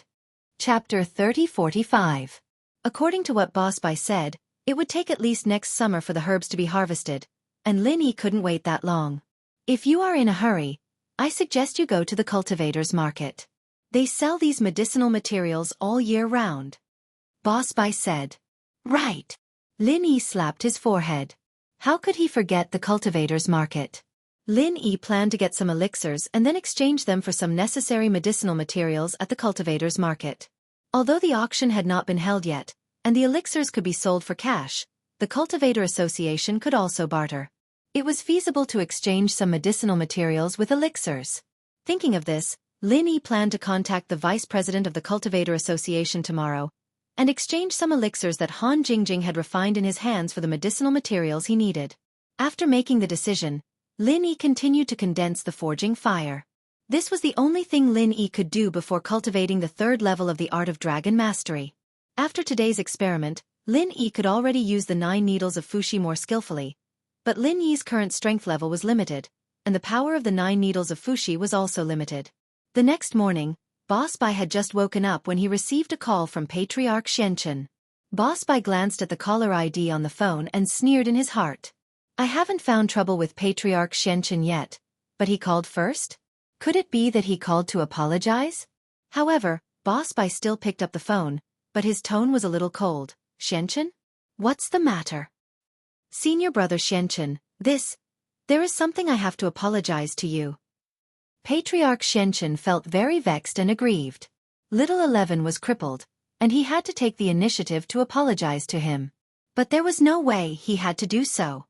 Chapter 3045. According to what Boss Bai said, it would take at least next summer for the herbs to be harvested, and Lin Yi couldn't wait that long. If you are in a hurry, I suggest you go to the cultivators' market. They sell these medicinal materials all year round. Boss Bai said. Right. Lin Yi slapped his forehead. How could he forget the cultivators' market? Lin Yi planned to get some elixirs and then exchange them for some necessary medicinal materials at the cultivators' market. Although the auction had not been held yet, and the elixirs could be sold for cash, the Cultivator Association could also barter. It was feasible to exchange some medicinal materials with elixirs. Thinking of this, Lin Yi planned to contact the vice president of the Cultivator Association tomorrow, and exchange some elixirs that Han Jingjing had refined in his hands for the medicinal materials he needed. After making the decision, Lin Yi continued to condense the forging fire. This was the only thing Lin Yi could do before cultivating the 3rd level of the art of dragon mastery. After today's experiment, Lin Yi could already use the 9 needles of Fuxi more skillfully, but Lin Yi's current strength level was limited, and the power of the 9 needles of Fuxi was also limited. The next morning, Boss Bai had just woken up when he received a call from Patriarch Xianxia. Boss Bai glanced at the caller ID on the phone and sneered in his heart. I haven't found trouble with Patriarch Xianxia yet, but he called first? Could it be that he called to apologize? However, Boss Bai still picked up the phone, but his tone was a little cold. Xianxia? What's the matter? Senior brother Xianxia, there is something I have to apologize to you. Patriarch Xianxia felt very vexed and aggrieved. Little 11 was crippled, and he had to take the initiative to apologize to him. But there was no way he had to do so.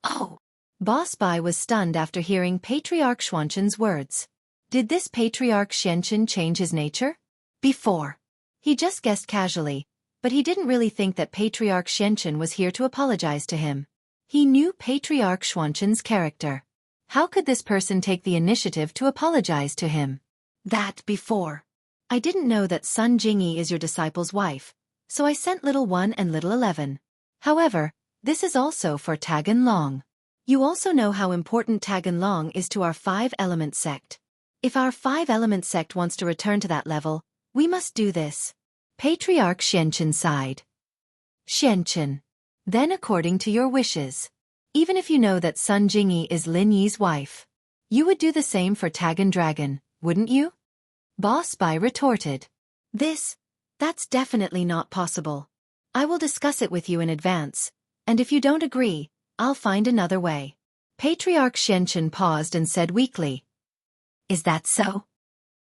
Oh! Boss Bai was stunned after hearing Patriarch Xianxia's words. Did this Patriarch Xianxia change his nature? Before. He just guessed casually, but he didn't really think that Patriarch Xianxia was here to apologize to him. He knew Patriarch Xianxia's character. How could this person take the initiative to apologize to him? That before. I didn't know that Sun Jingyi is your disciple's wife, so I sent little 1 and little 11. However, this is also for Tagan Long. You also know how important Taganlong is to our five-element sect. If our five-element sect wants to return to that level, we must do this. Patriarch Xianxia sighed. Xianxia. Then according to your wishes. Even if you know that Sun Jingyi is Lin Yi's wife, you would do the same for Tagan Dragon, wouldn't you? Boss Bai retorted. That's definitely not possible. I will discuss it with you in advance, and if you don't agree, I'll find another way. Patriarch Xianxia paused and said weakly. Is that so?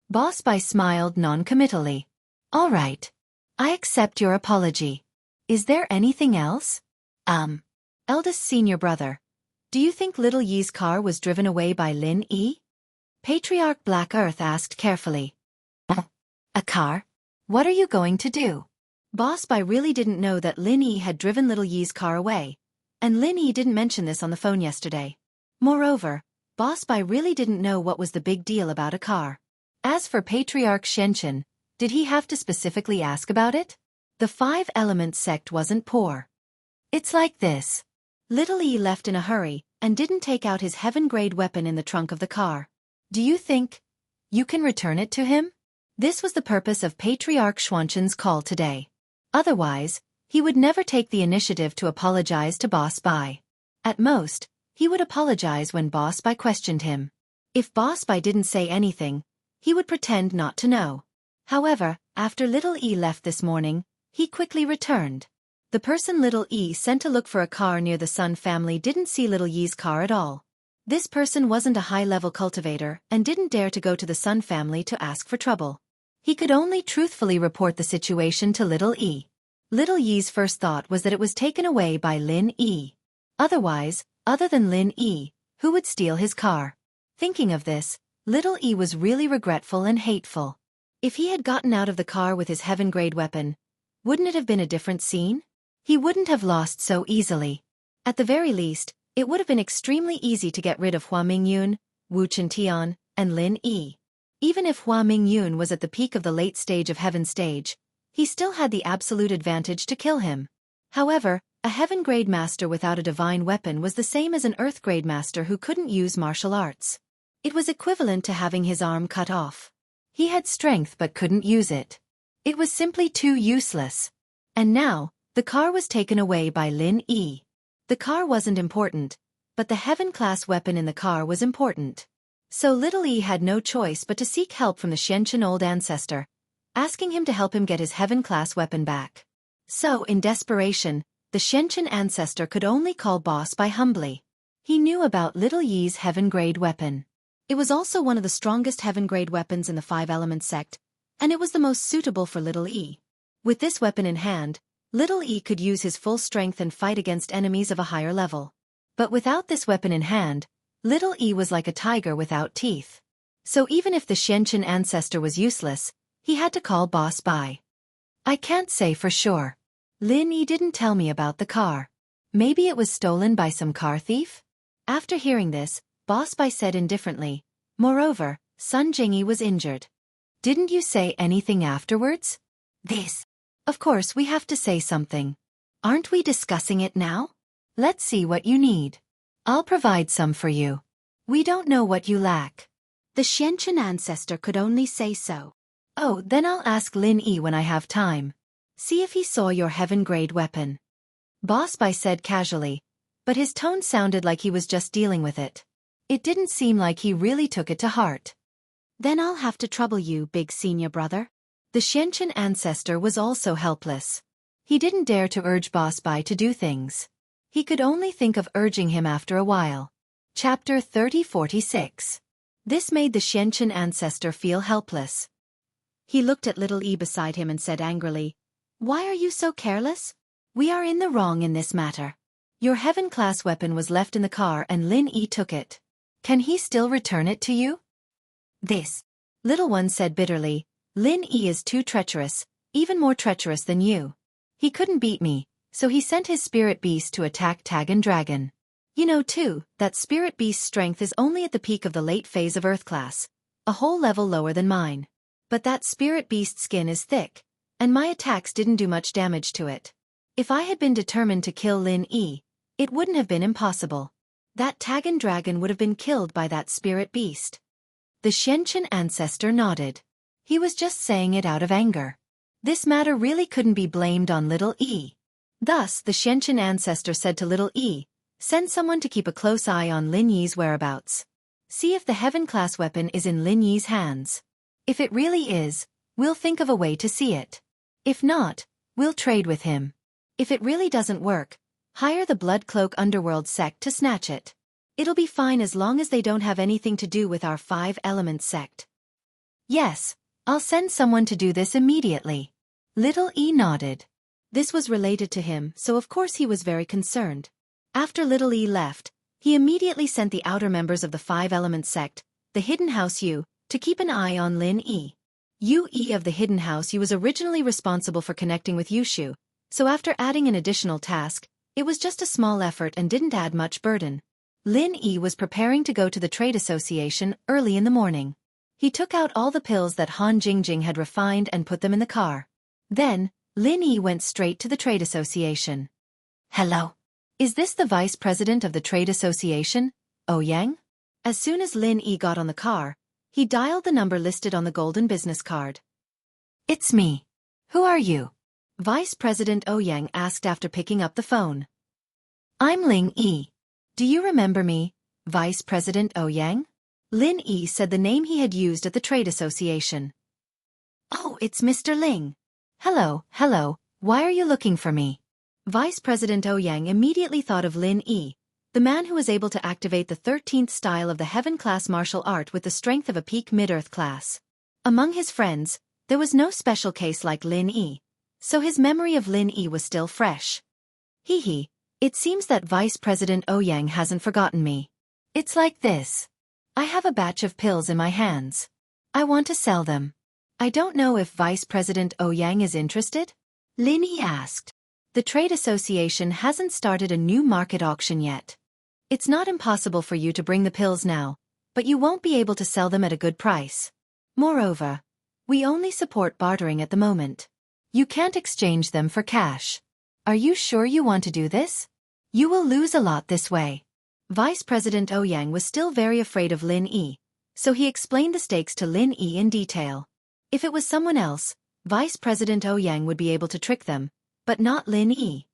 Boss Bai smiled non-committally. All right. I accept your apology. Is there anything else? Eldest senior brother. Do you think little Yi's car was driven away by Lin Yi? Patriarch Black Earth asked carefully. A car? What are you going to do? Boss Bai really didn't know that Lin Yi had driven little Yi's car away, and Lin Yi didn't mention this on the phone yesterday. Moreover, Boss Bai really didn't know what was the big deal about a car. As for Patriarch Xianxia, did he have to specifically ask about it? The five-element sect wasn't poor. It's like this. Little Yi left in a hurry and didn't take out his heaven-grade weapon in the trunk of the car. Do you think you can return it to him? This was the purpose of Patriarch Xianxia's call today. Otherwise, he would never take the initiative to apologize to Boss Bai. At most, he would apologize when Boss Bai questioned him. If Boss Bai didn't say anything, he would pretend not to know. However, after Little Yi left this morning, he quickly returned. The person Little Yi sent to look for a car near the Sun family didn't see Little Yi's car at all. This person wasn't a high-level cultivator and didn't dare to go to the Sun family to ask for trouble. He could only truthfully report the situation to Little Yi. Little Yi's first thought was that it was taken away by Lin Yi. Otherwise, other than Lin Yi, who would steal his car? Thinking of this, Little Yi was really regretful and hateful. If he had gotten out of the car with his heaven-grade weapon, wouldn't it have been a different scene? He wouldn't have lost so easily. At the very least, it would have been extremely easy to get rid of Hua Mingyun, Wu Chintian, and Lin Yi. Even if Hua Mingyun was at the peak of the late stage of Heaven stage, he still had the absolute advantage to kill him. However, a Heaven-grade master without a divine weapon was the same as an Earth-grade master who couldn't use martial arts. It was equivalent to having his arm cut off. He had strength but couldn't use it. It was simply too useless. And now, the car was taken away by Lin Yi. The car wasn't important, but the Heaven-class weapon in the car was important. So Little Yi had no choice but to seek help from the Xianxia old ancestor, asking him to help him get his Heaven-class weapon back. So, in desperation, the Xianxia ancestor could only call Boss Bai humbly. He knew about Little Yi's Heaven-grade weapon. It was also one of the strongest Heaven-grade weapons in the five-element sect, and it was the most suitable for Little Yi. With this weapon in hand, Little Yi could use his full strength and fight against enemies of a higher level. But without this weapon in hand, Little Yi was like a tiger without teeth. So even if the Xianxia ancestor was useless, he had to call Boss Bai. I can't say for sure. Lin Yi didn't tell me about the car. Maybe it was stolen by some car thief? After hearing this, Boss Bai said indifferently, moreover, Sun Jingyi was injured. Didn't you say anything afterwards? Of course we have to say something. Aren't we discussing it now? Let's see what you need. I'll provide some for you. We don't know what you lack. The Xianxia ancestor could only say so. Oh, then I'll ask Lin Yi when I have time. See if he saw your heaven-grade weapon. Boss Bai said casually, but his tone sounded like he was just dealing with it. It didn't seem like he really took it to heart. Then I'll have to trouble you, big senior brother. The Xianxia ancestor was also helpless. He didn't dare to urge Boss Bai to do things. He could only think of urging him after a while. Chapter 3046. This made the Xianxia ancestor feel helpless. He looked at Little Yi beside him and said angrily, "Why are you so careless? We are in the wrong in this matter. Your heaven-class weapon was left in the car and Lin Yi took it. Can he still return it to you?" Little one said bitterly, "Lin Yi is too treacherous, even more treacherous than you. He couldn't beat me, so he sent his spirit beast to attack Tagan Dragon. You know too, that spirit beast's strength is only at the peak of the late phase of Earth class, a whole level lower than mine. But that spirit beast's skin is thick, and my attacks didn't do much damage to it. If I had been determined to kill Lin Yi, it wouldn't have been impossible. That Tagan dragon would have been killed by that spirit beast. The Xianxia ancestor nodded. He was just saying it out of anger. This matter really couldn't be blamed on little E. Thus, the Xianxia ancestor said to little E, "Send someone to keep a close eye on Lin Yi's whereabouts. See if the heaven-class weapon is in Lin Yi's hands. If it really is, we'll think of a way to see it. If not, we'll trade with him. If it really doesn't work, hire the Blood Cloak Underworld sect to snatch it. It'll be fine as long as they don't have anything to do with our 5 Elements sect." "Yes, I'll send someone to do this immediately." Little E nodded. This was related to him, so of course he was very concerned. After Little E left, he immediately sent the outer members of the 5 Elements sect, the Hidden House U, to keep an eye on Lin E. UE of the Hidden House U was originally responsible for connecting with Yushu, so after adding an additional task, it was just a small effort and didn't add much burden. Lin E was preparing to go to the trade association early in the morning. He took out all the pills that Han Jingjing had refined and put them in the car. Then, Lin E went straight to the trade association. "Hello. Is this the vice president of the trade association, Ouyang?" As soon as Lin E got on the car, he dialed the number listed on the golden business card. "It's me. Who are you?" Vice President Ouyang asked after picking up the phone. "I'm Ling E. Do you remember me, Vice President Ouyang?" Lin E said the name he had used at the trade association. "Oh, it's Mr. Ling. Hello, why are you looking for me?" Vice President Ouyang immediately thought of Lin E, the man who was able to activate the 13th style of the heaven-class martial art with the strength of a peak mid-earth class. Among his friends, there was no special case like Lin E, so his memory of Lin E was still fresh. Hee, it seems that Vice President Ouyang hasn't forgotten me. It's like this. I have a batch of pills in my hands. I want to sell them. I don't know if Vice President Ouyang is interested? Lin E asked. The trade association hasn't started a new market auction yet. It's not impossible for you to bring the pills now, but you won't be able to sell them at a good price. Moreover, we only support bartering at the moment. You can't exchange them for cash. Are you sure you want to do this? You will lose a lot this way. Vice President Ouyang was still very afraid of Lin E, so he explained the stakes to Lin E in detail. If it was someone else, Vice President Ouyang would be able to trick them, but not Lin E.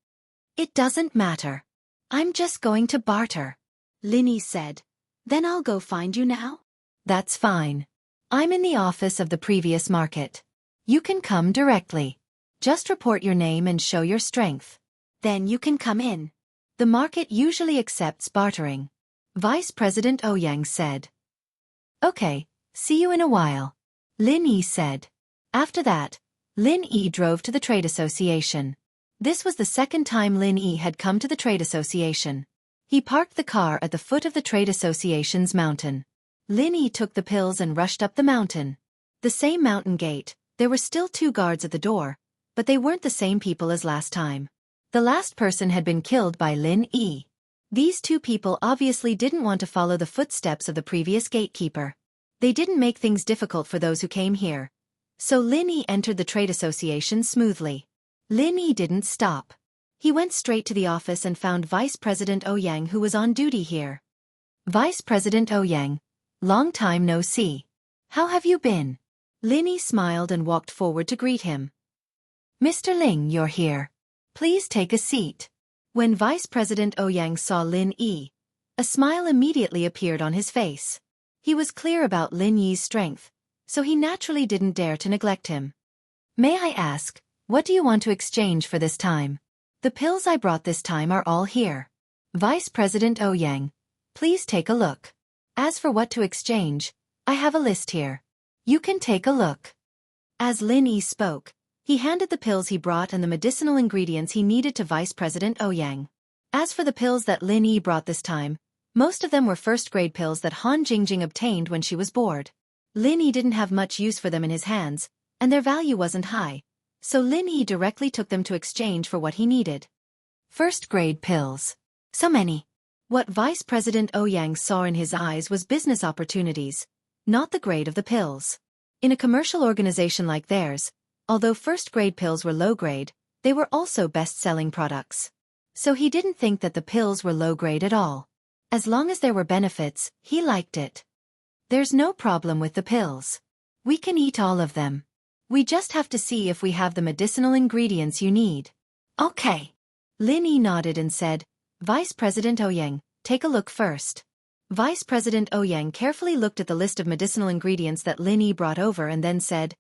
"It doesn't matter. I'm just going to barter," Lin E said. "Then I'll go find you now?" "That's fine. I'm in the office of the previous market. You can come directly. Just report your name and show your strength. Then you can come in. The market usually accepts bartering," Vice President Ouyang said. "Okay, see you in a while," Lin E said. After that, Lin E drove to the trade association. This was the second time Lin E had come to the trade association. He parked the car at the foot of the trade association's mountain. Lin E took the pills and rushed up the mountain. The same mountain gate, there were still 2 guards at the door, but they weren't the same people as last time. The last person had been killed by Lin E. These 2 people obviously didn't want to follow the footsteps of the previous gatekeeper. They didn't make things difficult for those who came here. So Lin E entered the trade association smoothly. Lin E didn't stop. He went straight to the office and found Vice President Ouyang, who was on duty here. "Vice President Ouyang, long time no see. How have you been?" Lin E smiled and walked forward to greet him. "Mr. Ling, you're here. Please take a seat." When Vice President Ouyang saw Lin E, a smile immediately appeared on his face. He was clear about Lin Yi's strength, so he naturally didn't dare to neglect him. "May I ask, what do you want to exchange for this time?" "The pills I brought this time are all here. Vice President Ouyang, please take a look. As for what to exchange, I have a list here. You can take a look." As Lin E spoke, he handed the pills he brought and the medicinal ingredients he needed to Vice President Ouyang. As for the pills that Lin E brought this time, most of them were first-grade pills that Han Jingjing obtained when she was bored. Lin E didn't have much use for them in his hands, and their value wasn't high, so Lin E directly took them to exchange for what he needed. First-grade pills. So many. What Vice President Ouyang saw in his eyes was business opportunities, not the grade of the pills. In a commercial organization like theirs, although first-grade pills were low-grade, they were also best-selling products. So he didn't think that the pills were low-grade at all. As long as there were benefits, he liked it. There's no problem with the pills. We can eat all of them. We just have to see if we have the medicinal ingredients you need. Okay. Lin Yi nodded and said, Vice President Ouyang, take a look first. Vice President Ouyang carefully looked at the list of medicinal ingredients that Lin Yi brought over and then said,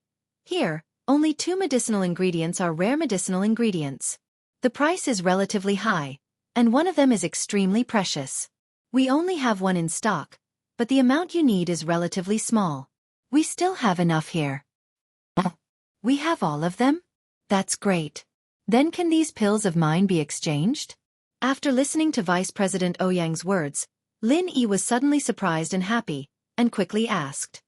Here, only 2 medicinal ingredients are rare medicinal ingredients. The price is relatively high, and one of them is extremely precious. We only have one in stock, but the amount you need is relatively small. We still have enough here. We have all of them? That's great. Then can these pills of mine be exchanged? After listening to Vice President Ouyang's words, Lin Yi was suddenly surprised and happy, and quickly asked.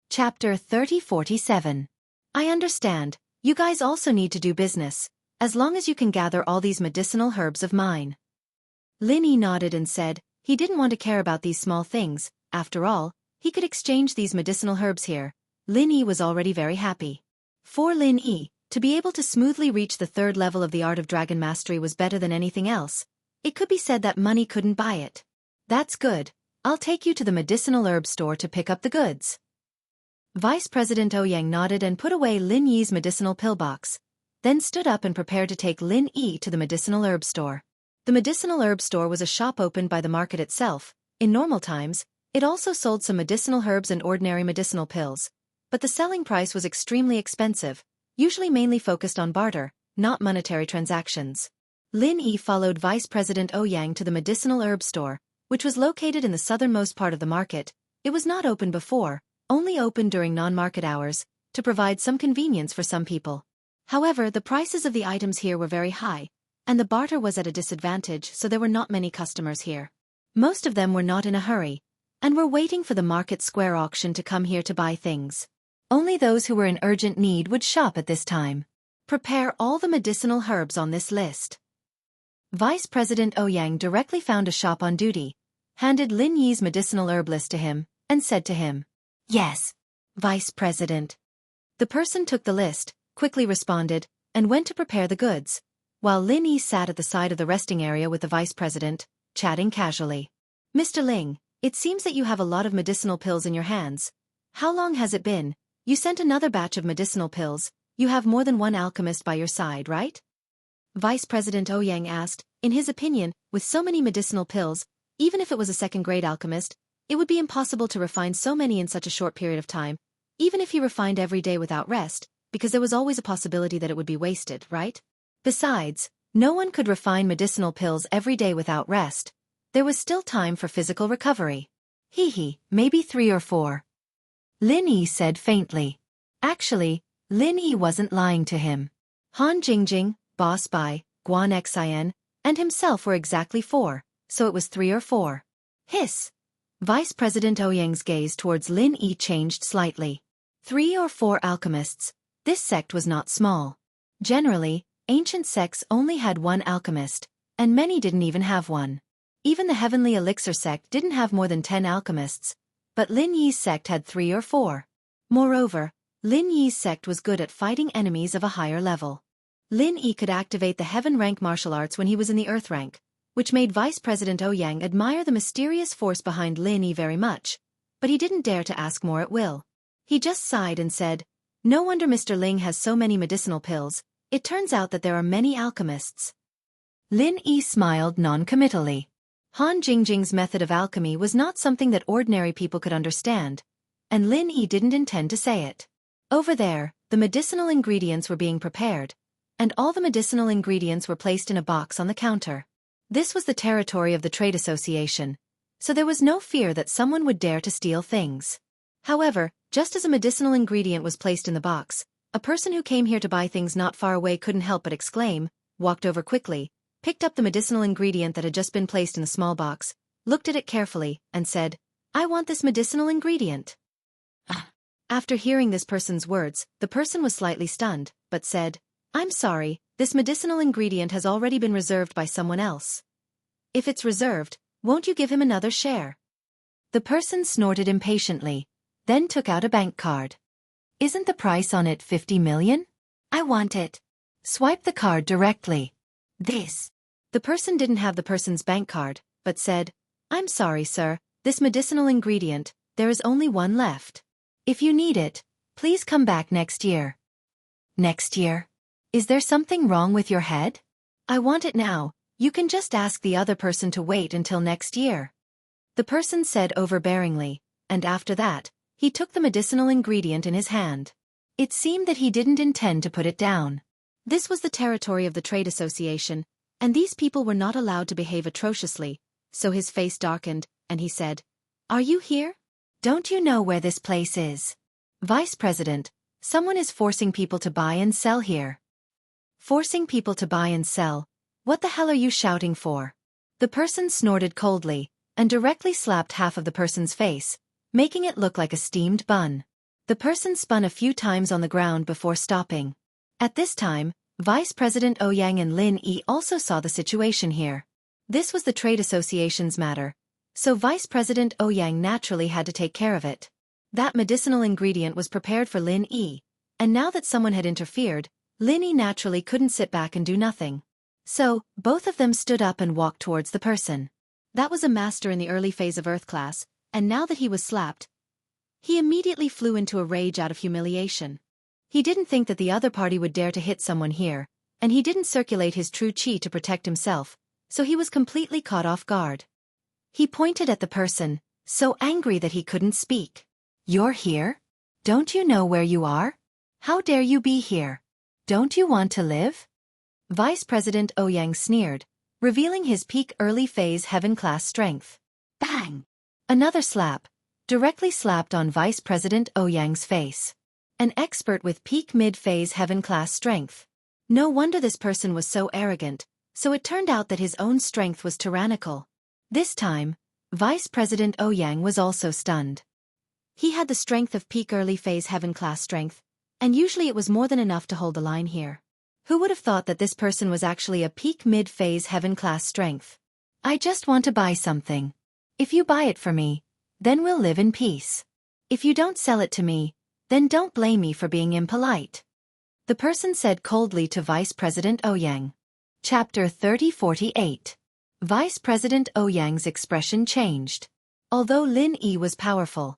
Chapter 3047. I understand, you guys also need to do business, as long as you can gather all these medicinal herbs of mine. Lin Yi nodded and said, he didn't want to care about these small things, after all, he could exchange these medicinal herbs here. Lin Yi was already very happy. For Lin Yi, to be able to smoothly reach the 3rd level of the art of dragon mastery was better than anything else. It could be said that money couldn't buy it. That's good. I'll take you to the medicinal herb store to pick up the goods. Vice President Ouyang nodded and put away Lin Yi's medicinal pill box, then stood up and prepared to take Lin Yi to the medicinal herb store. The medicinal herb store was a shop opened by the market itself. In normal times, it also sold some medicinal herbs and ordinary medicinal pills, but the selling price was extremely expensive, usually mainly focused on barter, not monetary transactions. Lin Yi followed Vice President Ouyang to the medicinal herb store, which was located in the southernmost part of the market. It was not open before, only open during non-market hours, to provide some convenience for some people. However, the prices of the items here were very high, and the barter was at a disadvantage, so there were not many customers here. Most of them were not in a hurry, and were waiting for the market square auction to come here to buy things. Only those who were in urgent need would shop at this time. Prepare all the medicinal herbs on this list. Vice President Ouyang directly found a shop on duty, handed Lin Yi's medicinal herb list to him, and said to him, Yes, Vice President. The person took the list, quickly responded, and went to prepare the goods, while Lin Yi sat at the side of the resting area with the Vice President, chatting casually. Mr. Ling, it seems that you have a lot of medicinal pills in your hands. How long has it been? You sent another batch of medicinal pills. You have more than one alchemist by your side, right? Vice President Ouyang asked. In his opinion, with so many medicinal pills, even if it was a second-grade alchemist, it would be impossible to refine so many in such a short period of time, even if he refined every day without rest, because there was always a possibility that it would be wasted, right? Besides, no one could refine medicinal pills every day without rest. There was still time for physical recovery. Maybe 3 or 4. Lin Yi said faintly. Actually, Lin Yi wasn't lying to him. Han Jingjing, Boss Bai, Guan Xian, and himself were exactly 4, so it was 3 or 4. Hiss. Vice President Ouyang's gaze towards Lin Yi changed slightly. 3 or 4 alchemists. This sect was not small. Generally, ancient sects only had 1 alchemist, and many didn't even have one. Even the Heavenly Elixir sect didn't have more than 10 alchemists, but Lin Yi's sect had 3 or 4. Moreover, Lin Yi's sect was good at fighting enemies of a higher level. Lin Yi could activate the heaven rank martial arts when he was in the earth rank, which made Vice President Ouyang admire the mysterious force behind Lin Yi very much, but he didn't dare to ask more at will. He just sighed and said, No wonder Mr. Ling has so many medicinal pills. It turns out that there are many alchemists. Lin Yi smiled non-committally. Han Jingjing's method of alchemy was not something that ordinary people could understand, and Lin Yi didn't intend to say it. Over there, the medicinal ingredients were being prepared, and all the medicinal ingredients were placed in a box on the counter. This was the territory of the trade association, so there was no fear that someone would dare to steal things. However, just as a medicinal ingredient was placed in the box, a person who came here to buy things not far away couldn't help but exclaim, walked over quickly, picked up the medicinal ingredient that had just been placed in the small box, looked at it carefully, and said, I want this medicinal ingredient. After hearing this person's words, the person was slightly stunned, but said, I'm sorry, this medicinal ingredient has already been reserved by someone else. If it's reserved, won't you give him another share? The person snorted impatiently, then took out a bank card. Isn't the price on it 50 million? I want it. Swipe the card directly. This. The person didn't have the person's bank card, but said, I'm sorry, sir, this medicinal ingredient, there is only one left. If you need it, please come back next year. Next year? Is there something wrong with your head? I want it now, you can just ask the other person to wait until next year. The person said overbearingly, and after that, he took the medicinal ingredient in his hand. It seemed that he didn't intend to put it down. This was the territory of the trade association, and these people were not allowed to behave atrociously, so his face darkened, and he said, "Are you here? Don't you know where this place is? Vice President, someone is forcing people to buy and sell here." Forcing people to buy and sell? What the hell are you shouting for? The person snorted coldly, and directly slapped half of the person's face, making it look like a steamed bun. The person spun a few times on the ground before stopping. At this time, Vice President Ouyang and Lin Yi also saw the situation here. This was the trade association's matter, so Vice President Ouyang naturally had to take care of it. That medicinal ingredient was prepared for Lin Yi, and now that someone had interfered, Lin Yi naturally couldn't sit back and do nothing. So, both of them stood up and walked towards the person. That was a master in the early phase of Earth class, and now that he was slapped, he immediately flew into a rage out of humiliation. He didn't think that the other party would dare to hit someone here, and he didn't circulate his true chi to protect himself, so he was completely caught off guard. He pointed at the person, so angry that he couldn't speak. "You're here? Don't you know where you are? How dare you be here? Don't you want to live?" Vice President Ouyang sneered, revealing his peak early phase heaven class strength. Bang! Another slap, directly slapped on Vice President Ouyang's face. An expert with peak mid-phase heaven class strength. No wonder this person was so arrogant, so it turned out that his own strength was tyrannical. This time, Vice President Ouyang was also stunned. He had the strength of peak early phase heaven class strength, and usually it was more than enough to hold the line here. Who would have thought that this person was actually a peak mid-phase heaven class strength? "I just want to buy something. If you buy it for me, then we'll live in peace. If you don't sell it to me, then don't blame me for being impolite," the person said coldly to Vice President Ouyang. Chapter 3048. Vice President Ouyang's expression changed. Although Lin Yi was powerful,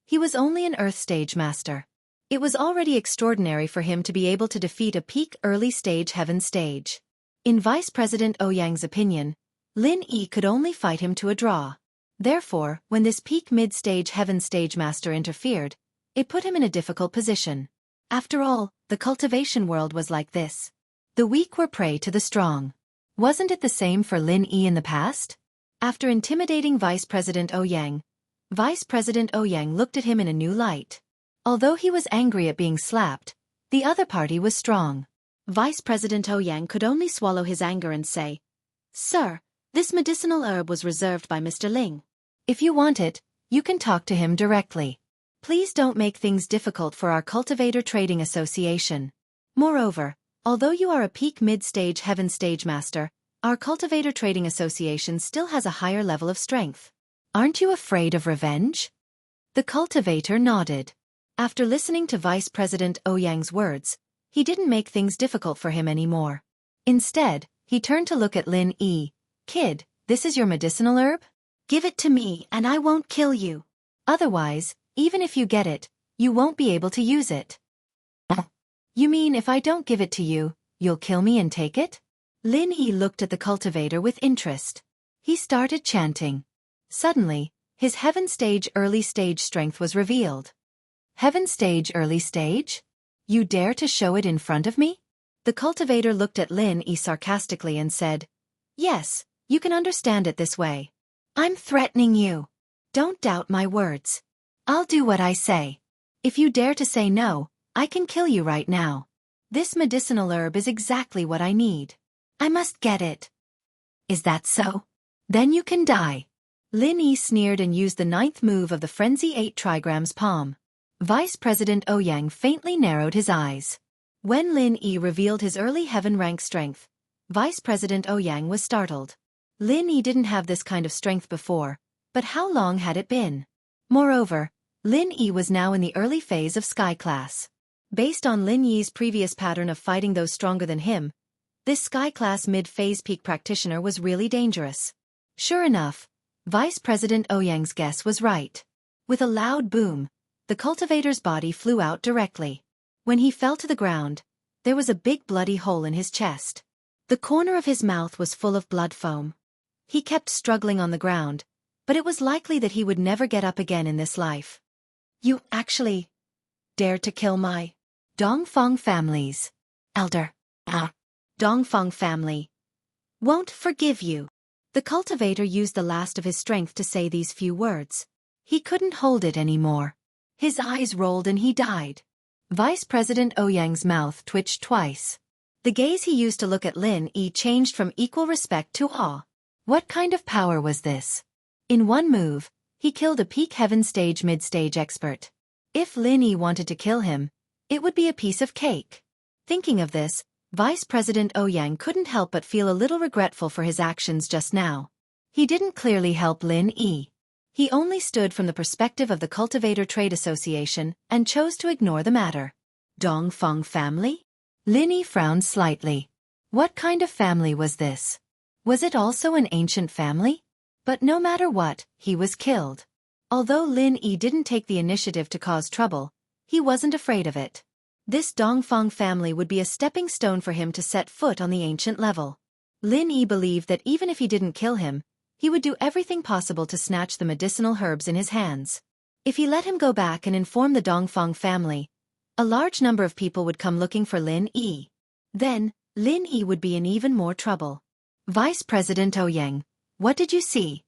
he was only an Earth stage master. It was already extraordinary for him to be able to defeat a peak early stage heaven stage. In Vice President Ouyang's opinion, Lin Yi could only fight him to a draw. Therefore, when this peak mid-stage heaven stage master interfered, it put him in a difficult position. After all, the cultivation world was like this. The weak were prey to the strong. Wasn't it the same for Lin Yi in the past? After intimidating Vice President Ouyang, Vice President Ouyang looked at him in a new light. Although he was angry at being slapped, the other party was strong. Vice President Ouyang could only swallow his anger and say, "Sir, this medicinal herb was reserved by Mr. Ling. If you want it, you can talk to him directly. Please don't make things difficult for our Cultivator Trading Association. Moreover, although you are a peak mid-stage heaven stage master, our Cultivator Trading Association still has a higher level of strength. Aren't you afraid of revenge?" The cultivator nodded. After listening to Vice President Ouyang's words, he didn't make things difficult for him anymore. Instead, he turned to look at Lin Yi. "Kid, this is your medicinal herb? Give it to me and I won't kill you. Otherwise, even if you get it, you won't be able to use it." "You mean if I don't give it to you, you'll kill me and take it?" Lin Yi looked at the cultivator with interest. He started chanting. Suddenly, his heaven stage early stage strength was revealed. "Heaven stage early stage? You dare to show it in front of me?" The cultivator looked at Lin Yi sarcastically and said, "Yes, you can understand it this way. I'm threatening you. Don't doubt my words. I'll do what I say. If you dare to say no, I can kill you right now. This medicinal herb is exactly what I need. I must get it." "Is that so? Then you can die." Lin Yi sneered and used the 9th move of the Frenzy 8 trigrams palm. Vice President Ouyang faintly narrowed his eyes. When Lin Yi revealed his early heaven rank strength, Vice President Ouyang was startled. Lin Yi didn't have this kind of strength before, but how long had it been? Moreover, Lin Yi was now in the early phase of Sky class. Based on Lin Yi's previous pattern of fighting those stronger than him, this Sky class mid-phase peak practitioner was really dangerous. Sure enough, Vice President Ouyang's guess was right. With a loud boom, the cultivator's body flew out directly. When he fell to the ground, there was a big bloody hole in his chest. The corner of his mouth was full of blood foam. He kept struggling on the ground, but it was likely that he would never get up again in this life. You actually dared to kill my Dongfeng family's elder. Dongfeng family won't forgive you. The cultivator used the last of his strength to say these few words. He couldn't hold it anymore. His eyes rolled and he died. Vice President Ouyang's mouth twitched twice. The gaze he used to look at Lin Yi changed from equal respect to awe. What kind of power was this? In one move, he killed a peak heaven stage mid-stage expert. If Lin Yi wanted to kill him, it would be a piece of cake. Thinking of this, Vice President Ouyang couldn't help but feel a little regretful for his actions just now. He didn't clearly help Lin Yi. He only stood from the perspective of the Cultivator Trade Association and chose to ignore the matter. Dongfeng family? Lin Yi frowned slightly. What kind of family was this? Was it also an ancient family? But no matter what, he was killed. Although Lin Yi didn't take the initiative to cause trouble, he wasn't afraid of it. This Dongfeng family would be a stepping stone for him to set foot on the ancient level. Lin Yi believed that even if he didn't kill him, he would do everything possible to snatch the medicinal herbs in his hands. If he let him go back and inform the Dongfeng family, a large number of people would come looking for Lin Yi. Then, Lin Yi would be in even more trouble. Vice President Ouyang, what did you see?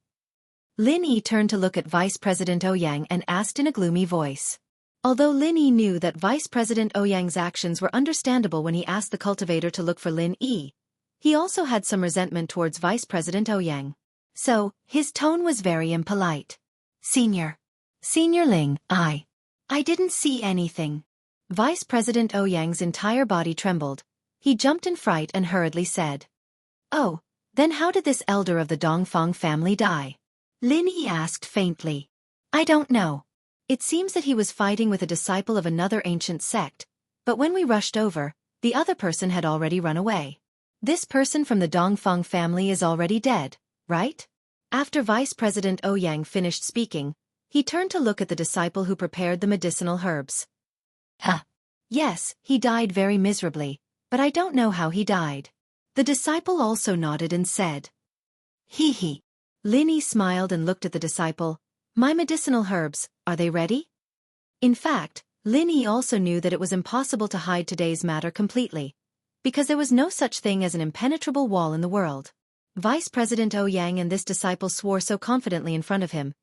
Lin Yi turned to look at Vice President Ouyang and asked in a gloomy voice. Although Lin Yi knew that Vice President Ouyang's actions were understandable when he asked the cultivator to look for Lin Yi, he also had some resentment towards Vice President Ouyang. So, his tone was very impolite. Senior Ling, I didn't see anything. Vice President Ouyang's entire body trembled. He jumped in fright and hurriedly said. Oh, then how did this elder of the Dongfeng family die? Lin Yi asked faintly. I don't know. It seems that he was fighting with a disciple of another ancient sect, but when we rushed over, the other person had already run away. This person from the Dongfeng family is already dead, right? After Vice President Ouyang finished speaking, he turned to look at the disciple who prepared the medicinal herbs. Yes, he died very miserably, but I don't know how he died. The disciple also nodded and said. Hee. Lin Yi smiled and looked at the disciple. My medicinal herbs, are they ready? In fact, Lin Yi also knew that it was impossible to hide today's matter completely, because there was no such thing as an impenetrable wall in the world. Vice President Ouyang and this disciple swore so confidently in front of him,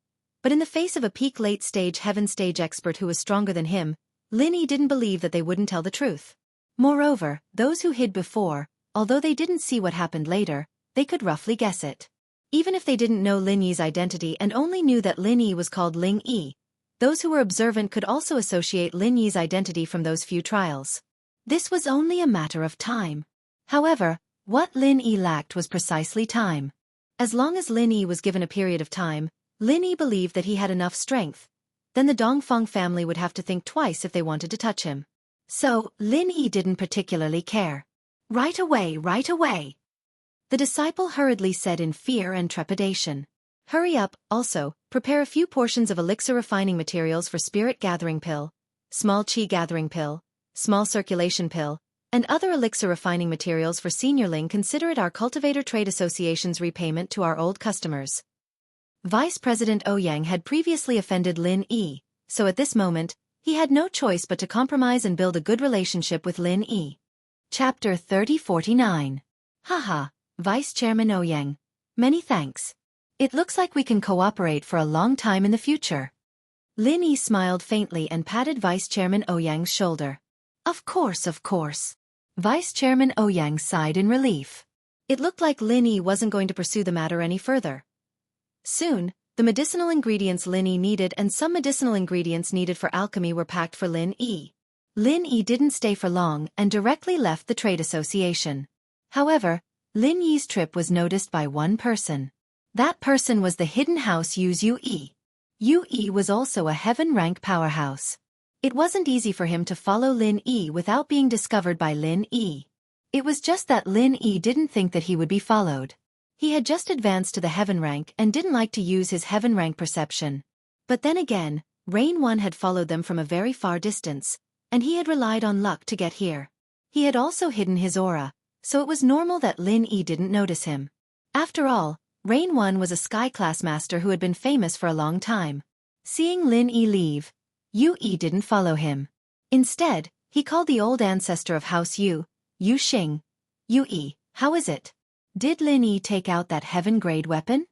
but in the face of a peak late-stage heaven stage expert who was stronger than him, Lin Yi didn't believe that they wouldn't tell the truth. Moreover, those who hid before, although they didn't see what happened later, they could roughly guess it. Even if they didn't know Lin Yi's identity and only knew that Lin Yi was called Ling Yi, those who were observant could also associate Lin Yi's identity from those few trials. This was only a matter of time. However, what Lin Yi lacked was precisely time. As long as Lin Yi was given a period of time, Lin Yi believed that he had enough strength. Then the Dongfeng family would have to think twice if they wanted to touch him. So, Lin Yi didn't particularly care. Right away. The disciple hurriedly said in fear and trepidation. Hurry up, also, prepare a few portions of elixir refining materials for spirit gathering pill, small qi gathering pill, small circulation pill, and other elixir refining materials for Senior Ling. Consider it our Cultivator Trade Association's repayment to our old customers. Vice President Ouyang had previously offended Lin Yi, so at this moment, he had no choice but to compromise and build a good relationship with Lin Yi. Chapter 3049. Haha, Vice Chairman Ouyang. Many thanks. It looks like we can cooperate for a long time in the future. Lin Yi smiled faintly and patted Vice Chairman Ouyang's shoulder. Of course. Vice Chairman Ouyang sighed in relief. It looked like Lin Yi wasn't going to pursue the matter any further. Soon, the medicinal ingredients Lin Yi needed and some medicinal ingredients needed for alchemy were packed for Lin Yi. Lin Yi didn't stay for long and directly left the trade association. However, Lin Yi's trip was noticed by one person. That person was the hidden house Yu's Yu Yi. Yu Yi was also a heaven-rank powerhouse. It wasn't easy for him to follow Lin Yi without being discovered by Lin Yi. It was just that Lin Yi didn't think that he would be followed. He had just advanced to the heaven rank and didn't like to use his heaven rank perception. But then again, Rain 1 had followed them from a very far distance, and he had relied on luck to get here. He had also hidden his aura, so it was normal that Lin Yi didn't notice him. After all, Rain 1 was a sky class master who had been famous for a long time. Seeing Lin Yi leave, Yu Yi didn't follow him. Instead, he called the old ancestor of House Yu, Yu Xing. Yu Yi, how is it? Did Lin Yi take out that heaven-grade weapon?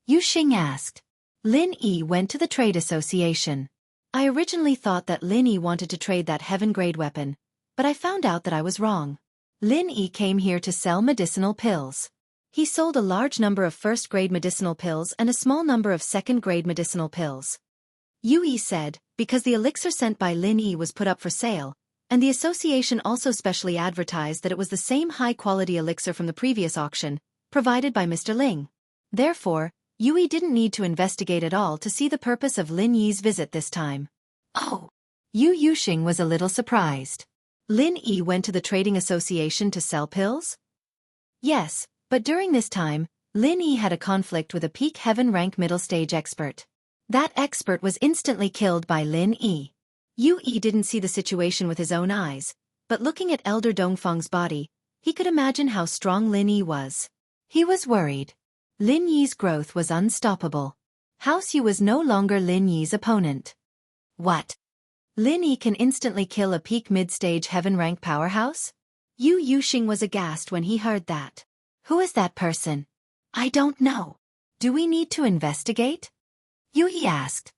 Yu Xing asked. Lin Yi went to the trade association. I originally thought that Lin Yi wanted to trade that heaven-grade weapon, but I found out that I was wrong. Lin Yi came here to sell medicinal pills. He sold a large number of first-grade medicinal pills and a small number of second-grade medicinal pills. Yu Yi said, because the elixir sent by Lin Yi was put up for sale, and the association also specially advertised that it was the same high-quality elixir from the previous auction, provided by Mr. Ling. Therefore, Yu Yi didn't need to investigate at all to see the purpose of Lin Yi's visit this time. Oh! Yu Yuxing was a little surprised. Lin Yi went to the trading association to sell pills? Yes, but during this time, Lin Yi had a conflict with a peak heaven rank middle stage expert. That expert was instantly killed by Lin Yi. Yu Yi didn't see the situation with his own eyes, but looking at Elder Dongfang's body, he could imagine how strong Lin Yi was. He was worried. Lin Yi's growth was unstoppable. House Yu was no longer Lin Yi's opponent. What? Lin Yi can instantly kill a peak mid-stage heaven rank powerhouse? Yu Yuxing was aghast when he heard that. Who is that person? I don't know. Do we need to investigate? Yu Yi asked.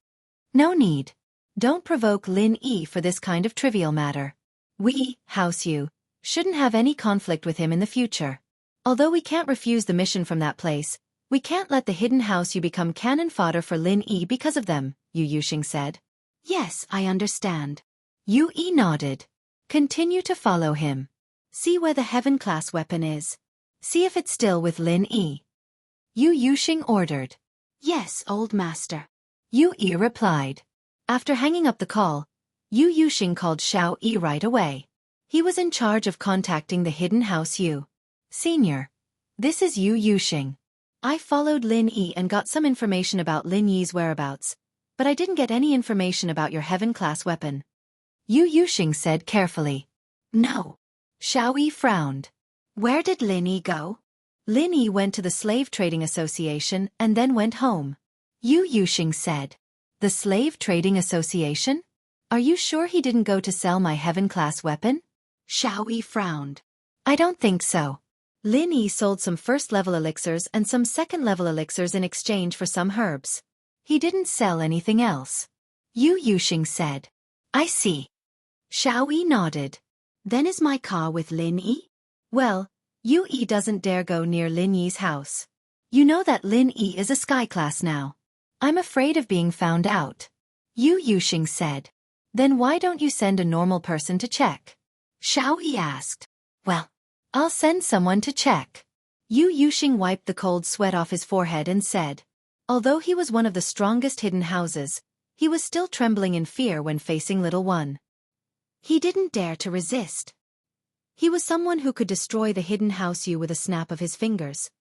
No need. Don't provoke Lin Yi for this kind of trivial matter. We, House Yu, shouldn't have any conflict with him in the future. Although we can't refuse the mission from that place, we can't let the hidden House Yu become cannon fodder for Lin Yi because of them, Yu Yuxing said. Yes, I understand. Yu Yi nodded. Continue to follow him. See where the heaven-class weapon is. See if it's still with Lin Yi. Yu Yuxing ordered. Yes, old master. Yu Yi replied. After hanging up the call, Yu Yuxing called Xiao Yi right away. He was in charge of contacting the hidden House Yu. Senior. This is Yu Yuxing. I followed Lin Yi and got some information about Lin Yi's whereabouts, but I didn't get any information about your heaven-class weapon. Yu Yuxing said carefully. No. Xiao Yi frowned. Where did Lin Yi go? Lin Yi went to the Slave Trading Association and then went home. Yu Yuxing said. The Slave Trading Association? Are you sure he didn't go to sell my heaven-class weapon? Xiao Yi frowned. I don't think so. Lin Yi sold some first-level elixirs and some second-level elixirs in exchange for some herbs. He didn't sell anything else. Yu Yuxing said. I see. Xiao Yi nodded. Then is my car with Lin Yi? Well, Yu Yi doesn't dare go near Lin Yi's house. You know that Lin Yi is a sky class now. I'm afraid of being found out. Yu Yuxing said. Then why don't you send a normal person to check? Xiao Yi asked. Well, I'll send someone to check. Yu Yuxing wiped the cold sweat off his forehead and said. Although he was one of the strongest hidden houses, he was still trembling in fear when facing Little One. He didn't dare to resist. He was someone who could destroy the hidden House Yu with a snap of his fingers.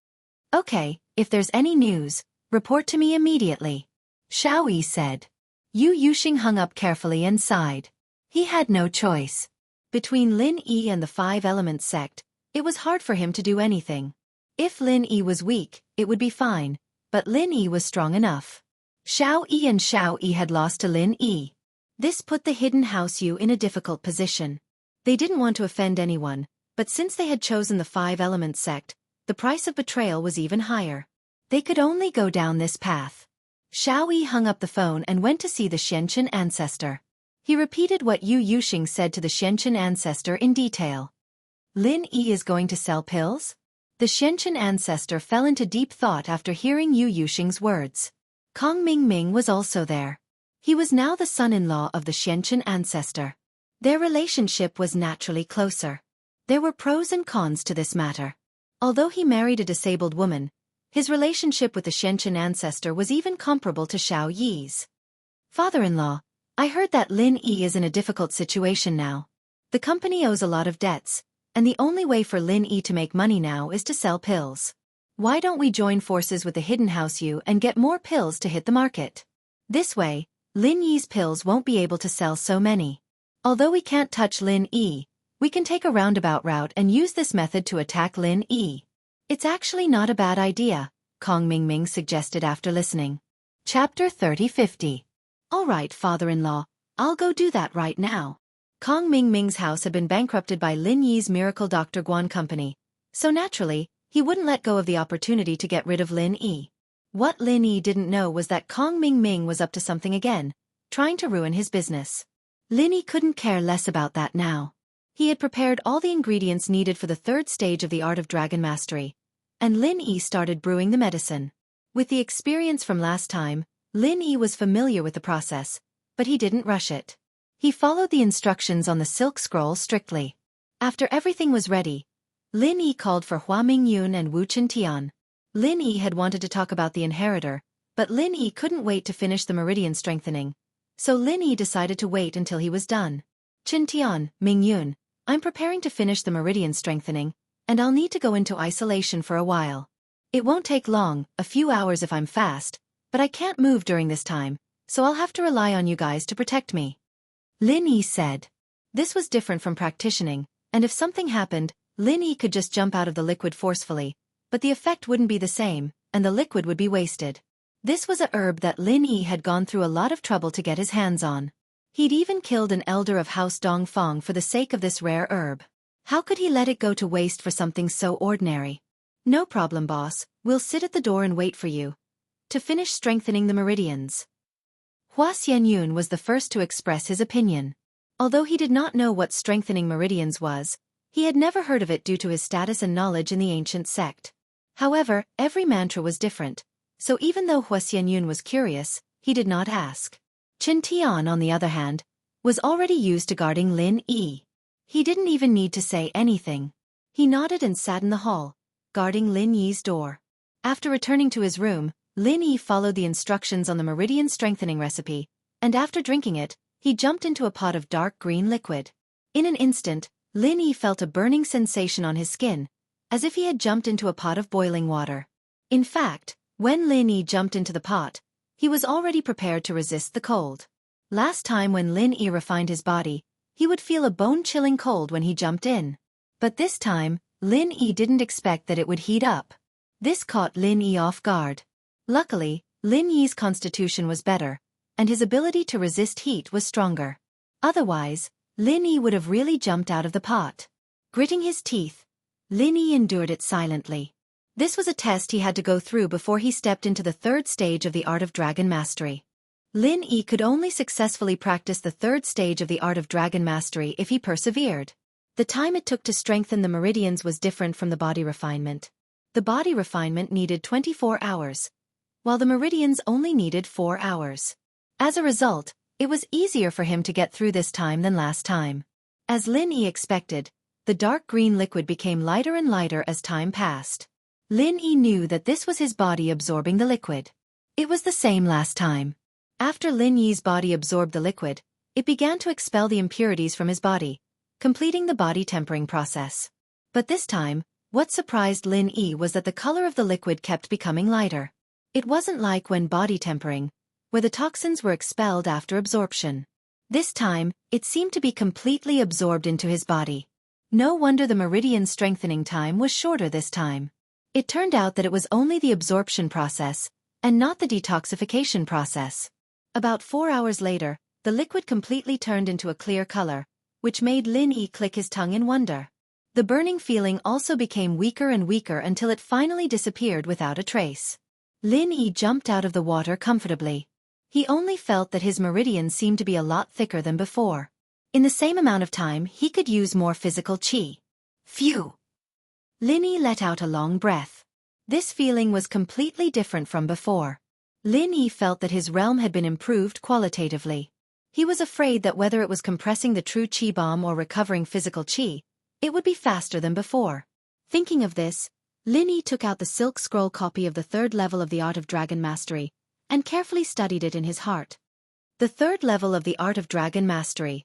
Okay, if there's any news, report to me immediately. Xiao Yi said. Yu Yuxing hung up carefully and sighed. He had no choice. Between Lin Yi and the Five Elements sect, it was hard for him to do anything. If Lin Yi was weak, it would be fine, but Lin Yi was strong enough. Xiao Yi and Xiao Yi had lost to Lin Yi. This put the hidden House Yu in a difficult position. They didn't want to offend anyone, but since they had chosen the Five Elements sect, the price of betrayal was even higher. They could only go down this path. Xiao Yi hung up the phone and went to see the Xianxia ancestor. He repeated what Yu Yuxing said to the Xianxia ancestor in detail. Lin Yi is going to sell pills? The Xianxia ancestor fell into deep thought after hearing Yu Yuxing's words. Kong Mingming was also there. He was now the son-in-law of the Xianxia ancestor. Their relationship was naturally closer. There were pros and cons to this matter. Although he married a disabled woman, his relationship with the Xianxia ancestor was even comparable to Xiao Yi's. Father-in-law, I heard that Lin Yi is in a difficult situation now. The company owes a lot of debts, and the only way for Lin Yi to make money now is to sell pills. Why don't we join forces with the Hidden House Yu and get more pills to hit the market? This way, Lin Yi's pills won't be able to sell so many. Although we can't touch Lin Yi, we can take a roundabout route and use this method to attack Lin Yi. It's actually not a bad idea, Kong Mingming suggested after listening. Chapter 30-50. Alright, father-in-law, I'll go do that right now. Kong Mingming's house had been bankrupted by Lin Yi's Miracle Dr. Guan Company, so naturally, he wouldn't let go of the opportunity to get rid of Lin Yi. What Lin Yi didn't know was that Kong Mingming was up to something again, trying to ruin his business. Lin Yi couldn't care less about that now. He had prepared all the ingredients needed for the third stage of the art of dragon mastery, and Lin Yi started brewing the medicine. With the experience from last time, Lin Yi was familiar with the process, but he didn't rush it. He followed the instructions on the silk scroll strictly. After everything was ready, Lin Yi called for Hua Mingyun and Wu Qintian. Lin Yi had wanted to talk about the inheritor, but Lin Yi couldn't wait to finish the meridian strengthening, so Lin Yi decided to wait until he was done. Qintian, Mingyun, I'm preparing to finish the meridian strengthening, and I'll need to go into isolation for a while. It won't take long, a few hours if I'm fast, but I can't move during this time, so I'll have to rely on you guys to protect me. Lin Yi said. This was different from practicing, and if something happened, Lin Yi could just jump out of the liquid forcefully, but the effect wouldn't be the same, and the liquid would be wasted. This was a herb that Lin Yi had gone through a lot of trouble to get his hands on. He'd even killed an elder of House Dongfang for the sake of this rare herb. How could he let it go to waste for something so ordinary? No problem, boss, we'll sit at the door and wait for you. To finish strengthening the meridians. Hua Xianyun was the first to express his opinion. Although he did not know what strengthening meridians was, he had never heard of it due to his status and knowledge in the ancient sect. However, every mantra was different, so even though Hua Xianyun was curious, he did not ask. Qin Tian, on the other hand, was already used to guarding Lin Yi. He didn't even need to say anything. He nodded and sat in the hall, guarding Lin Yi's door. After returning to his room, Lin Yi followed the instructions on the meridian strengthening recipe, and after drinking it, he jumped into a pot of dark green liquid. In an instant, Lin Yi felt a burning sensation on his skin, as if he had jumped into a pot of boiling water. In fact, when Lin Yi jumped into the pot, he was already prepared to resist the cold. Last time when Lin Yi refined his body, he would feel a bone-chilling cold when he jumped in. But this time, Lin Yi didn't expect that it would heat up. This caught Lin Yi off guard. Luckily, Lin Yi's constitution was better, and his ability to resist heat was stronger. Otherwise, Lin Yi would have really jumped out of the pot. Gritting his teeth, Lin Yi endured it silently. This was a test he had to go through before he stepped into the third stage of the art of dragon mastery. Lin Yi could only successfully practice the third stage of the art of dragon mastery if he persevered. The time it took to strengthen the meridians was different from the body refinement. The body refinement needed 24 hours, while the meridians only needed 4 hours. As a result, it was easier for him to get through this time than last time. As Lin Yi expected, the dark green liquid became lighter and lighter as time passed. Lin Yi knew that this was his body absorbing the liquid. It was the same last time. After Lin Yi's body absorbed the liquid, it began to expel the impurities from his body, completing the body tempering process. But this time, what surprised Lin Yi was that the color of the liquid kept becoming lighter. It wasn't like when body tempering, where the toxins were expelled after absorption. This time, it seemed to be completely absorbed into his body. No wonder the meridian strengthening time was shorter this time. It turned out that it was only the absorption process, and not the detoxification process. About 4 hours later, the liquid completely turned into a clear color, which made Lin Yi click his tongue in wonder. The burning feeling also became weaker and weaker until it finally disappeared without a trace. Lin Yi jumped out of the water comfortably. He only felt that his meridians seemed to be a lot thicker than before. In the same amount of time, he could use more physical qi. Phew! Lin Yi let out a long breath. This feeling was completely different from before. Lin Yi felt that his realm had been improved qualitatively. He was afraid that whether it was compressing the true qi bomb or recovering physical qi, it would be faster than before. Thinking of this, Lin Yi took out the silk scroll copy of the third level of the art of dragon mastery, and carefully studied it in his heart. The third level of the art of dragon mastery.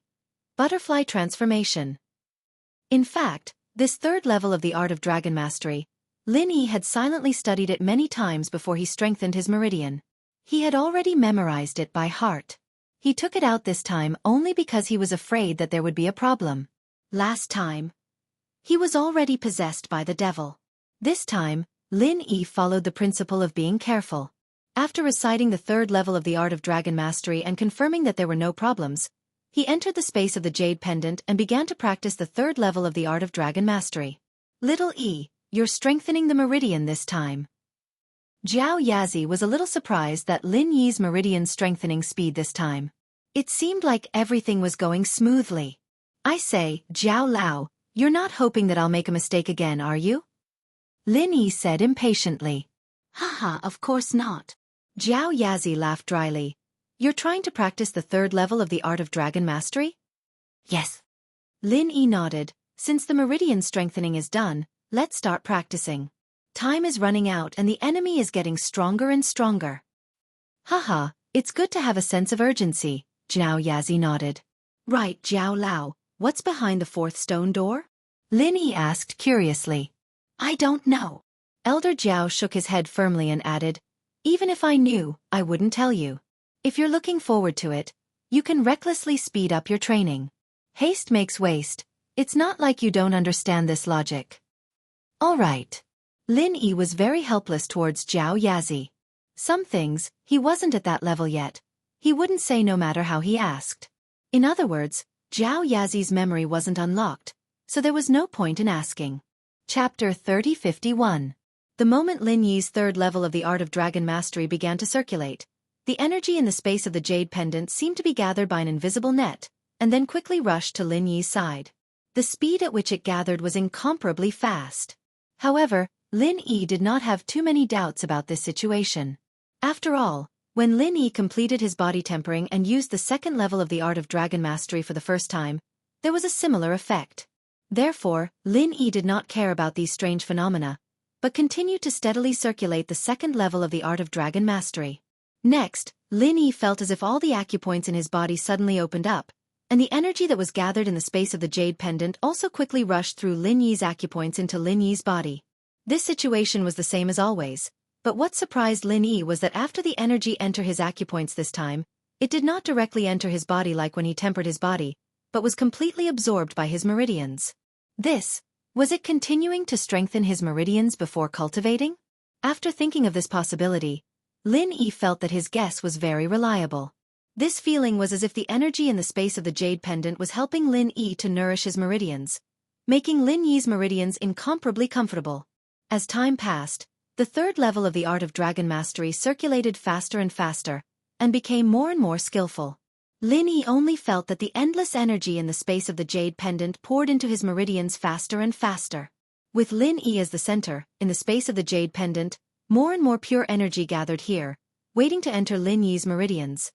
Butterfly transformation. In fact, this third level of the art of dragon mastery Lin Yi had silently studied it many times before he strengthened his meridian. He had already memorized it by heart. He took it out this time only because he was afraid that there would be a problem. Last time, he was already possessed by the devil. This time, Lin Yi followed the principle of being careful. After reciting the third level of the art of dragon mastery and confirming that there were no problems, he entered the space of the jade pendant and began to practice the third level of the art of dragon mastery. Little E, you're strengthening the meridian this time. Xianxia was a little surprised that Lin Yi's meridian strengthening speed this time. It seemed like everything was going smoothly. I say, Jiao Lao, you're not hoping that I'll make a mistake again, are you? Lin Yi said impatiently. Haha, of course not. Xianxia laughed dryly. You're trying to practice the third level of the art of dragon mastery? Yes. Lin Yi nodded. Since the meridian strengthening is done, let's start practicing. Time is running out and the enemy is getting stronger and stronger. Haha, it's good to have a sense of urgency, Xianxia nodded. Right, Jiao Lao, what's behind the fourth stone door? Lin Yi asked curiously. I don't know. Elder Jiao shook his head firmly and added, even if I knew, I wouldn't tell you. If you're looking forward to it, you can recklessly speed up your training. Haste makes waste. It's not like you don't understand this logic. All right. Lin Yi was very helpless towards Xianxia. Some things, he wasn't at that level yet. He wouldn't say no matter how he asked. In other words, Xianxia's memory wasn't unlocked, so there was no point in asking. Chapter 3051. The moment Lin Yi's third level of the art of dragon mastery began to circulate, the energy in the space of the jade pendant seemed to be gathered by an invisible net, and then quickly rushed to Lin Yi's side. The speed at which it gathered was incomparably fast. However, Lin Yi did not have too many doubts about this situation. After all, when Lin Yi completed his body tempering and used the second level of the art of dragon mastery for the first time, there was a similar effect. Therefore, Lin Yi did not care about these strange phenomena, but continued to steadily circulate the second level of the art of dragon mastery. Next, Lin Yi felt as if all the acupoints in his body suddenly opened up, and the energy that was gathered in the space of the jade pendant also quickly rushed through Lin Yi's acupoints into Lin Yi's body. This situation was the same as always, but what surprised Lin Yi was that after the energy entered his acupoints this time, it did not directly enter his body like when he tempered his body, but was completely absorbed by his meridians. Was it continuing to strengthen his meridians before cultivating? After thinking of this possibility, Lin Yi felt that his guess was very reliable. This feeling was as if the energy in the space of the jade pendant was helping Lin Yi to nourish his meridians, making Lin Yi's meridians incomparably comfortable. As time passed, the third level of the art of dragon mastery circulated faster and faster, and became more and more skillful. Lin Yi only felt that the endless energy in the space of the jade pendant poured into his meridians faster and faster. With Lin Yi as the center, in the space of the jade pendant, more and more pure energy gathered here, waiting to enter Lin Yi's meridians.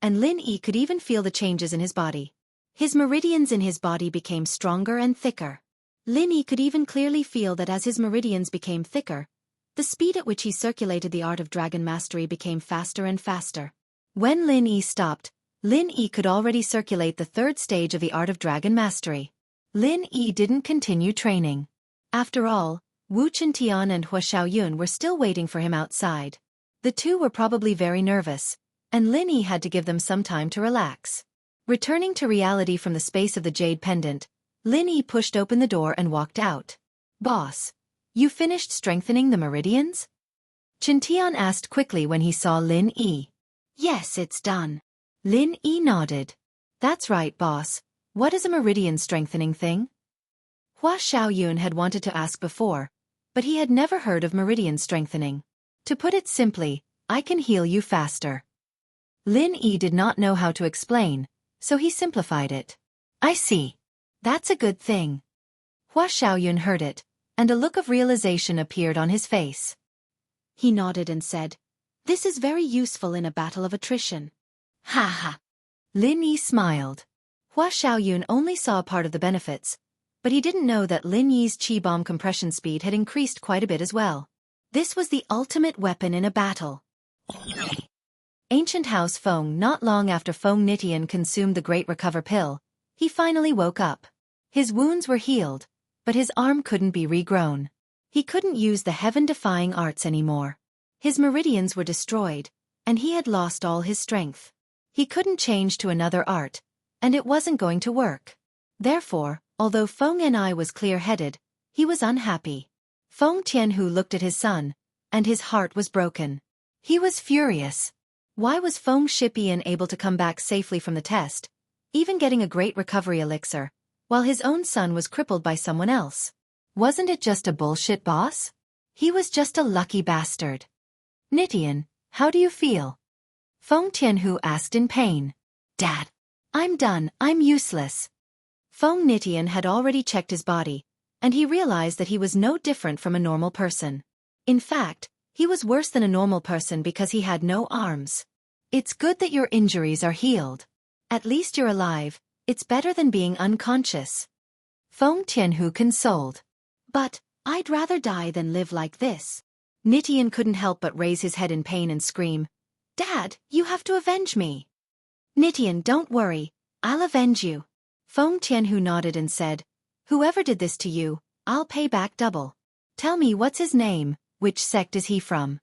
And Lin Yi could even feel the changes in his body. His meridians in his body became stronger and thicker. Lin Yi could even clearly feel that as his meridians became thicker, the speed at which he circulated the art of dragon mastery became faster and faster. When Lin Yi stopped, Lin Yi could already circulate the third stage of the art of dragon mastery. Lin Yi didn't continue training. After all, Wu Qiantian and Hua Xiaoyun were still waiting for him outside. The two were probably very nervous, and Lin Yi had to give them some time to relax. Returning to reality from the space of the jade pendant, Lin Yi pushed open the door and walked out. Boss, you finished strengthening the meridians? Qiantian asked quickly when he saw Lin Yi. Yes, it's done. Lin Yi nodded. That's right, boss. What is a meridian strengthening thing? Hua Xiaoyun had wanted to ask before, but he had never heard of meridian strengthening. To put it simply, I can heal you faster. Lin Yi did not know how to explain, so he simplified it. I see. That's a good thing. Hua Xiaoyun heard it, and a look of realization appeared on his face. He nodded and said, this is very useful in a battle of attrition. Ha ha. Lin Yi smiled. Hua Xiaoyun only saw part of the benefits, but he didn't know that Lin Yi's chi bomb compression speed had increased quite a bit as well. This was the ultimate weapon in a battle. Ancient House Feng. Not long after Feng Nitian consumed the Great Recover pill, he finally woke up. His wounds were healed, but his arm couldn't be regrown. He couldn't use the heaven-defying arts anymore. His meridians were destroyed, and he had lost all his strength. He couldn't change to another art, and it wasn't going to work. Therefore, although Feng Ni was clear-headed, he was unhappy. Feng Tianhu looked at his son, and his heart was broken. He was furious. Why was Feng Shipian able to come back safely from the test, even getting a great recovery elixir, while his own son was crippled by someone else? Wasn't it just a bullshit boss? He was just a lucky bastard. Nitian, how do you feel? Feng Tianhu asked in pain. Dad, I'm done, I'm useless. Feng Nitian had already checked his body, and he realized that he was no different from a normal person. In fact, he was worse than a normal person because he had no arms. It's good that your injuries are healed. At least you're alive, it's better than being unconscious. Feng Tianhu consoled. But, I'd rather die than live like this. Nitian couldn't help but raise his head in pain and scream, Dad, you have to avenge me. Nitian, don't worry, I'll avenge you. Feng Tianhu nodded and said, whoever did this to you, I'll pay back double. Tell me what's his name, which sect is he from?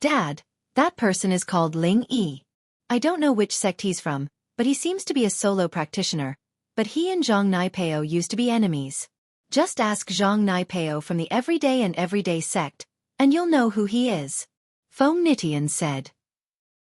Dad, that person is called Ling Yi. I don't know which sect he's from, but he seems to be a solo practitioner, but he and Zhang Naipeo used to be enemies. Just ask Zhang Naipeo from the Everyday and Everyday sect, and you'll know who he is. Feng Nitian said.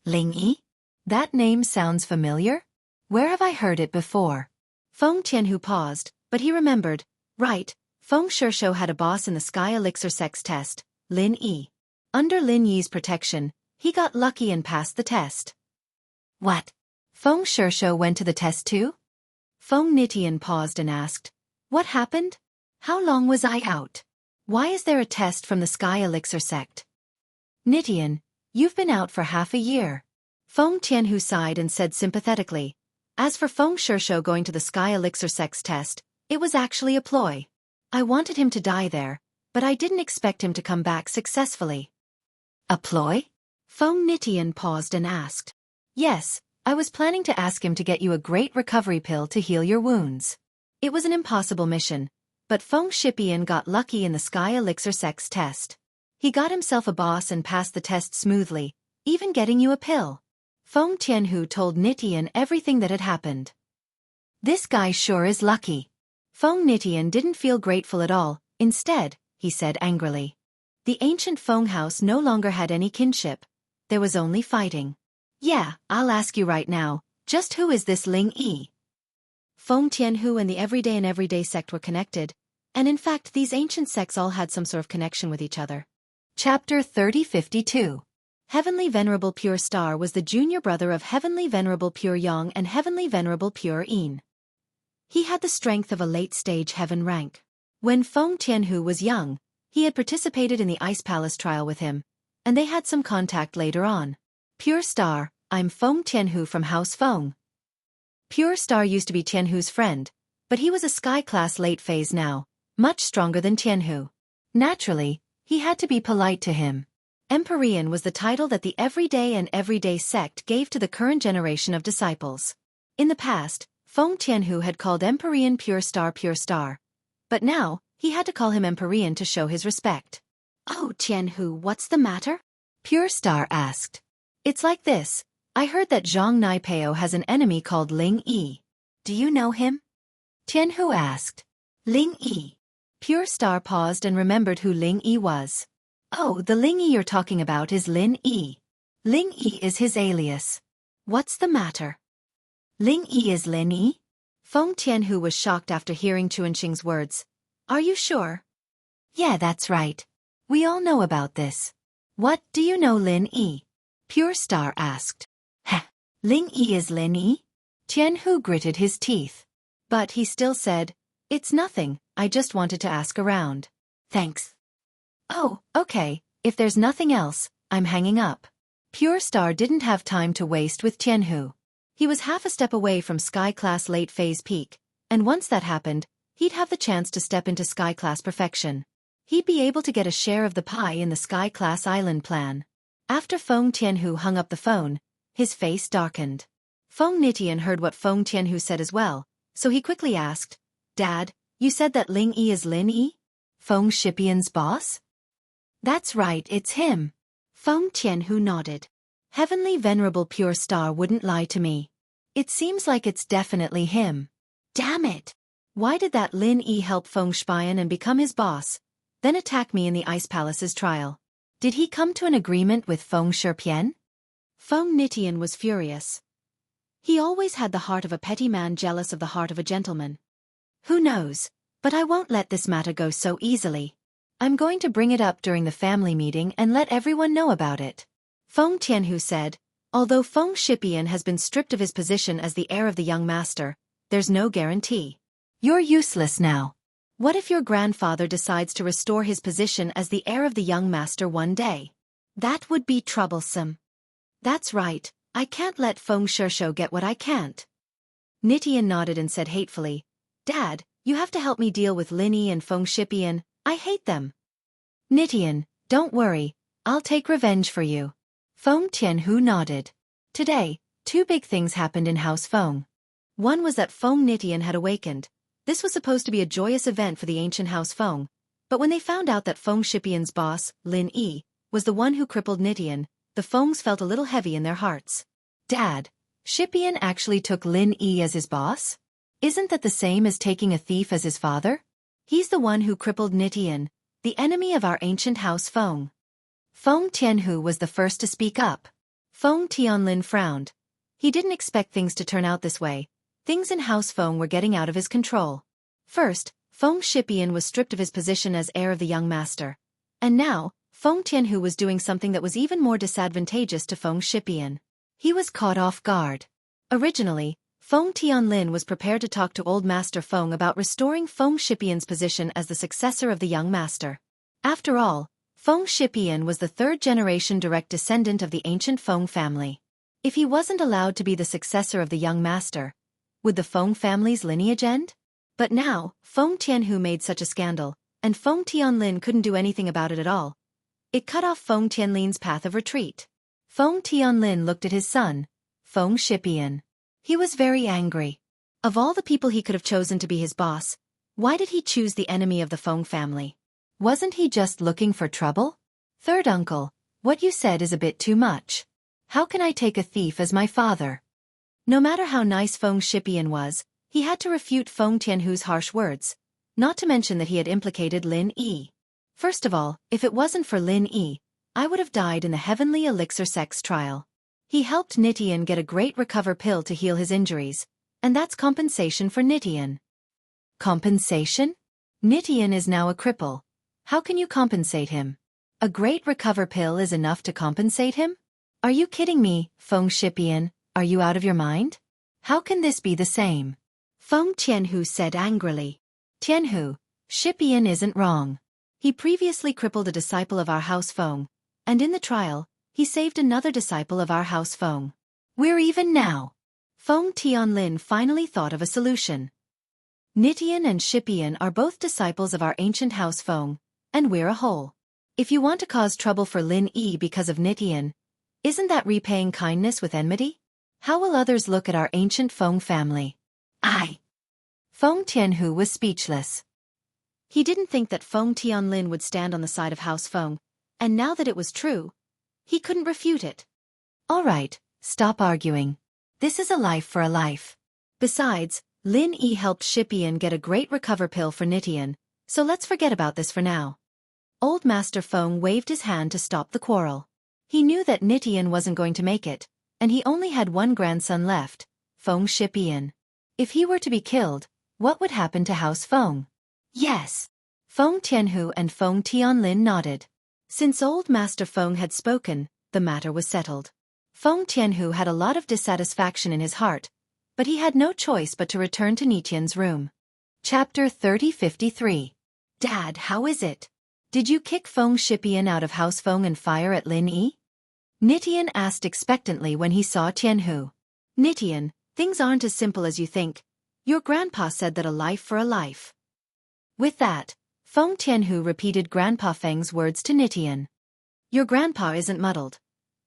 Ling Yi? That name sounds familiar? Where have I heard it before? Feng Tianhu paused, but he remembered. Right, Feng Shishou had a boss in the Sky Elixir Sex test, Lin Yi. Under Lin Yi's protection, he got lucky and passed the test. What? Feng Shishou went to the test too? Feng Nitian paused and asked, what happened? How long was I out? Why is there a test from the Sky Elixir sect? Nitian, you've been out for half a year. Feng Tianhu sighed and said sympathetically, as for Feng Shishou going to the Sky Elixir sex test, it was actually a ploy. I wanted him to die there, but I didn't expect him to come back successfully. A ploy? Feng Nitian paused and asked. Yes, I was planning to ask him to get you a great recovery pill to heal your wounds. It was an impossible mission, but Feng Shipian got lucky in the Sky Elixir sex test. He got himself a boss and passed the test smoothly, even getting you a pill. Feng Tianhu told Nitian everything that had happened. This guy sure is lucky. Feng Nitian didn't feel grateful at all, instead, he said angrily. The ancient Feng house no longer had any kinship. There was only fighting. Yeah, I'll ask you right now, just who is this Ling Yi? Feng Tianhu and the Everyday and Everyday sect were connected, and in fact these ancient sects all had some sort of connection with each other. Chapter 3052. Heavenly Venerable Pure Star was the junior brother of Heavenly Venerable Pure Yang and Heavenly Venerable Pure Yin. He had the strength of a late-stage heaven rank. When Feng Tianhu was young, he had participated in the Ice Palace trial with him, and they had some contact later on. Pure Star, I'm Feng Tianhu from House Feng. Pure Star used to be Tianhu's friend, but he was a sky-class late phase now, much stronger than Tianhu. Naturally, he had to be polite to him. Empyrean was the title that the Everyday and Everyday sect gave to the current generation of disciples. In the past, Feng Tianhu had called Empyrean Pure Star, but now, he had to call him Empyrean to show his respect. Oh Tianhu, what's the matter? Pure Star asked. It's like this, I heard that Zhang Naipeo has an enemy called Ling Yi. Do you know him? Tianhu asked. Ling Yi. Pure Star paused and remembered who Ling Yi was. Oh, the Ling Yi you're talking about is Lin Yi. Ling Yi is his alias. What's the matter? Ling Yi is Lin Yi? Feng Tianhu was shocked after hearing Chuanxing's words. Are you sure? Yeah, that's right. We all know about this. What, do you know Lin Yi? Pure Star asked. Heh, Ling Yi is Lin Yi? Tianhu gritted his teeth. But he still said, it's nothing, I just wanted to ask around. Thanks. Oh, okay, if there's nothing else, I'm hanging up. Pure Star didn't have time to waste with Tianhu. He was half a step away from Sky Class late phase peak, and once that happened, he'd have the chance to step into Sky Class perfection. He'd be able to get a share of the pie in the Sky Class Island plan. After Feng Tianhu hung up the phone, his face darkened. Feng Nitian heard what Feng Tianhu said as well, so he quickly asked, Dad, you said that Ling Yi is Lin Yi? Feng Shipian's boss? That's right, it's him. Feng Tianhu nodded. Heavenly Venerable Pure Star wouldn't lie to me. It seems like it's definitely him. Damn it! Why did that Lin Yi help Feng Shipian and become his boss, then attack me in the Ice Palace's trial? Did he come to an agreement with Feng Shipian? Feng Nitian was furious. He always had the heart of a petty man jealous of the heart of a gentleman. Who knows, but I won't let this matter go so easily. I'm going to bring it up during the family meeting and let everyone know about it. Feng Tianhu said, although Feng Shipian has been stripped of his position as the heir of the young master, there's no guarantee. You're useless now. What if your grandfather decides to restore his position as the heir of the young master one day? That would be troublesome. That's right, I can't let Feng Shirsho get what I can't. Nitian nodded and said hatefully, Dad, you have to help me deal with Lin Yi and Feng Shipian. I hate them. Nitian, don't worry, I'll take revenge for you. Feng Tianhu nodded. Today, two big things happened in House Feng. One was that Feng Nitian had awakened. This was supposed to be a joyous event for the ancient House Feng, but when they found out that Feng Shipian's boss, Lin Yi, was the one who crippled Nitian, the Fengs felt a little heavy in their hearts. Dad, Shipian actually took Lin Yi as his boss? Isn't that the same as taking a thief as his father? He's the one who crippled Nitian, the enemy of our ancient House Feng. Feng Tianhu was the first to speak up. Feng Tianlin frowned. He didn't expect things to turn out this way. Things in House Feng were getting out of his control. First, Feng Shipian was stripped of his position as heir of the young master. And now, Feng Tianhu was doing something that was even more disadvantageous to Feng Shipian. He was caught off guard. Originally, Feng Tianlin was prepared to talk to old Master Feng about restoring Feng Shipian's position as the successor of the young master. After all, Feng Shipian was the third-generation direct descendant of the ancient Feng family. If he wasn't allowed to be the successor of the young master, would the Feng family's lineage end? But now, Feng Tianhu made such a scandal, and Feng Tianlin couldn't do anything about it at all. It cut off Feng Tianlin's path of retreat. Feng Tianlin looked at his son, Feng Shipian. He was very angry. Of all the people he could have chosen to be his boss, why did he choose the enemy of the Feng family? Wasn't he just looking for trouble? Third uncle, what you said is a bit too much. How can I take a thief as my father? No matter how nice Feng Shipian was, he had to refute Feng Tianhu's harsh words, not to mention that he had implicated Lin Yi. First of all, if it wasn't for Lin Yi, I would have died in the heavenly elixir sex trial. He helped Nitian get a great recover pill to heal his injuries, and that's compensation for Nitian. Compensation? Nitian is now a cripple. How can you compensate him? A great recover pill is enough to compensate him? Are you kidding me, Feng Shipian? Are you out of your mind? How can this be the same? Feng Tianhu said angrily. Tianhu, Shipian isn't wrong. He previously crippled a disciple of our House Feng, and in the trial, he saved another disciple of our House Feng. We're even now. Feng Tianlin finally thought of a solution. Nitian and Shipian are both disciples of our ancient House Feng, and we're a whole. If you want to cause trouble for Lin Yi because of Nitian, isn't that repaying kindness with enmity? How will others look at our ancient Feng family? Feng Tianhu was speechless. He didn't think that Feng Tianlin would stand on the side of House Feng, and now that it was true, he couldn't refute it. All right, stop arguing. This is a life for a life. Besides, Lin Yi helped Shipian get a great recover pill for Nitian, so let's forget about this for now. Old Master Feng waved his hand to stop the quarrel. He knew that Nitian wasn't going to make it, and he only had one grandson left, Feng Shipian. If he were to be killed, what would happen to House Feng? Yes. Feng Tianhu and Feng Tianlin nodded. Since old Master Feng had spoken, the matter was settled. Feng Tianhu had a lot of dissatisfaction in his heart, but he had no choice but to return to Nitian's room. Chapter 3053. Dad, how is it? Did you kick Feng Shipian out of House Feng and fire at Lin Yi? Nitian asked expectantly when he saw Tianhu. Nitian, things aren't as simple as you think. Your grandpa said that a life for a life. With that, Feng Tianhu repeated Grandpa Feng's words to Nitian. Your grandpa isn't muddled.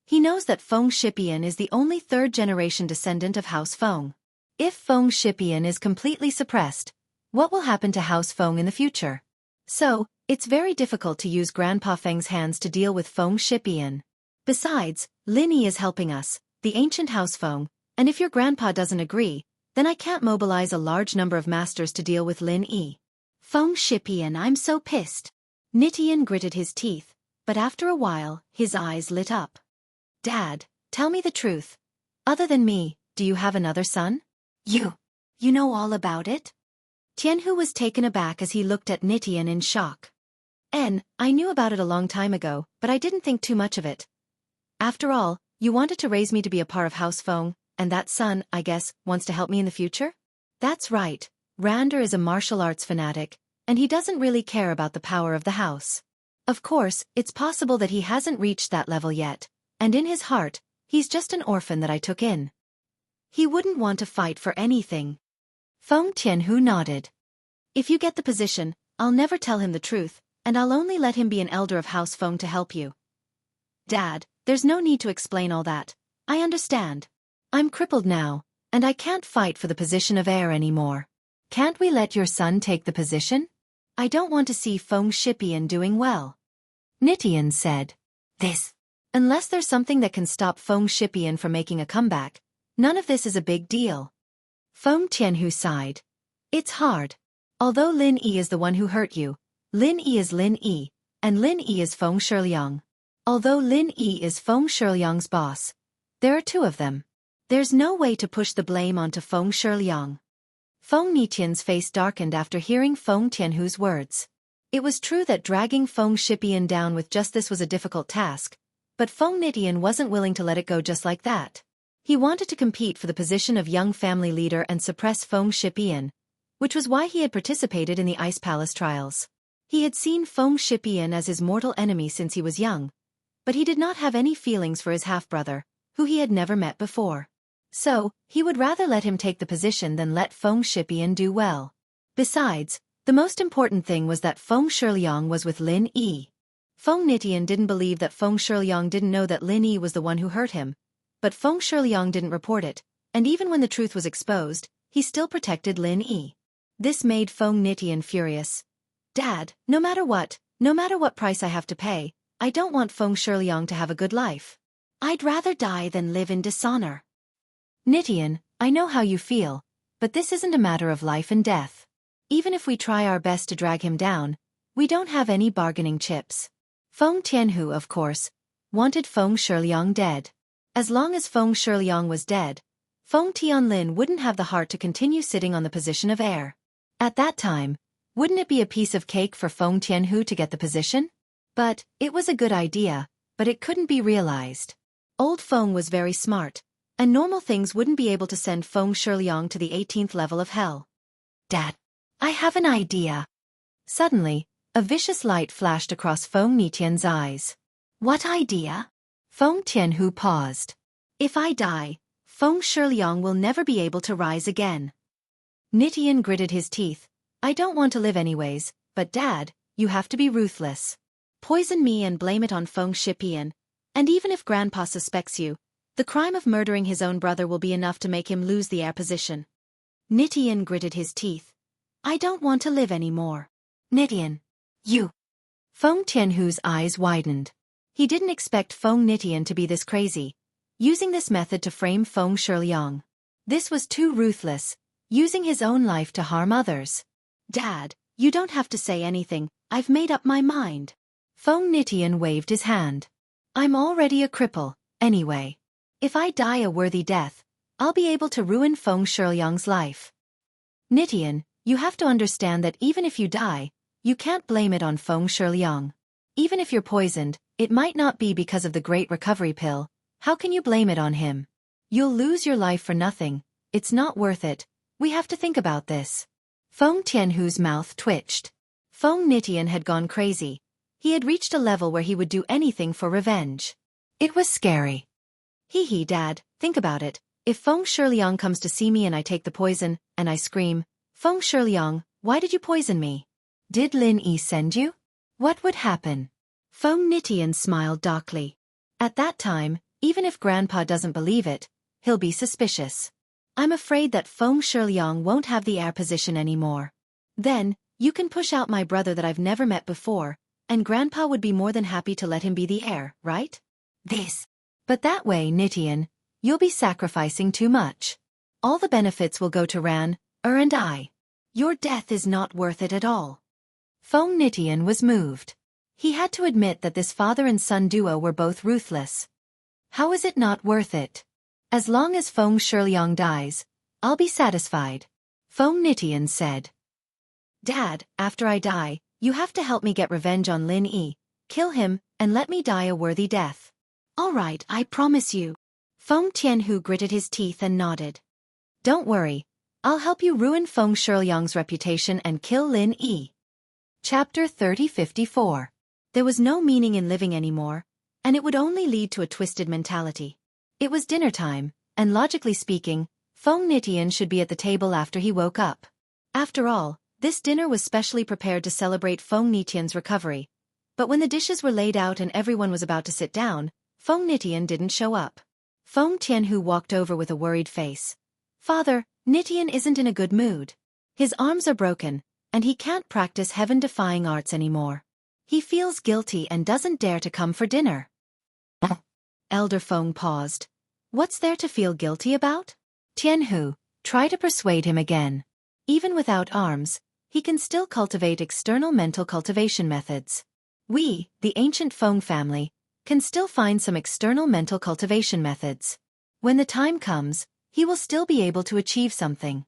He knows that Feng Shipian is the only third-generation descendant of House Feng. If Feng Shipian is completely suppressed, what will happen to House Feng in the future? So, It's very difficult to use Grandpa Feng's hands to deal with Feng Shipian. Besides, Lin Yi is helping us, the ancient house Feng, and if your grandpa doesn't agree, then I can't mobilize a large number of masters to deal with Lin Yi. Feng Shipian, I'm so pissed. Nitian gritted his teeth, but after a while, his eyes lit up. Dad, tell me the truth. Other than me, do you have another son? You know all about it? Tianhu was taken aback as he looked at Nitian in shock. I knew about it a long time ago, but I didn't think too much of it. After all, you wanted to raise me to be a part of House Feng, and that son, I guess, wants to help me in the future? That's right. Rander is a martial arts fanatic, and he doesn't really care about the power of the house. Of course, it's possible that he hasn't reached that level yet, and in his heart, he's just an orphan that I took in. He wouldn't want to fight for anything. Feng Tianhu nodded. If you get the position, I'll never tell him the truth, and I'll only let him be an elder of House Feng to help you. Dad, there's no need to explain all that. I understand. I'm crippled now, and I can't fight for the position of heir anymore. Can't we let your son take the position? I don't want to see Feng Shipian doing well. Nitian said. Unless there's something that can stop Feng Shipian from making a comeback, none of this is a big deal. Feng Tianhu sighed. It's hard. Although Lin Yi is the one who hurt you, Lin Yi is Lin Yi, and Lin Yi is Feng Shiliang. Although Lin Yi is Feng Shiliang's boss, there are two of them. There's no way to push the blame onto Feng Shiliang. Feng Nitian's face darkened after hearing Feng Tianhu's words. It was true that dragging Feng Shipian down with just this was a difficult task, but Feng Nitian wasn't willing to let it go just like that. He wanted to compete for the position of young family leader and suppress Feng Shipian, which was why he had participated in the Ice Palace trials. He had seen Feng Shipian as his mortal enemy since he was young, but he did not have any feelings for his half-brother, who he had never met before. So, he would rather let him take the position than let Feng Shipian do well. Besides, the most important thing was that Feng Shiliang was with Lin Yi. Feng Nitian didn't believe that Feng Shiliang didn't know that Lin Yi was the one who hurt him, but Feng Shiliang didn't report it, and even when the truth was exposed, he still protected Lin Yi. This made Feng Nitian furious. Dad, no matter what price I have to pay, I don't want Feng Shiliang to have a good life. I'd rather die than live in dishonor. Nitian, I know how you feel, but this isn't a matter of life and death. Even if we try our best to drag him down, we don't have any bargaining chips. Feng Tianhu, of course, wanted Feng Shiliang dead. As long as Feng Shiliang was dead, Feng Tianlin wouldn't have the heart to continue sitting on the position of heir. At that time, wouldn't it be a piece of cake for Feng Tianhu to get the position? But, it was a good idea, but it couldn't be realized. Old Feng was very smart, and normal things wouldn't be able to send Feng Shiliang to the 18th level of hell. Dad, I have an idea. Suddenly, a vicious light flashed across Feng Nitian's eyes. What idea? Feng Tianhu paused. If I die, Feng Shiliang will never be able to rise again. Nitian gritted his teeth. I don't want to live anyways, but Dad, you have to be ruthless. Poison me and blame it on Feng Shipian, and even if Grandpa suspects you, the crime of murdering his own brother will be enough to make him lose the heir position. Nitian gritted his teeth. I don't want to live anymore. Nitian. You. Feng Tianhu's eyes widened. He didn't expect Feng Nitian to be this crazy, using this method to frame Feng Shiliang. This was too ruthless, using his own life to harm others. Dad, you don't have to say anything, I've made up my mind. Feng Nitian waved his hand. I'm already a cripple, anyway. If I die a worthy death, I'll be able to ruin Feng Shiliang's life. Nitian, you have to understand that even if you die, you can't blame it on Feng Shiliang. Even if you're poisoned, it might not be because of the Great Recovery Pill. How can you blame it on him? You'll lose your life for nothing. It's not worth it. We have to think about this. Feng Tianhu's mouth twitched. Feng Nitian had gone crazy. He had reached a level where he would do anything for revenge. It was scary. Hee Dad, think about it. If Feng Shiliang comes to see me and I take the poison, and I scream, Feng Shiliang, why did you poison me? Did Lin Yi send you? What would happen? Feng Nitian smiled darkly. At that time, even if Grandpa doesn't believe it, he'll be suspicious. I'm afraid that Feng Shiliang won't have the heir position anymore. Then, You can push out my brother that I've never met before, and Grandpa would be more than happy to let him be the heir, right? This. But that way, Nitian, you'll be sacrificing too much. All the benefits will go to Ran, and I. Your death is not worth it at all. Feng Nitian was moved. He had to admit that this father and son duo were both ruthless. How is it not worth it? As long as Feng Shiliang dies, I'll be satisfied. Feng Nitian said. Dad, after I die, you have to help me get revenge on Lin Yi, kill him, and let me die a worthy death. All right, I promise you. Feng Tianhu gritted his teeth and nodded. Don't worry, I'll help you ruin Feng Shiliang's reputation and kill Lin Yi. Chapter 3054. There was no meaning in living anymore, and it would only lead to a twisted mentality. It was dinner time, and logically speaking, Feng Nitian should be at the table after he woke up. After all, this dinner was specially prepared to celebrate Feng Nitian's recovery. But when the dishes were laid out and everyone was about to sit down, Feng Nitian didn't show up. Feng Tianhu walked over with a worried face. Father, Nitian isn't in a good mood. His arms are broken, and he can't practice heaven-defying arts anymore. He feels guilty and doesn't dare to come for dinner. Elder Feng paused. What's there to feel guilty about? Tianhu, try to persuade him again. Even without arms, he can still cultivate external mental cultivation methods. We, the ancient Feng family, can still find some external mental cultivation methods. When the time comes, he will still be able to achieve something.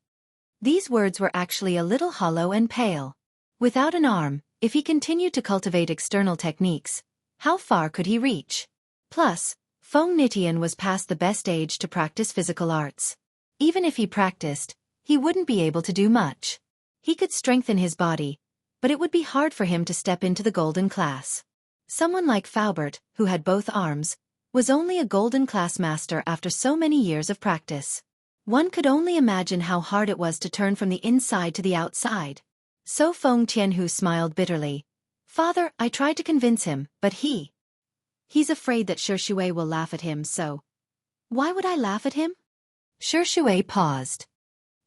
These words were actually a little hollow and pale. Without an arm, if he continued to cultivate external techniques, how far could he reach? Plus, Feng Nitian was past the best age to practice physical arts. Even if he practiced, he wouldn't be able to do much. He could strengthen his body, but it would be hard for him to step into the golden class. Someone like Faubert, who had both arms, was only a golden class master after so many years of practice. One could only imagine how hard it was to turn from the inside to the outside. So Feng Tianhu smiled bitterly. Father, I tried to convince him, but he's afraid that Shui will laugh at him, so. Why would I laugh at him? Shui paused.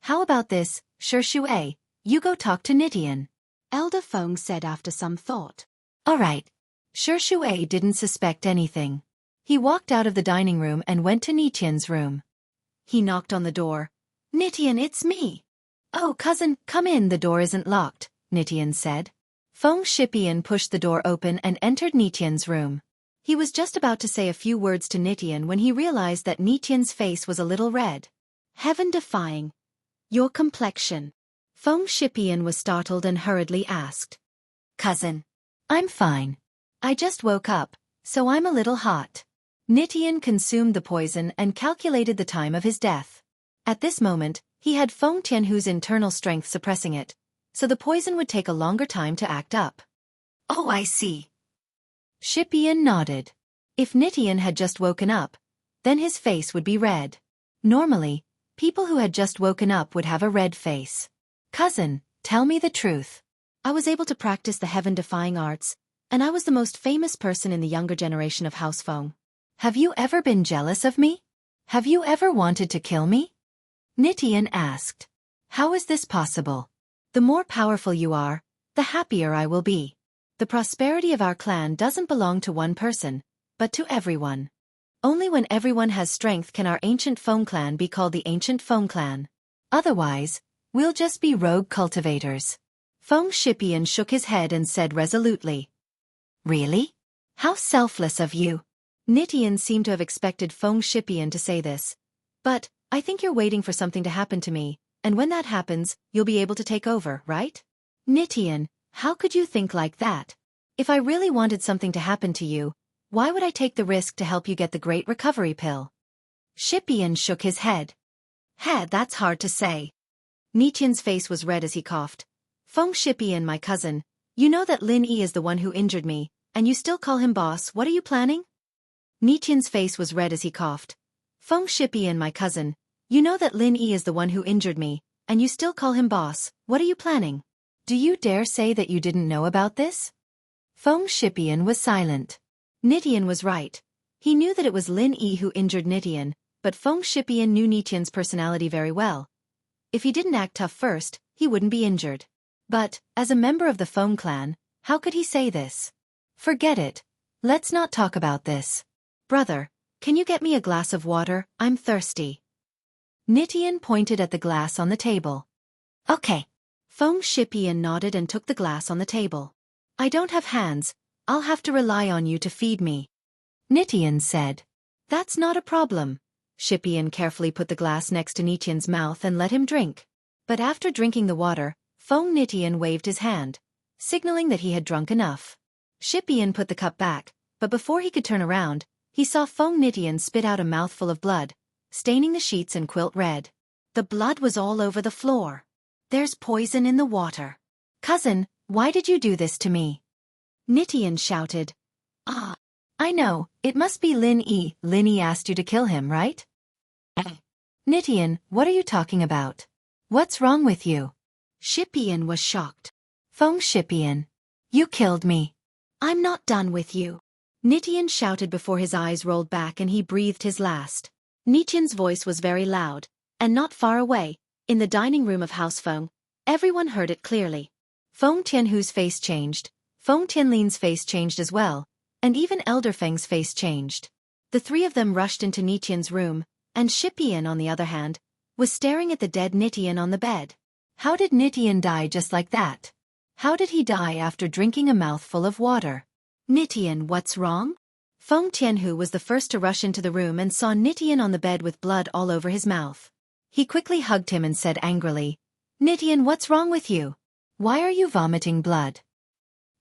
How about this, Shui, you go talk to Nitian. Elder Feng said after some thought. All right. Shui didn't suspect anything. He walked out of the dining room and went to Nitian's room. He knocked on the door. Nitian, it's me. Oh, cousin, come in, the door isn't locked, Nitian said. Feng Shipian pushed the door open and entered Nitian's room. He was just about to say a few words to Nitian when he realized that Nitian's face was a little red. Heaven-defying. Your complexion. Feng Shipian was startled and hurriedly asked. Cousin. I'm fine. I just woke up, so I'm a little hot. Nitian consumed the poison and calculated the time of his death. At this moment, he had Feng Tianhu's internal strength suppressing it, so the poison would take a longer time to act up. Oh, I see. Shipian nodded. If Nitian had just woken up, then his face would be red. Normally, people who had just woken up would have a red face. Cousin, tell me the truth. I was able to practice the heaven-defying arts, and I was the most famous person in the younger generation of House Feng. Have you ever been jealous of me? Have you ever wanted to kill me? Nitian asked. How is this possible? The more powerful you are, the happier I will be. The prosperity of our clan doesn't belong to one person, but to everyone. Only when everyone has strength can our ancient Feng clan be called the ancient Feng clan. Otherwise, we'll just be rogue cultivators. Feng Shipian shook his head and said resolutely. Really? How selfless of you. Nitian seemed to have expected Feng Shipian to say this. But, I think you're waiting for something to happen to me, and when that happens, you'll be able to take over, right? Nitian, how could you think like that? If I really wanted something to happen to you, why would I take the risk to help you get the great recovery pill? Shipian shook his head. That's hard to say. Nitian's face was red as he coughed. Feng Shipian, my cousin, you know that Lin Yi is the one who injured me, and you still call him boss. What are you planning? Nitian's face was red as he coughed. Feng Shipian, my cousin, you know that Lin Yi is the one who injured me, and you still call him boss. What are you planning? Do you dare say that you didn't know about this? Feng Shipian was silent. Nitian was right. He knew that it was Lin Yi who injured Nitian, but Feng Shipian knew Nitian's personality very well. If he didn't act tough first, he wouldn't be injured. But, as a member of the Feng clan, how could he say this? Forget it. Let's not talk about this. Brother, can you get me a glass of water? I'm thirsty. Nitian pointed at the glass on the table. Okay. Feng Shipian nodded and took the glass on the table. I don't have hands, I'll have to rely on you to feed me. Nitian said. That's not a problem. Shipian carefully put the glass next to Nitian's mouth and let him drink. But after drinking the water, Feng Nitian waved his hand, signaling that he had drunk enough. Shipian put the cup back, but before he could turn around, he saw Feng Nitian spit out a mouthful of blood, staining the sheets and quilt red. The blood was all over the floor. There's poison in the water. Cousin, why did you do this to me? Nitian shouted. Ah, I know, it must be Lin Yi. Lin Yi asked you to kill him, right? Nitian, what are you talking about? What's wrong with you? Shipian was shocked. Feng Shipian, you killed me. I'm not done with you. Nitian shouted before his eyes rolled back and he breathed his last. Nitian's voice was very loud, and not far away, in the dining room of House Feng, everyone heard it clearly. Feng Tianhu's face changed, Feng Tianlin's face changed as well, and even Elder Feng's face changed. The three of them rushed into Nitian's room, and Shipian, on the other hand, was staring at the dead Nitian on the bed. How did Nitian die just like that? How did he die after drinking a mouthful of water? Nitian, what's wrong? Feng Tianhu was the first to rush into the room and saw Nitian on the bed with blood all over his mouth. He quickly hugged him and said angrily, Nitian, what's wrong with you? Why are you vomiting blood?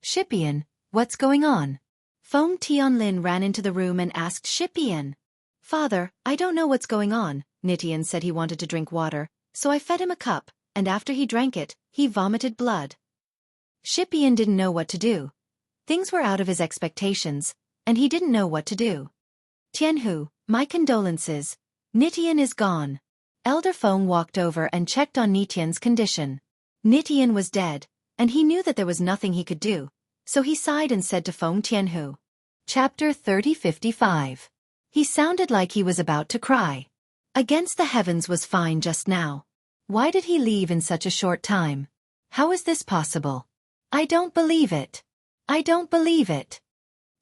Shipian, what's going on? Feng Tianlin ran into the room and asked Shipian. Father, I don't know what's going on. Nitian said he wanted to drink water, so I fed him a cup, and after he drank it, he vomited blood. Shipian didn't know what to do. Things were out of his expectations, and he didn't know what to do. Tianhu, my condolences. Nitian is gone. Elder Feng walked over and checked on Nitian's condition. Nitian was dead, and he knew that there was nothing he could do, so he sighed and said to Feng Tianhu. Chapter 3055. He sounded like he was about to cry. Against the heavens was fine just now. Why did he leave in such a short time? How is this possible? I don't believe it. I don't believe it.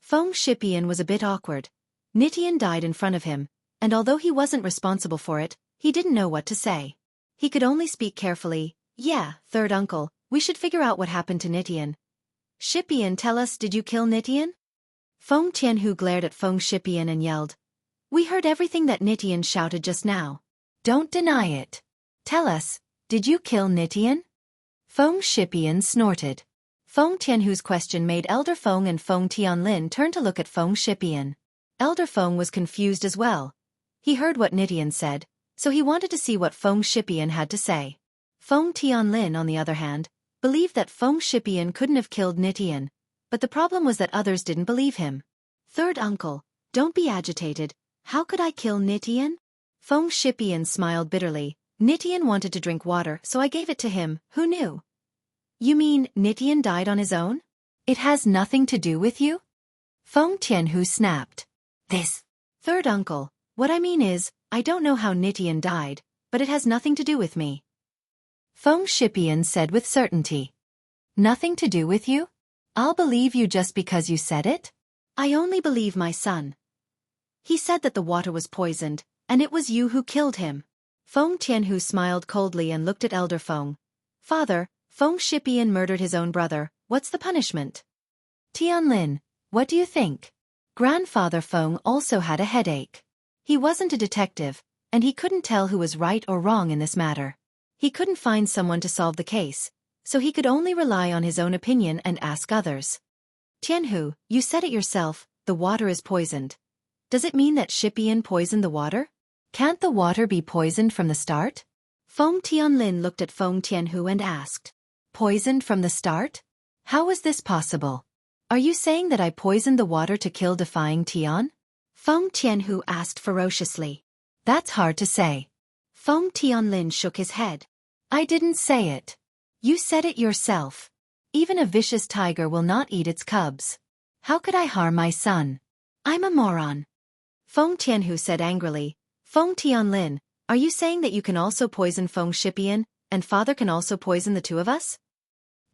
Feng Shipian was a bit awkward. Nitian died in front of him, and although he wasn't responsible for it, he didn't know what to say. He could only speak carefully. Yeah, third uncle, we should figure out what happened to Nitian. Shipian, tell us, did you kill Nitian? Feng Tianhu glared at Feng Shipian and yelled. We heard everything that Nitian shouted just now. Don't deny it. Tell us, did you kill Nitian? Feng Shipian snorted. Feng Tianhu's question made Elder Feng and Feng Tianlin turn to look at Feng Shipian. Elder Feng was confused as well. He heard what Nitian said, so he wanted to see what Feng Shipian had to say. Feng Tianlin, on the other hand, believed that Feng Shipian couldn't have killed Nitian, but the problem was that others didn't believe him. Third uncle, don't be agitated. How could I kill Nitian? Feng Shipian smiled bitterly. Nitian wanted to drink water, so I gave it to him. Who knew? You mean Nitian died on his own? It has nothing to do with you? Feng Tianhu snapped. This. Third uncle, what I mean is, I don't know how Nitian died, but it has nothing to do with me. Feng Shipian said with certainty. Nothing to do with you? I'll believe you just because you said it? I only believe my son. He said that the water was poisoned, and it was you who killed him. Feng Tianhu smiled coldly and looked at Elder Feng. Father, Feng Shipian murdered his own brother. What's the punishment? Tianlin, what do you think? Grandfather Feng also had a headache. He wasn't a detective, and he couldn't tell who was right or wrong in this matter. He couldn't find someone to solve the case, so he could only rely on his own opinion and ask others. Tianhu, you said it yourself, the water is poisoned. Does it mean that Shipian poisoned the water? Can't the water be poisoned from the start? Feng Tianlin looked at Feng Tianhu and asked. Poisoned from the start? How is this possible? Are you saying that I poisoned the water to kill defying Tian? Feng Tianhu asked ferociously. That's hard to say. Feng Tianlin shook his head. I didn't say it. You said it yourself. Even a vicious tiger will not eat its cubs. How could I harm my son? I'm a moron. Feng Tianhu said angrily. Feng Tianlin, are you saying that you can also poison Feng Shipian, and father can also poison the two of us?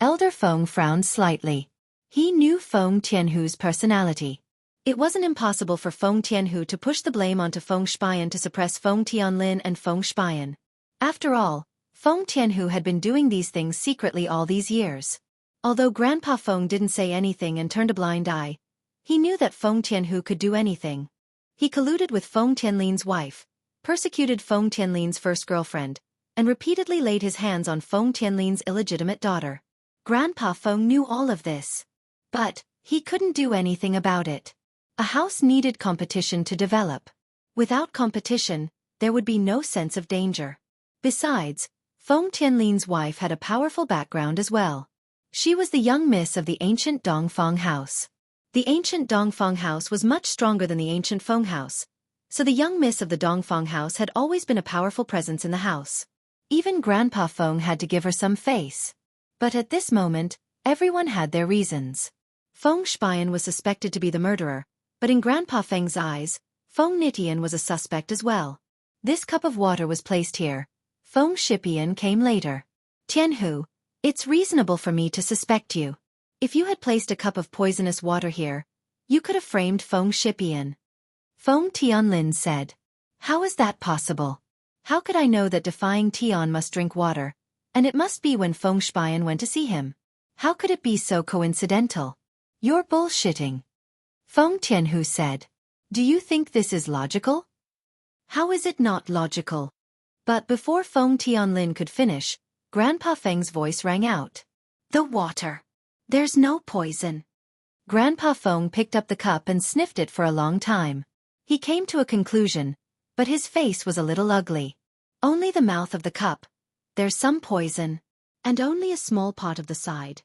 Elder Feng frowned slightly. He knew Feng Tianhu's personality. It wasn't impossible for Feng Tianhu to push the blame onto Feng Shiyan to suppress Feng Tianlin and Feng Shiyan. After all, Feng Tianhu had been doing these things secretly all these years. Although Grandpa Feng didn't say anything and turned a blind eye, he knew that Feng Tianhu could do anything. He colluded with Feng Tianlin's wife, persecuted Feng Tianlin's first girlfriend, and repeatedly laid his hands on Feng Tianlin's illegitimate daughter. Grandpa Feng knew all of this. But he couldn't do anything about it. A house needed competition to develop. Without competition, there would be no sense of danger. Besides, Feng Tianlin's wife had a powerful background as well. She was the young miss of the ancient Dongfang house. The ancient Dongfang house was much stronger than the ancient Feng house, so the young miss of the Dongfang house had always been a powerful presence in the house. Even Grandpa Feng had to give her some face. But at this moment, everyone had their reasons. Feng Shiyan was suspected to be the murderer, but in Grandpa Feng's eyes, Feng Nitian was a suspect as well. This cup of water was placed here. Feng Shiyan came later. Tianhu, it's reasonable for me to suspect you. If you had placed a cup of poisonous water here, you could have framed Feng Shiyan. Feng Tianlin said. How is that possible? How could I know that defying Tian must drink water, and it must be when Feng Shiyan went to see him? How could it be so coincidental? You're bullshitting. Feng Tianhu said. Do you think this is logical? How is it not logical? But before Feng Tianlin could finish, Grandpa Feng's voice rang out. The water. There's no poison. Grandpa Feng picked up the cup and sniffed it for a long time. He came to a conclusion, but his face was a little ugly. Only the mouth of the cup. There's some poison. And only a small part of the side.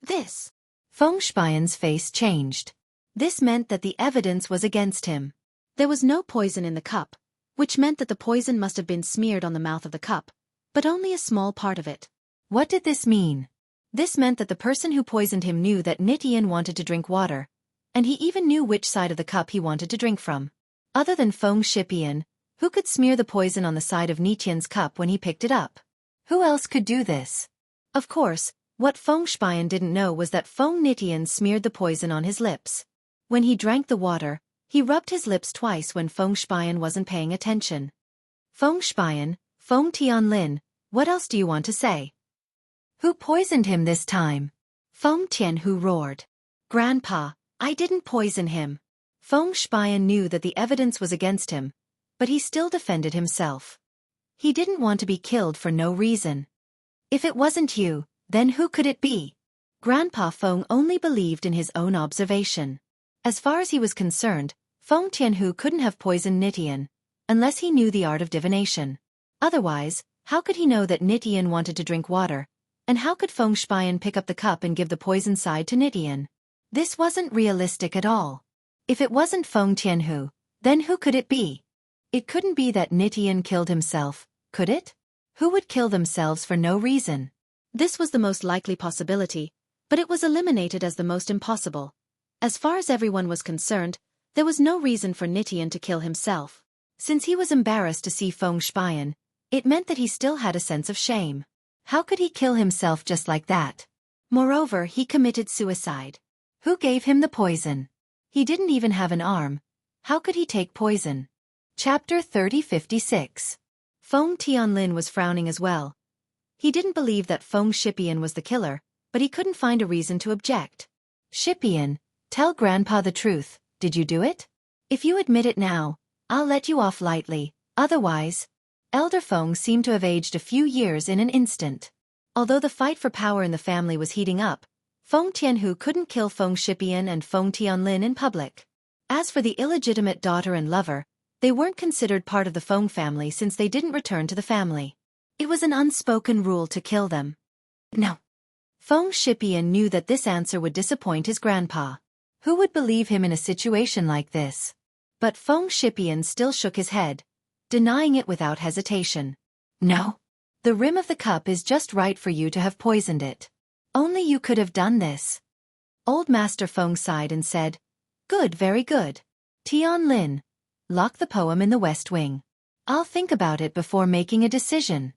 This. Feng Shiyan's face changed. This meant that the evidence was against him. There was no poison in the cup, which meant that the poison must have been smeared on the mouth of the cup, but only a small part of it. What did this mean? This meant that the person who poisoned him knew that Nitian wanted to drink water, and he even knew which side of the cup he wanted to drink from. Other than Feng Shiyan, who could smear the poison on the side of Nitian's cup when he picked it up? Who else could do this? Of course, what Feng Shiyan didn't know was that Feng Nitian smeared the poison on his lips. When he drank the water, he rubbed his lips twice when Feng Shiyan wasn't paying attention. Feng Shiyan, Feng Tianlin, what else do you want to say? Who poisoned him this time? Feng Tianhu roared. Grandpa, I didn't poison him. Feng Shiyan knew that the evidence was against him, but he still defended himself. He didn't want to be killed for no reason. If it wasn't you, then who could it be? Grandpa Feng only believed in his own observation. As far as he was concerned, Feng Tianhu couldn't have poisoned Nitian, unless he knew the art of divination. Otherwise, how could he know that Nitian wanted to drink water, and how could Feng Shiyan pick up the cup and give the poison side to Nitian? This wasn't realistic at all. If it wasn't Feng Tianhu, then who could it be? It couldn't be that Nitian killed himself, could it? Who would kill themselves for no reason? This was the most likely possibility, but it was eliminated as the most impossible. As far as everyone was concerned, there was no reason for Nitian to kill himself. Since he was embarrassed to see Feng Shiyan, it meant that he still had a sense of shame. How could he kill himself just like that? Moreover, he committed suicide. Who gave him the poison? He didn't even have an arm. How could he take poison? Chapter 3056. Feng Tianlin was frowning as well. He didn't believe that Feng Shiyan was the killer, but he couldn't find a reason to object. Shiyan, tell Grandpa the truth, did you do it? If you admit it now, I'll let you off lightly, otherwise. Elder Feng seemed to have aged a few years in an instant. Although the fight for power in the family was heating up, Feng Tianhu couldn't kill Feng Shiyan and Feng Tianlin in public. As for the illegitimate daughter and lover, they weren't considered part of the Feng family since they didn't return to the family. It was an unspoken rule to kill them. No. Feng Shiyan knew that this answer would disappoint his grandpa. Who would believe him in a situation like this? But Feng Shiyan still shook his head, denying it without hesitation. No. The rim of the cup is just right for you to have poisoned it. Only you could have done this. Old Master Feng sighed and said, Good, very good. Tianlin, lock the poem in the West Wing. I'll think about it before making a decision.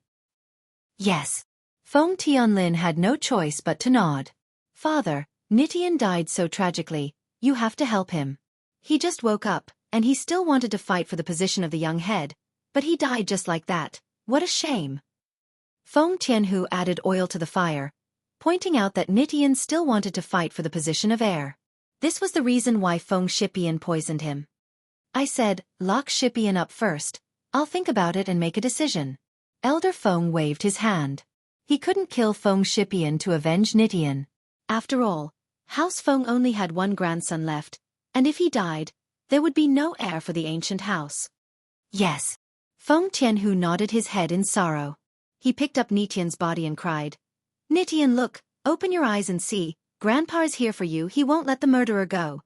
Yes. Feng Tianlin had no choice but to nod. Father, Nitian died so tragically, you have to help him. He just woke up, and he still wanted to fight for the position of the young head, but he died just like that. What a shame. Feng Tianhu added oil to the fire, pointing out that Nitian still wanted to fight for the position of heir. This was the reason why Feng Shipian poisoned him. I said, lock Shipian up first. I'll think about it and make a decision. Elder Feng waved his hand. He couldn't kill Feng Shipian to avenge Nitian. After all, House Feng only had one grandson left, and if he died, there would be no heir for the ancient house. Yes. Feng Tianhu nodded his head in sorrow. He picked up Nitian's body and cried, Nitian, look, open your eyes and see, Grandpa is here for you, he won't let the murderer go.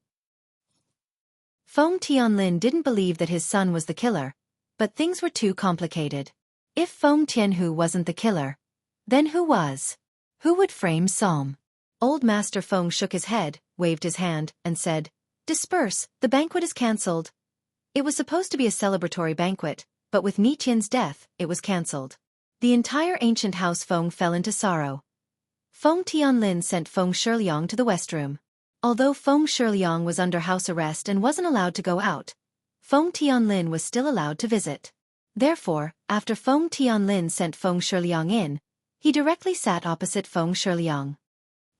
Feng Tianlin didn't believe that his son was the killer, but things were too complicated. If Feng Tianhu wasn't the killer, then who was? Who would frame Psalm? Old Master Feng shook his head, waved his hand, and said, Disperse, the banquet is cancelled. It was supposed to be a celebratory banquet, but with Nitian's death, it was cancelled. The entire ancient house Feng fell into sorrow. Feng Tianlin sent Feng Shiliang to the West Room. Although Feng Shiliang was under house arrest and wasn't allowed to go out, Feng Tianlin was still allowed to visit. Therefore, after Feng Tianlin sent Feng Shiliang in, he directly sat opposite Feng Shiliang.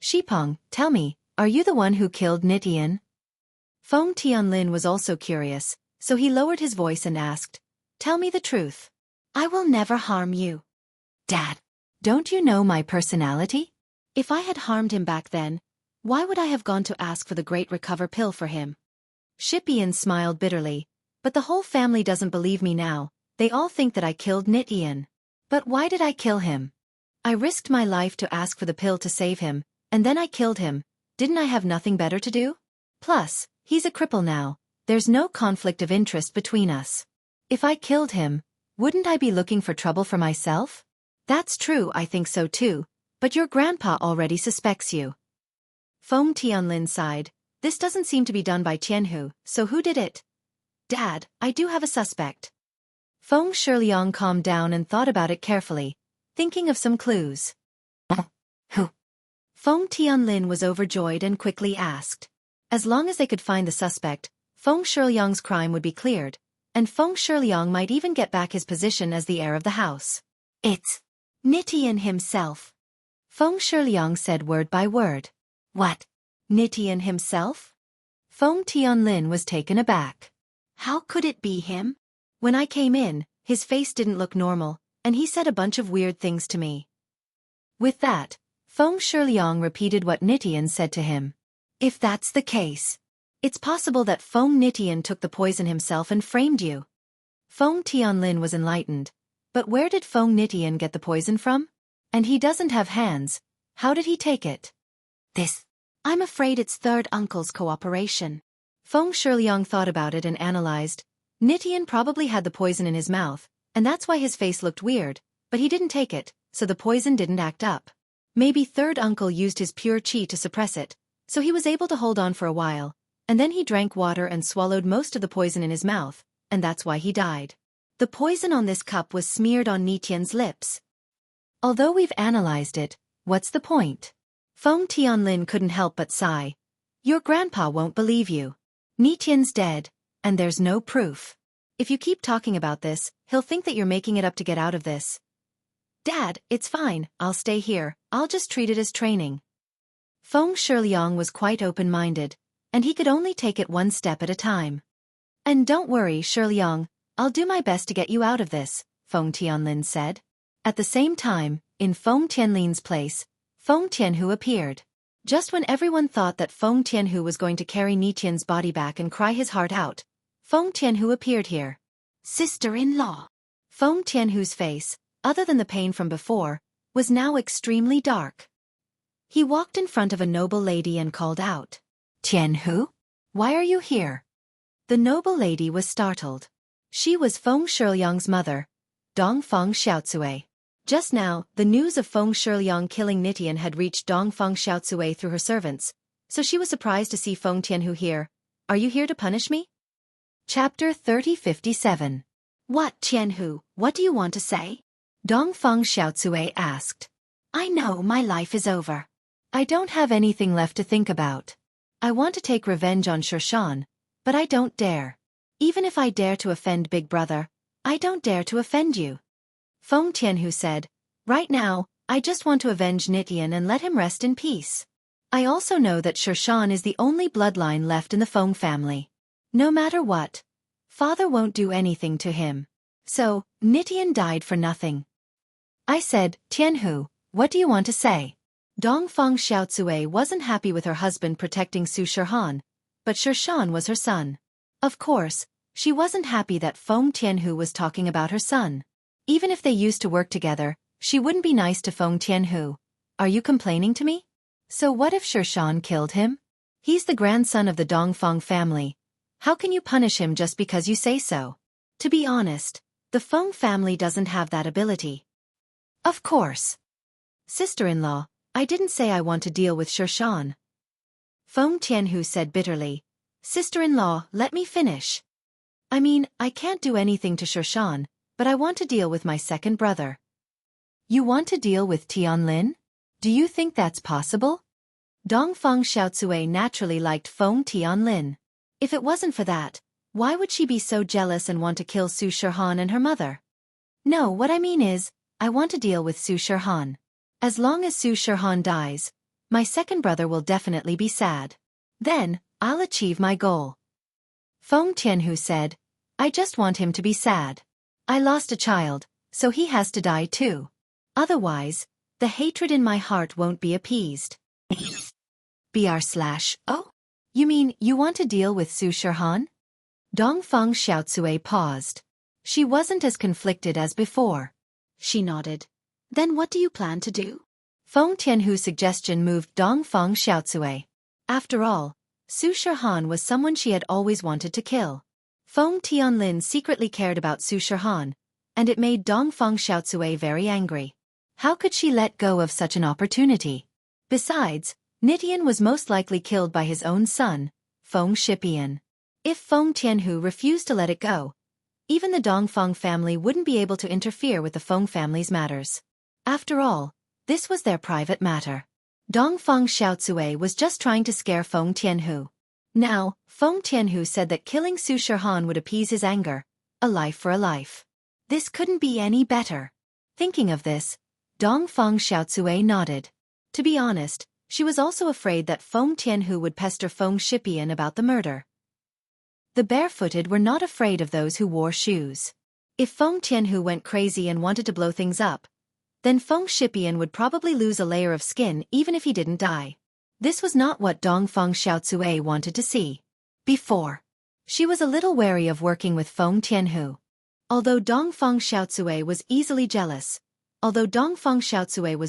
Shipeng, tell me, are you the one who killed Nitian? Feng Tianlin was also curious, so he lowered his voice and asked, Tell me the truth. I will never harm you. Dad, don't you know my personality? If I had harmed him back then, why would I have gone to ask for the great recover pill for him? Shipian smiled bitterly, but the whole family doesn't believe me now, they all think that I killed Nitian. But why did I kill him? I risked my life to ask for the pill to save him, and then I killed him. Didn't I have nothing better to do? Plus, he's a cripple now, there's no conflict of interest between us. If I killed him, wouldn't I be looking for trouble for myself? That's true, I think so too, but your grandpa already suspects you. Feng Tianlin sighed. This doesn't seem to be done by Tianhu, so who did it? Dad, I do have a suspect. Feng Shiliang calmed down and thought about it carefully, thinking of some clues. Who? Feng Tianlin was overjoyed and quickly asked. As long as they could find the suspect, Feng Shiliang's crime would be cleared, and Feng Shiliang might even get back his position as the heir of the house. It's Nitian himself. Feng Shiliang said word by word. What? Nitian himself? Feng Tianlin was taken aback. How could it be him? When I came in, his face didn't look normal, and he said a bunch of weird things to me. With that, Feng Shiliang repeated what Nitian said to him. If that's the case, it's possible that Feng Nitian took the poison himself and framed you. Feng Tianlin was enlightened. But where did Feng Nitian get the poison from? And he doesn't have hands. How did he take it? I'm afraid it's third uncle's cooperation. Feng Shiliang thought about it and analyzed. Nitian probably had the poison in his mouth, and that's why his face looked weird, but he didn't take it, so the poison didn't act up. Maybe third uncle used his pure qi to suppress it, so he was able to hold on for a while, and then he drank water and swallowed most of the poison in his mouth, and that's why he died. The poison on this cup was smeared on Nitian's lips. Although we've analyzed it, what's the point? Feng Tianlin couldn't help but sigh. Your grandpa won't believe you. Nitian's dead, and there's no proof. If you keep talking about this, he'll think that you're making it up to get out of this. Dad, it's fine, I'll stay here, I'll just treat it as training. Feng Shiliang was quite open-minded, and he could only take it one step at a time. And don't worry, Shiliang, I'll do my best to get you out of this, Feng Tianlin said. At the same time, in Feng Tianlin's place, Feng Tianhu appeared. Just when everyone thought that Feng Tianhu was going to carry Nitian's body back and cry his heart out, Feng Tianhu appeared here. Sister-in-law. Feng Tianhu's face, other than the pain from before, was now extremely dark. He walked in front of a noble lady and called out, Tianhu? Why are you here? The noble lady was startled. She was Feng Shiliang's mother, Dongfang Xiaotsui. Just now, the news of Feng Shiliang killing Nitian had reached Dongfang Xiaotsui through her servants, so she was surprised to see Feng Tianhu here. Are you here to punish me? Chapter 3057. What, Tianhu, what do you want to say? Dongfang Xiaotsui asked. I know my life is over. I don't have anything left to think about. I want to take revenge on Xianxia, but I don't dare. Even if I dare to offend Big Brother, I don't dare to offend you. Feng Tianhu said, right now, I just want to avenge Nitian and let him rest in peace. I also know that Xianxia is the only bloodline left in the Feng family. No matter what, father won't do anything to him. So, Nitian died for nothing. I said, Tianhu, what do you want to say? Dongfang Xiaozue wasn't happy with her husband protecting Su Shihan, but Shirshan was her son. Of course, she wasn't happy that Feng Tianhu was talking about her son. Even if they used to work together, she wouldn't be nice to Feng Tianhu. Are you complaining to me? So what if Shirshan killed him? He's the grandson of the Dongfang family. How can you punish him just because you say so? To be honest, the Feng family doesn't have that ability. Of course. Sister-in-law, I didn't say I want to deal with Shirshan. Feng Tianhu said bitterly. Sister-in-law, let me finish. I mean, I can't do anything to Shirshan, but I want to deal with my second brother. You want to deal with Tianlin? Do you think that's possible? Dongfang Xiaozue naturally liked Feng Tianlin. If it wasn't for that, why would she be so jealous and want to kill Su Shihan and her mother? No, what I mean is, I want to deal with Su Shihan. As long as Su Shihan dies, my second brother will definitely be sad. Then, I'll achieve my goal. Feng Tianhu said, I just want him to be sad. I lost a child, so he has to die too. Otherwise, the hatred in my heart won't be appeased. BR/Oh? You mean you want to deal with Su Shihan? Dongfang Xiaozue paused. She wasn't as conflicted as before. She nodded. Then what do you plan to do? Feng Tianhu's suggestion moved Dongfang Xiaozue. After all, Su Shihan was someone she had always wanted to kill. Feng Tianlin secretly cared about Su Shihan, and it made Dongfang Xiaozue very angry. How could she let go of such an opportunity? Besides, Nitian was most likely killed by his own son, Feng Shipian. If Feng Tianhu refused to let it go, even the Dongfang family wouldn't be able to interfere with the Feng family's matters. After all, this was their private matter. Dongfang Xiaozue was just trying to scare Feng Tianhu. Now, Feng Tianhu said that killing Su Shihan would appease his anger, a life for a life. This couldn't be any better. Thinking of this, Dongfang Xiaozue nodded. To be honest, she was also afraid that Feng Tianhu would pester Feng Shipian about the murder. The barefooted were not afraid of those who wore shoes. If Feng Tianhu went crazy and wanted to blow things up, then Feng Shipian would probably lose a layer of skin even if he didn't die. This was not what Dongfang Xiaozue wanted to see. Before, she was a little wary of working with Feng Tianhu. Although Dongfang Xiaozue was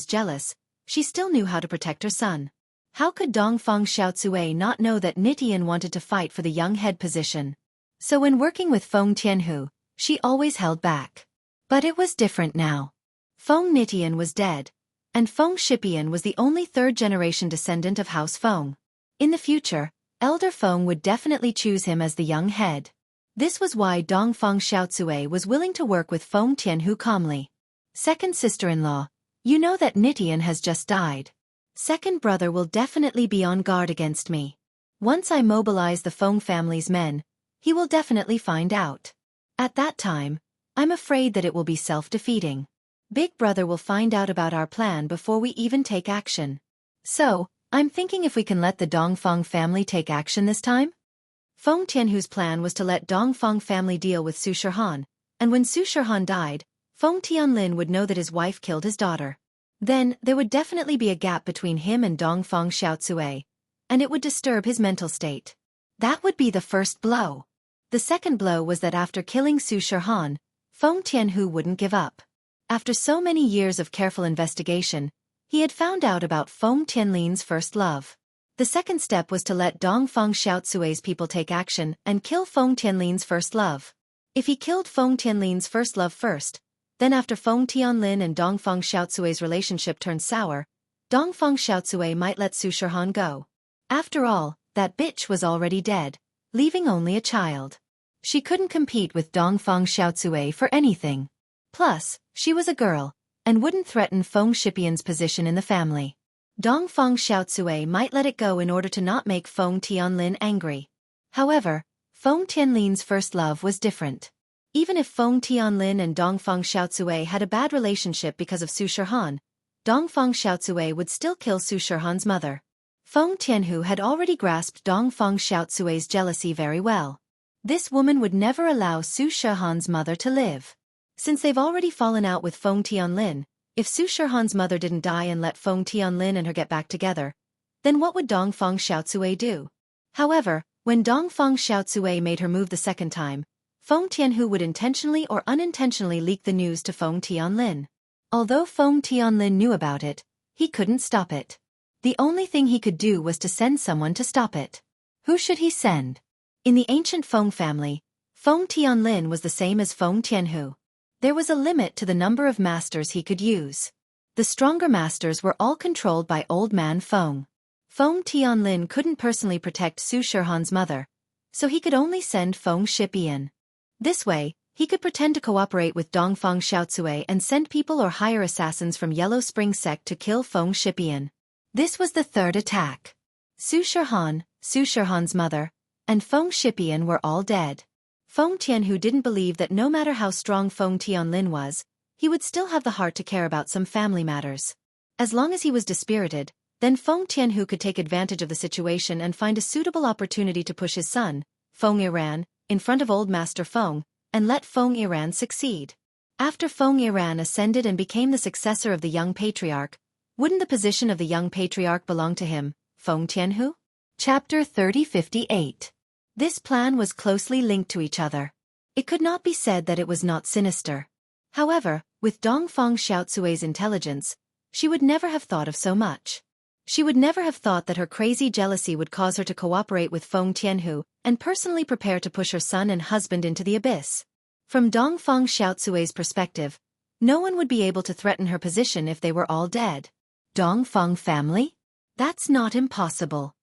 jealous, she still knew how to protect her son. How could Dongfang Xiaozue not know that Nitian wanted to fight for the young head position? So when working with Feng Tianhu, she always held back. But it was different now. Feng Nitian was dead, and Feng Shipian was the only third-generation descendant of House Feng. In the future, Elder Feng would definitely choose him as the young head. This was why Dongfang Xiaozue was willing to work with Feng Tianhu calmly. Second sister-in-law, you know that Nitian has just died. Second brother will definitely be on guard against me. Once I mobilize the Feng family's men, he will definitely find out. At that time, I'm afraid that it will be self-defeating. Big brother will find out about our plan before we even take action. So, I'm thinking if we can let the Dongfang family take action this time? Feng Tianhu's plan was to let Dongfang family deal with Su Shihan, and when Su Shihan died, Feng Tianlin would know that his wife killed his daughter. Then, there would definitely be a gap between him and Dongfang Xiaozue, and it would disturb his mental state. That would be the first blow. The second blow was that after killing Su Shihan, Feng Tianhu wouldn't give up. After so many years of careful investigation, he had found out about Feng Tianlin's first love. The second step was to let Dongfang Xiaozue's people take action and kill Feng Tianlin's first love. If he killed Feng Tianlin's first love first, then after Feng Tianlin and Dongfang Xiaozue's relationship turned sour, Dongfang Xiaozue might let Su Shihan go. After all, that bitch was already dead, leaving only a child. She couldn't compete with Dongfang Xiaozue for anything. Plus, she was a girl, and wouldn't threaten Feng Shipian's position in the family. Dongfang Xiaotsui might let it go in order to not make Feng Tianlin angry. However, Feng Tianlin's first love was different. Even if Feng Tianlin and Dongfang Xiaotsui had a bad relationship because of Su Shihan, Dongfang Xiaotsui would still kill Su Shihan's mother. Feng Tianhu had already grasped Dongfang Xiaotsui's jealousy very well. This woman would never allow Su Shihan's mother to live. Since they've already fallen out with Feng Tianlin, if Su Shihan's mother didn't die and let Feng Tianlin and her get back together, then what would Dongfang Xiaotsui do? However, when Dongfang Xiaotsui made her move the second time, Feng Tianhu would intentionally or unintentionally leak the news to Feng Tianlin. Although Feng Tianlin knew about it, he couldn't stop it. The only thing he could do was to send someone to stop it. Who should he send? In the ancient Feng family, Feng Tianlin was the same as Feng Tianhu. There was a limit to the number of masters he could use. The stronger masters were all controlled by old man Feng. Feng Tianlin couldn't personally protect Su Shihan's mother, so he could only send Feng Shipian. This way, he could pretend to cooperate with Dongfang Xiaotsui and send people or hire assassins from Yellow Spring sect to kill Feng Shipian. This was the third attack. Su Shihan's mother, and Feng Shipian were all dead. Feng Tianhu didn't believe that no matter how strong Feng Tianlin was, he would still have the heart to care about some family matters. As long as he was dispirited, then Feng Tianhu could take advantage of the situation and find a suitable opportunity to push his son, Feng Yiran, in front of old Master Feng, and let Feng Yiran succeed. After Feng Yiran ascended and became the successor of the young patriarch, wouldn't the position of the young patriarch belong to him, Feng Tianhu? Chapter 3058. This plan was closely linked to each other. It could not be said that it was not sinister. However, with Dongfang Xiaotsui's intelligence, she would never have thought of so much. She would never have thought that her crazy jealousy would cause her to cooperate with Feng Tianhu and personally prepare to push her son and husband into the abyss. From Dongfang Xiaotsui's perspective, no one would be able to threaten her position if they were all dead. Dongfang family? That's not impossible.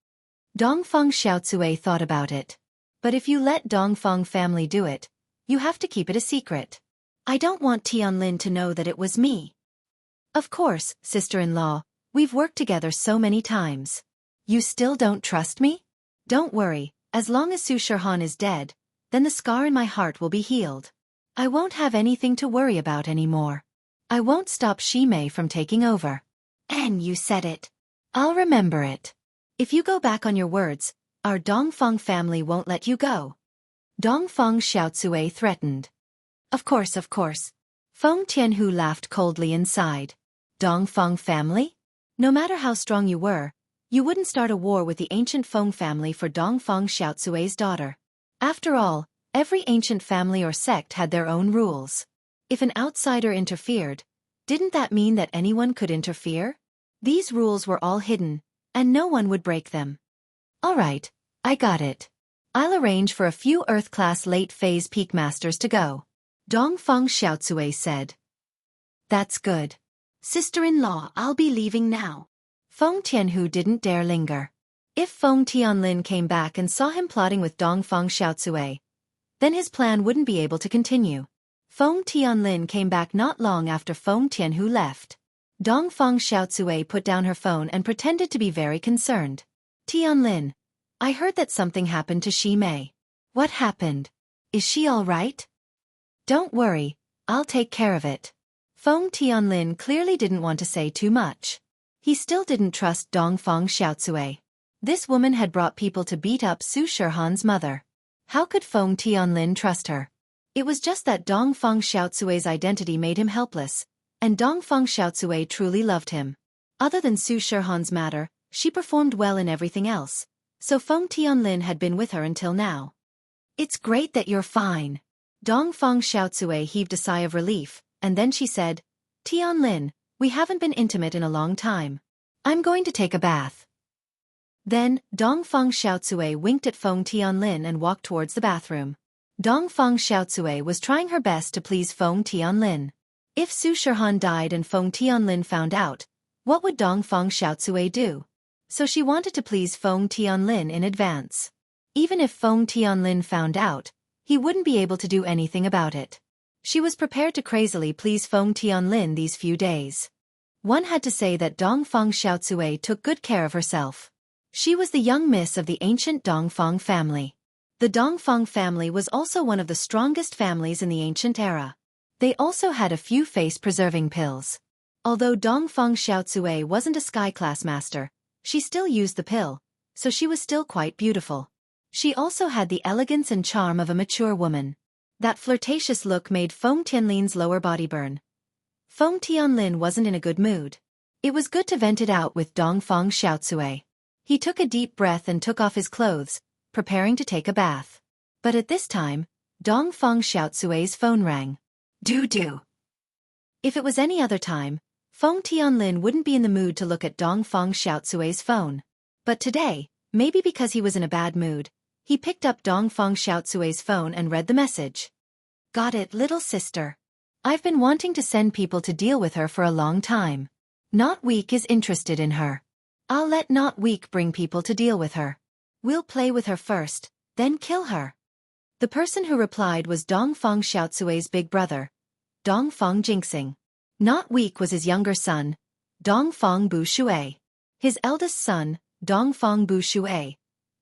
Dongfang Xiaotsui thought about it. But if you let Dongfang family do it, you have to keep it a secret. I don't want Tianlin to know that it was me. Of course, sister-in-law, we've worked together so many times. You still don't trust me? Don't worry, as long as Su Shihan is dead, then the scar in my heart will be healed. I won't have anything to worry about anymore. I won't stop Shimei from taking over. And you said it. I'll remember it. If you go back on your words, our Dongfang family won't let you go. Dongfang Xiaotsui threatened. Of course. Feng Tianhu laughed coldly inside. Dongfang family? No matter how strong you were, you wouldn't start a war with the ancient Feng family for Dongfang Xiaotsui's daughter. After all, every ancient family or sect had their own rules. If an outsider interfered, didn't that mean that anyone could interfere? These rules were all hidden, and no one would break them. All right, I got it. I'll arrange for a few Earth-class late-phase peak masters to go. Dongfang Xiaotsui said. That's good. Sister-in-law, I'll be leaving now. Feng Tianhu didn't dare linger. If Feng Tianlin came back and saw him plotting with Dongfang Xiaotsui, then his plan wouldn't be able to continue. Feng Tianlin came back not long after Feng Tianhu left. Dongfang Xiaotsui put down her phone and pretended to be very concerned. Tianlin, I heard that something happened to Shimei. What happened? Is she all right? Don't worry, I'll take care of it. Feng Tianlin clearly didn't want to say too much. He still didn't trust Dongfang Xiaotsui. This woman had brought people to beat up Su Shihan's mother. How could Feng Tianlin trust her? It was just that Dongfang Xiaotsui's identity made him helpless, and Dongfang Xiaotsui truly loved him. Other than Su Shihan's matter, she performed well in everything else, so Feng Tianlin had been with her until now. It's great that you're fine. Dongfang Xiaotsui heaved a sigh of relief, and then she said, Tianlin, we haven't been intimate in a long time. I'm going to take a bath. Then, Dongfang Xiaotsui winked at Feng Tianlin and walked towards the bathroom. Dongfang Xiaotsui was trying her best to please Feng Tianlin. If Su Shihan died and Feng Tianlin found out, what would Dongfang Xiaotsui do? So she wanted to please Feng Tianlin in advance. Even if Feng Tianlin found out, he wouldn't be able to do anything about it. She was prepared to crazily please Feng Tianlin these few days. One had to say that Dongfang Xiaocui took good care of herself. She was the young miss of the ancient Dongfang family. The Dongfang family was also one of the strongest families in the ancient era. They also had a few face-preserving pills. Although Dongfang Xiaocui wasn't a sky-class master, she still used the pill, so she was still quite beautiful. She also had the elegance and charm of a mature woman. That flirtatious look made Feng Tianlin's lower body burn. Feng Tianlin wasn't in a good mood. It was good to vent it out with Dongfang Xiaocui. He took a deep breath and took off his clothes, preparing to take a bath. But at this time, Dongfang Xiaocui's phone rang. Do. If it was any other time, Feng Tianlin wouldn't be in the mood to look at Dongfang Xiaocui's phone. But today, maybe because he was in a bad mood, he picked up Dongfang Xiaocui's phone and read the message. Got it, little sister. I've been wanting to send people to deal with her for a long time. Not Weak is interested in her. I'll let Not Weak bring people to deal with her. We'll play with her first, then kill her. The person who replied was Dongfang Xiaocui's big brother, Dongfang Jingxing. Not Weak was his younger son, Dongfang Bu Shui. His eldest son, Dongfang Bu Shui,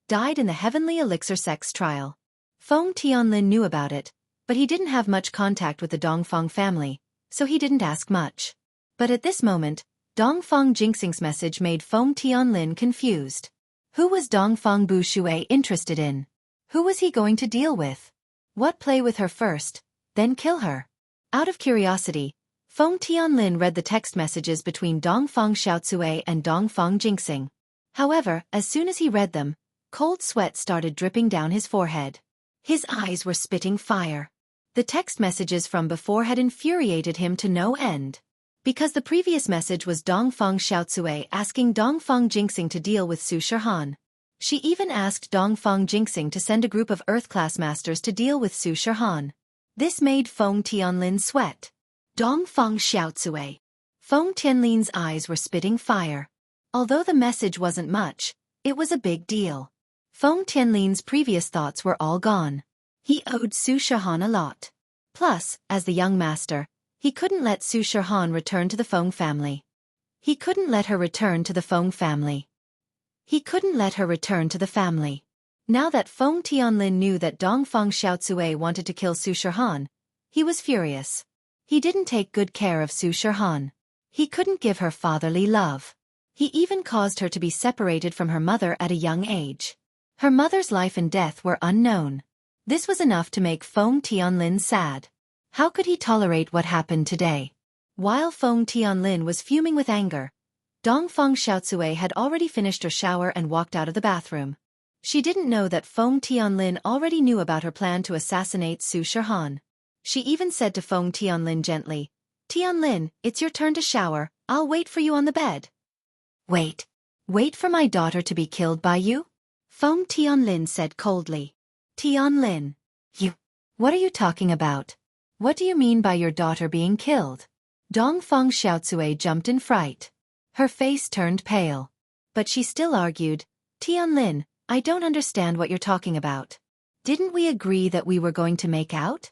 died in the heavenly elixir sex trial. Feng Tianlin knew about it, but he didn't have much contact with the Dongfang family, so he didn't ask much. But at this moment, Dongfang Jingxing's message made Feng Tianlin confused. Who was Dongfang Bu Shui interested in? Who was he going to deal with? What play with her first, then kill her? Out of curiosity, Feng Tianlin read the text messages between Dongfang Xiaocui and Dongfang Jingxing. However, as soon as he read them, cold sweat started dripping down his forehead. His eyes were spitting fire. The text messages from before had infuriated him to no end. Because the previous message was Dongfang Xiaocui asking Dongfang Jingxing to deal with Su Shihan. She even asked Dongfang Jingxing to send a group of Earth-class masters to deal with Su Shihan. This made Feng Tianlin sweat. Dongfang Xiaocui. Feng Tianlin's eyes were spitting fire. Although the message wasn't much, it was a big deal. Feng Tianlin's previous thoughts were all gone. He owed Su Shihan a lot. Plus, as the young master, he couldn't let Su Shihan return to the Feng family. He couldn't let her return to the Feng family. He couldn't let her return to the family. Now that Feng Tianlin knew that Dongfang Xiaocui wanted to kill Su Shihan, he was furious. He didn't take good care of Su Shihan. He couldn't give her fatherly love. He even caused her to be separated from her mother at a young age. Her mother's life and death were unknown. This was enough to make Feng Tianlin sad. How could he tolerate what happened today? While Feng Tianlin was fuming with anger, Dongfang Xiaocui had already finished her shower and walked out of the bathroom. She didn't know that Feng Tianlin already knew about her plan to assassinate Su Shihan. She even said to Feng Tianlin gently, "Tianlin, it's your turn to shower, I'll wait for you on the bed." Wait. Wait for my daughter to be killed by you? Feng Tianlin said coldly. Tianlin. What are you talking about? What do you mean by your daughter being killed? Dongfang Xiaocui jumped in fright. Her face turned pale. But she still argued, Tianlin, I don't understand what you're talking about. Didn't we agree that we were going to make out?